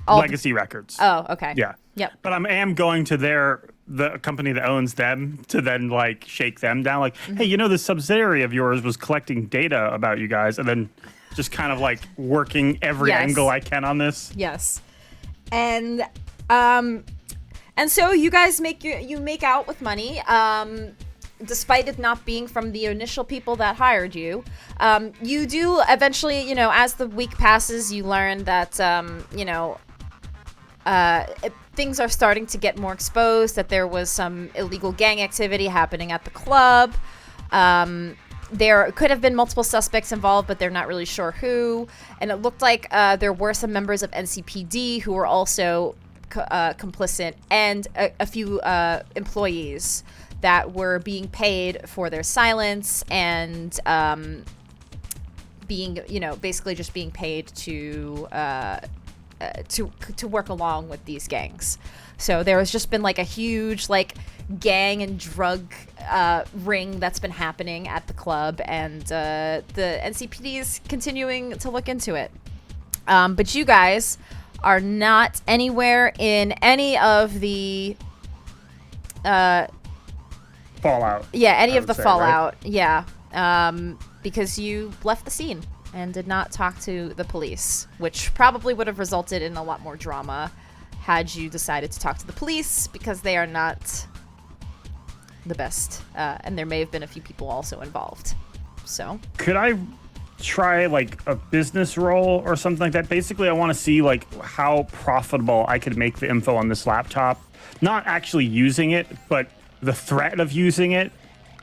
all Legacy Records. Oh, okay. Yeah. Yep. But I am going to the company that owns them to then like shake them down. Like, hey, this subsidiary of yours was collecting data about you guys, and then just kind of like working every Yes. angle I can on this. Yes. And so you guys make out with money, despite it not being from the initial people that hired you. You do eventually, as the week passes, you learn that, things are starting to get more exposed, that there was some illegal gang activity happening at the club. There could have been multiple suspects involved, but they're not really sure who. And it looked like there were some members of NCPD who were also complicit, and a few employees that were being paid for their silence and being, basically just being paid to work along with these gangs. So there has just been like a huge like gang and drug ring that's been happening at the club, and the NCPD is continuing to look into it. But you guys are not anywhere in any of the Fallout. yeah, any I of the would say, fallout. Yeah. Because you left the scene and did not talk to the police, which probably would have resulted in a lot more drama had you decided to talk to the police, because they are not the best. And there may have been a few people also involved. So Could I try like a business role or something like that? Basically, I want to see like how profitable I could make the info on this laptop. Not actually using it, but the threat of using it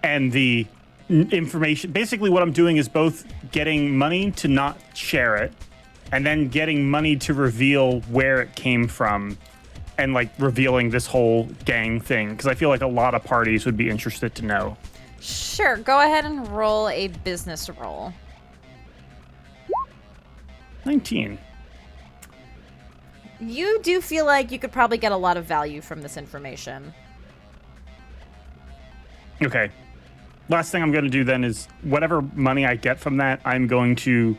and the information. Basically, what I'm doing is both getting money to not share it, and then getting money to reveal where it came from, and like revealing this whole gang thing, because I feel like a lot of parties would be interested to know. sure, go ahead and roll a business roll. 19. You do feel like you could probably get a lot of value from this information. Okay. Last thing I'm going to do then is whatever money I get from that, I'm going to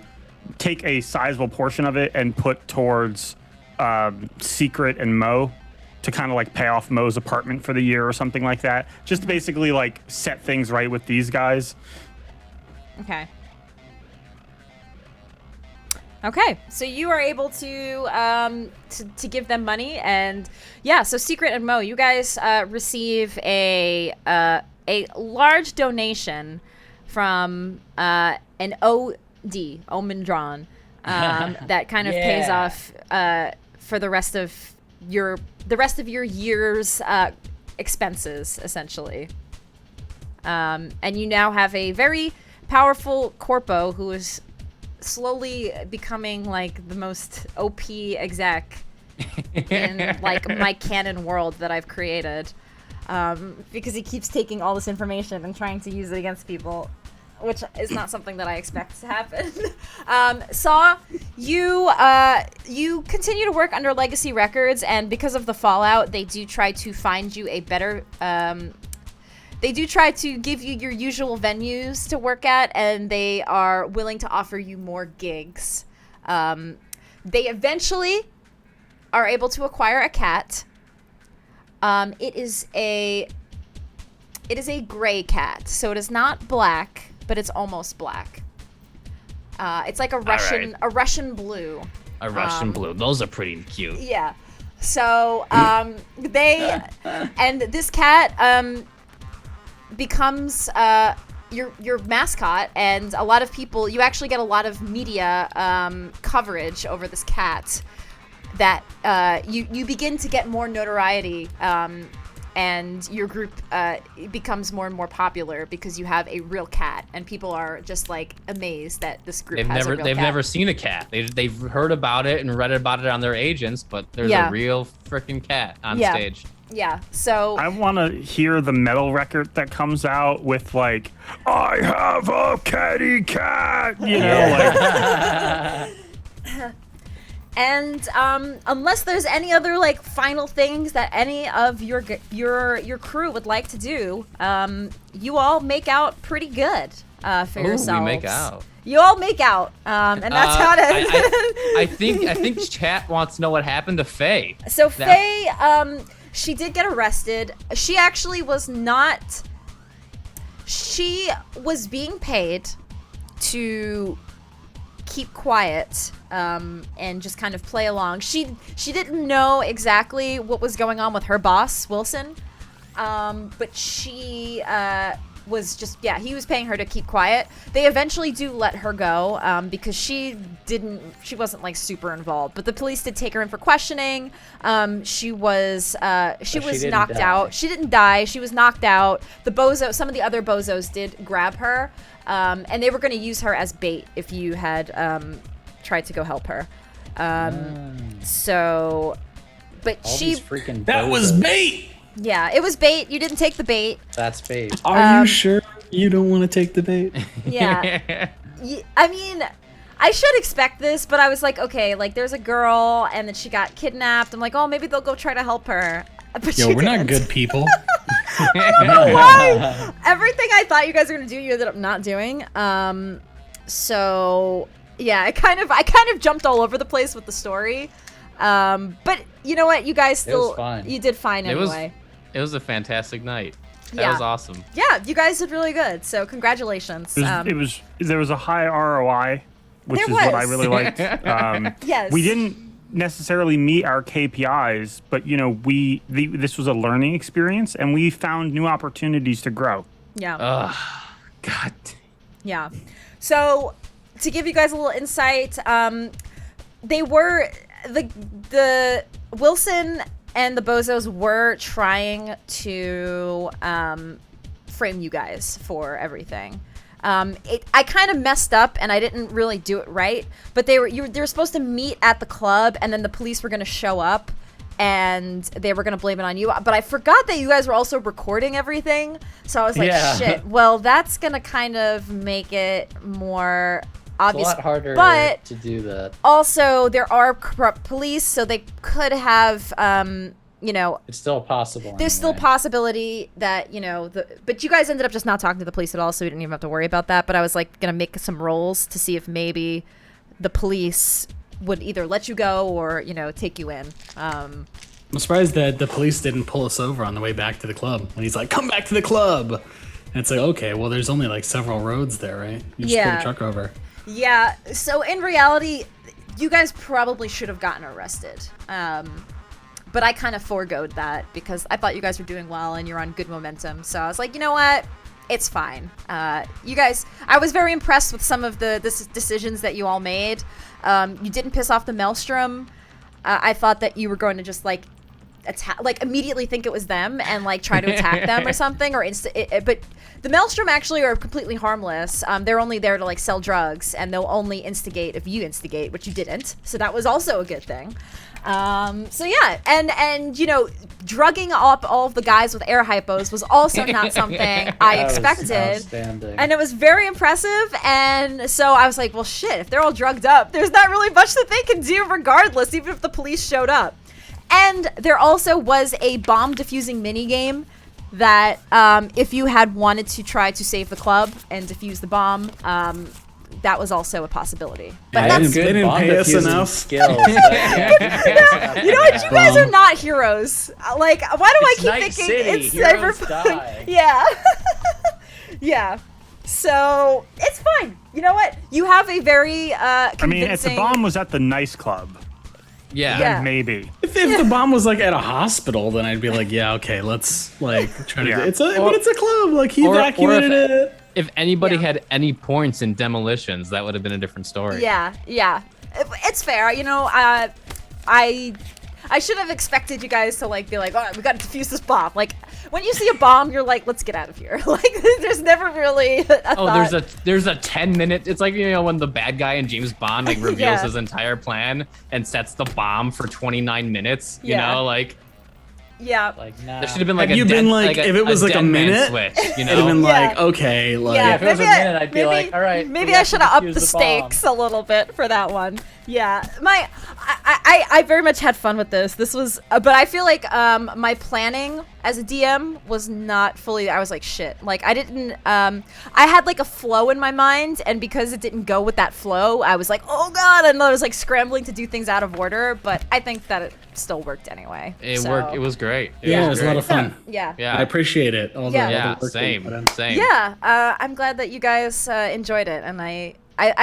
take a sizable portion of it and put towards Secret and Mo to kind of like pay off Mo's apartment for the year or something like that. Just to basically like set things right with these guys. Okay. Okay, so you are able to give them money, and yeah. So Secret and Mo, you guys receive a large donation from an OD, Omendron, that kind of pays off for the rest of your year's expenses, essentially. And you now have a very powerful corpo who is slowly becoming like the most OP exec in like my canon world that I've created, because he keeps taking all this information and trying to use it against people, which is not something that I expect to happen. Saw, you continue to work under Legacy Records, and because of the fallout, they do try to find you a better they do try to give you your usual venues to work at, and they are willing to offer you more gigs. They eventually are able to acquire a cat. It is a gray cat, so it is not black, but it's almost black. It's like a Russian blue. A Russian blue. Those are pretty cute. Yeah. So this cat becomes your mascot, and a lot of people. You actually get a lot of media coverage over this cat. That you begin to get more notoriety, and your group becomes more and more popular because you have a real cat, and people are just like amazed that this group has a real cat. They've never seen a cat. They've heard about it and read about it on their agents, but there's a real freaking cat on stage. Yeah, so I want to hear the metal record that comes out with like, I have a catty cat, you know, like. And unless there's any other like final things that any of your crew would like to do, you all make out pretty good for yourselves. We make out. You all make out, and that's how it is. I think chat wants to know what happened to Faye. So Faye, she did get arrested. She actually was not. She was being paid to keep quiet and just kind of play along. She didn't know exactly what was going on with her boss, Wilson, but she was just, he was paying her to keep quiet. They eventually do let her go because she wasn't like super involved, but the police did take her in for questioning. She was knocked out. She didn't die. She was knocked out. Some of the other bozos did grab her, and they were going to use her as bait if you had tried to go help her. So, but All she these freaking That was bozos. bait. Yeah, it was bait. You didn't take the bait. That's bait. Are you sure you don't want to take the bait? Yeah. I mean, I should expect this, but I was like, okay, like there's a girl and then she got kidnapped. I'm like, oh, maybe they'll go try to help her. But Yo, she we're not didn't. good people. I don't know why. Everything I thought you guys were gonna do, you ended up not doing. So yeah, I kind of jumped all over the place with the story. But you know what? You guys still, you did fine anyway. It was a fantastic night. That Yeah. was awesome. Yeah, you guys did really good. So congratulations. There was a high ROI, which There is what I was. really liked. Yes. We didn't necessarily meet our KPIs, but you know, this was a learning experience, and we found new opportunities to grow. Yeah. God. Yeah. So to give you guys a little insight, they were the Wilson and the bozos were trying to frame you guys for everything. I kind of messed up and I didn't really do it right, but they were supposed to meet at the club, and then the police were going to show up and they were going to blame it on you, but I forgot that you guys were also recording everything, so I was like, shit, well, that's going to kind of make it more obvious. It's a lot harder to do that. Also, there are corrupt police, so they could have, It's still possible. there's still possibility that, but you guys ended up just not talking to the police at all, so we didn't even have to worry about that. But I was like going to make some rolls to see if maybe the police would either let you go or, take you in. I'm surprised that the police didn't pull us over on the way back to the club. When he's like, come back to the club. And it's like, okay, well, there's only like several roads there, right? You just pull the truck over. Yeah, so in reality, you guys probably should have gotten arrested. But I kind of foregoed that because I thought you guys were doing well and you're on good momentum. So I was like, you know what? It's fine. You guys, I was very impressed with some of the decisions that you all made. You didn't piss off the Maelstrom. I thought that you were going to just like immediately think it was them and like try to attack them or something, but the Maelstrom actually are completely harmless. They're only there to like sell drugs, and they'll only instigate if you instigate, which you didn't, so that was also a good thing. So yeah, and drugging up all of the guys with air hypos was also not something I expected, and it was very impressive. And so I was like, well shit, if they're all drugged up, there's not really much that they can do regardless, even if the police showed up. And there also was a bomb defusing mini game that if you had wanted to try to save the club and defuse the bomb, that was also a possibility. Yeah, But they didn't bomb pay us defusing enough. Skills. you know what? You guys are not heroes. Like, why do It's I keep Night thinking City. it's Heroes Cyberpunk? die. Yeah. Yeah. So it's fine. You know what? You have a very convincing. I mean, if the bomb was at the nice club, Yeah. Yeah. maybe. If the bomb was like at a hospital, then I'd be like, yeah, okay, let's like try to. Yeah. But it's a club. Like he or if- evacuated it. If anybody Yeah. had any points in demolitions, that would have been a different story. Yeah. It's fair. You know, I should have expected you guys to like be like, oh, we got to defuse this bomb. Like, when you see a bomb, you're like, let's get out of here. Like, there's never really a thought. There's a 10-minute. It's like, you know, when the bad guy in James Bond like reveals Yeah. his entire plan and sets the bomb for 29 minutes. You Yeah. know, like Yeah. Like, nah. there should have been like Have you been like, if it was like a dead man minute, switch, you it'd have been know. like, Yeah. okay, like. Yeah, if it was a maybe minute, I'd be like, all right, maybe we I have to should have upped defuse the the bomb. stakes a little bit for that one. Yeah, I very much had fun with this. This was, but I feel like my planning as a DM was not fully. I was like, shit. Like I didn't. I had like a flow in my mind, and because it didn't go with that flow, I was like, oh god, and I was like scrambling to do things out of order. But I think that it still worked anyway. It so. worked. It was great. Yeah, it was a lot of fun. Yeah. Yeah. I appreciate it. All Yeah. the Yeah. work that you Same. put in. Same. Yeah, I'm glad that you guys enjoyed it, and I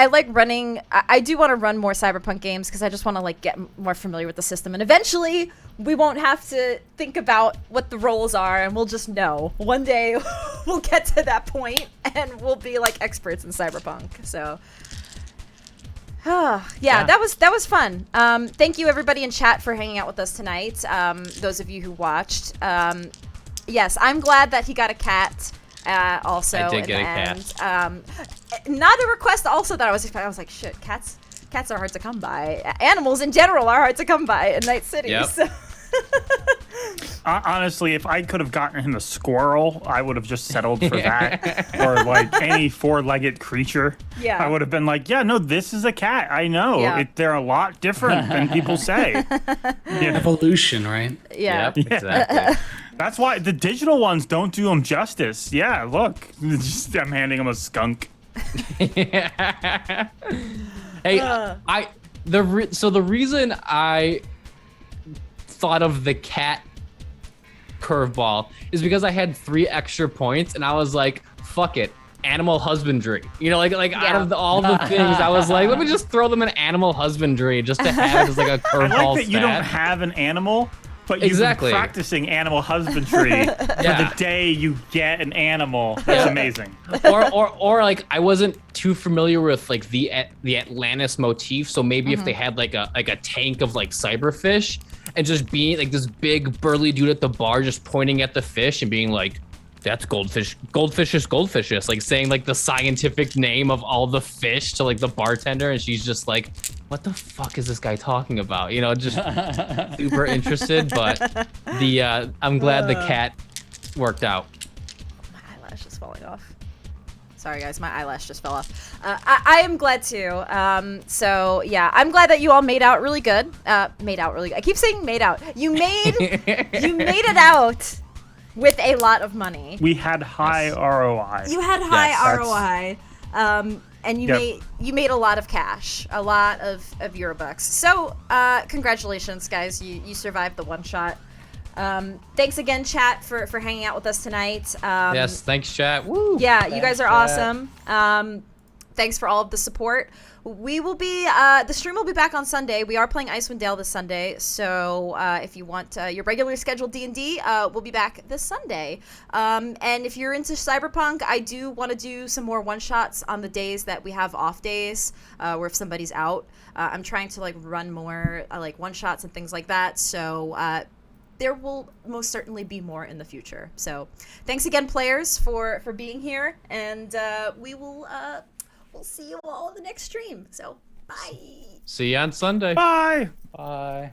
like running. I do want to run more Cyberpunk games because I just want to like get more familiar with the system, and eventually we won't have to think about what the roles are, and we'll just know. One day we'll get to that point, and we'll be like experts in Cyberpunk. So. Yeah, that was fun. Thank you everybody in chat for hanging out with us tonight. Those of you who watched. Yes, I'm glad that he got a cat. Also, I did get a cat. Not a request. Also, that I was like, shit, cats are hard to come by. Animals in general are hard to come by in Night City. Yep. So. Honestly, if I could have gotten him a squirrel, I would have just settled for that. Or like any four-legged creature. Yeah. I would have been like, yeah, no, this is a cat. I know. Yeah. They're a lot different than people say. Yeah. Evolution, right? Yeah. Yep. Exactly. That's why the digital ones don't do them justice. Yeah, look. I'm handing him a skunk. Hey, the reason I thought of the cat curveball is because I had 3 extra points, and I was like, "Fuck it, animal husbandry." You know, like out of all the things, I was like, "Let me just throw them in animal husbandry just to have it as like a I curveball." like that you don't have an animal, but you've Exactly. been practicing animal husbandry for the day you get an animal. That's amazing. or like I wasn't too familiar with like the Atlantis motif, so maybe if they had like a tank of like cyberfish and just being like this big burly dude at the bar just pointing at the fish and being like, that's goldfishes, like saying like the scientific name of all the fish to like the bartender, and she's just like, what the fuck is this guy talking about? You know, just super interested. But I'm glad the cat worked out. My eyelash is falling off. Sorry guys, my eyelash just fell off. I am glad too. So yeah, I'm glad that you all made out really good. Made out really good. I keep saying made out. You made it out with a lot of money. We had high ROI. You had high Yes, ROI. And you made a lot of cash, a lot of Eurobucks. So congratulations, guys! You survived the one shot. Thanks again, chat, for hanging out with us tonight. Yes, thanks, chat. Woo. Yeah, you guys are Thanks, awesome. Thanks for all of the support. We will be the stream will be back on Sunday. We are playing Icewind Dale this Sunday, so if you want your regularly scheduled D&D, we'll be back this Sunday. And if you're into Cyberpunk, I do want to do some more one-shots on the days that we have off days, where if somebody's out. I'm trying to like run more like one-shots and things like that. So there will most certainly be more in the future. So thanks again, players, for being here, and we'll see you all in the next stream. So bye. See you on Sunday. Bye. Bye.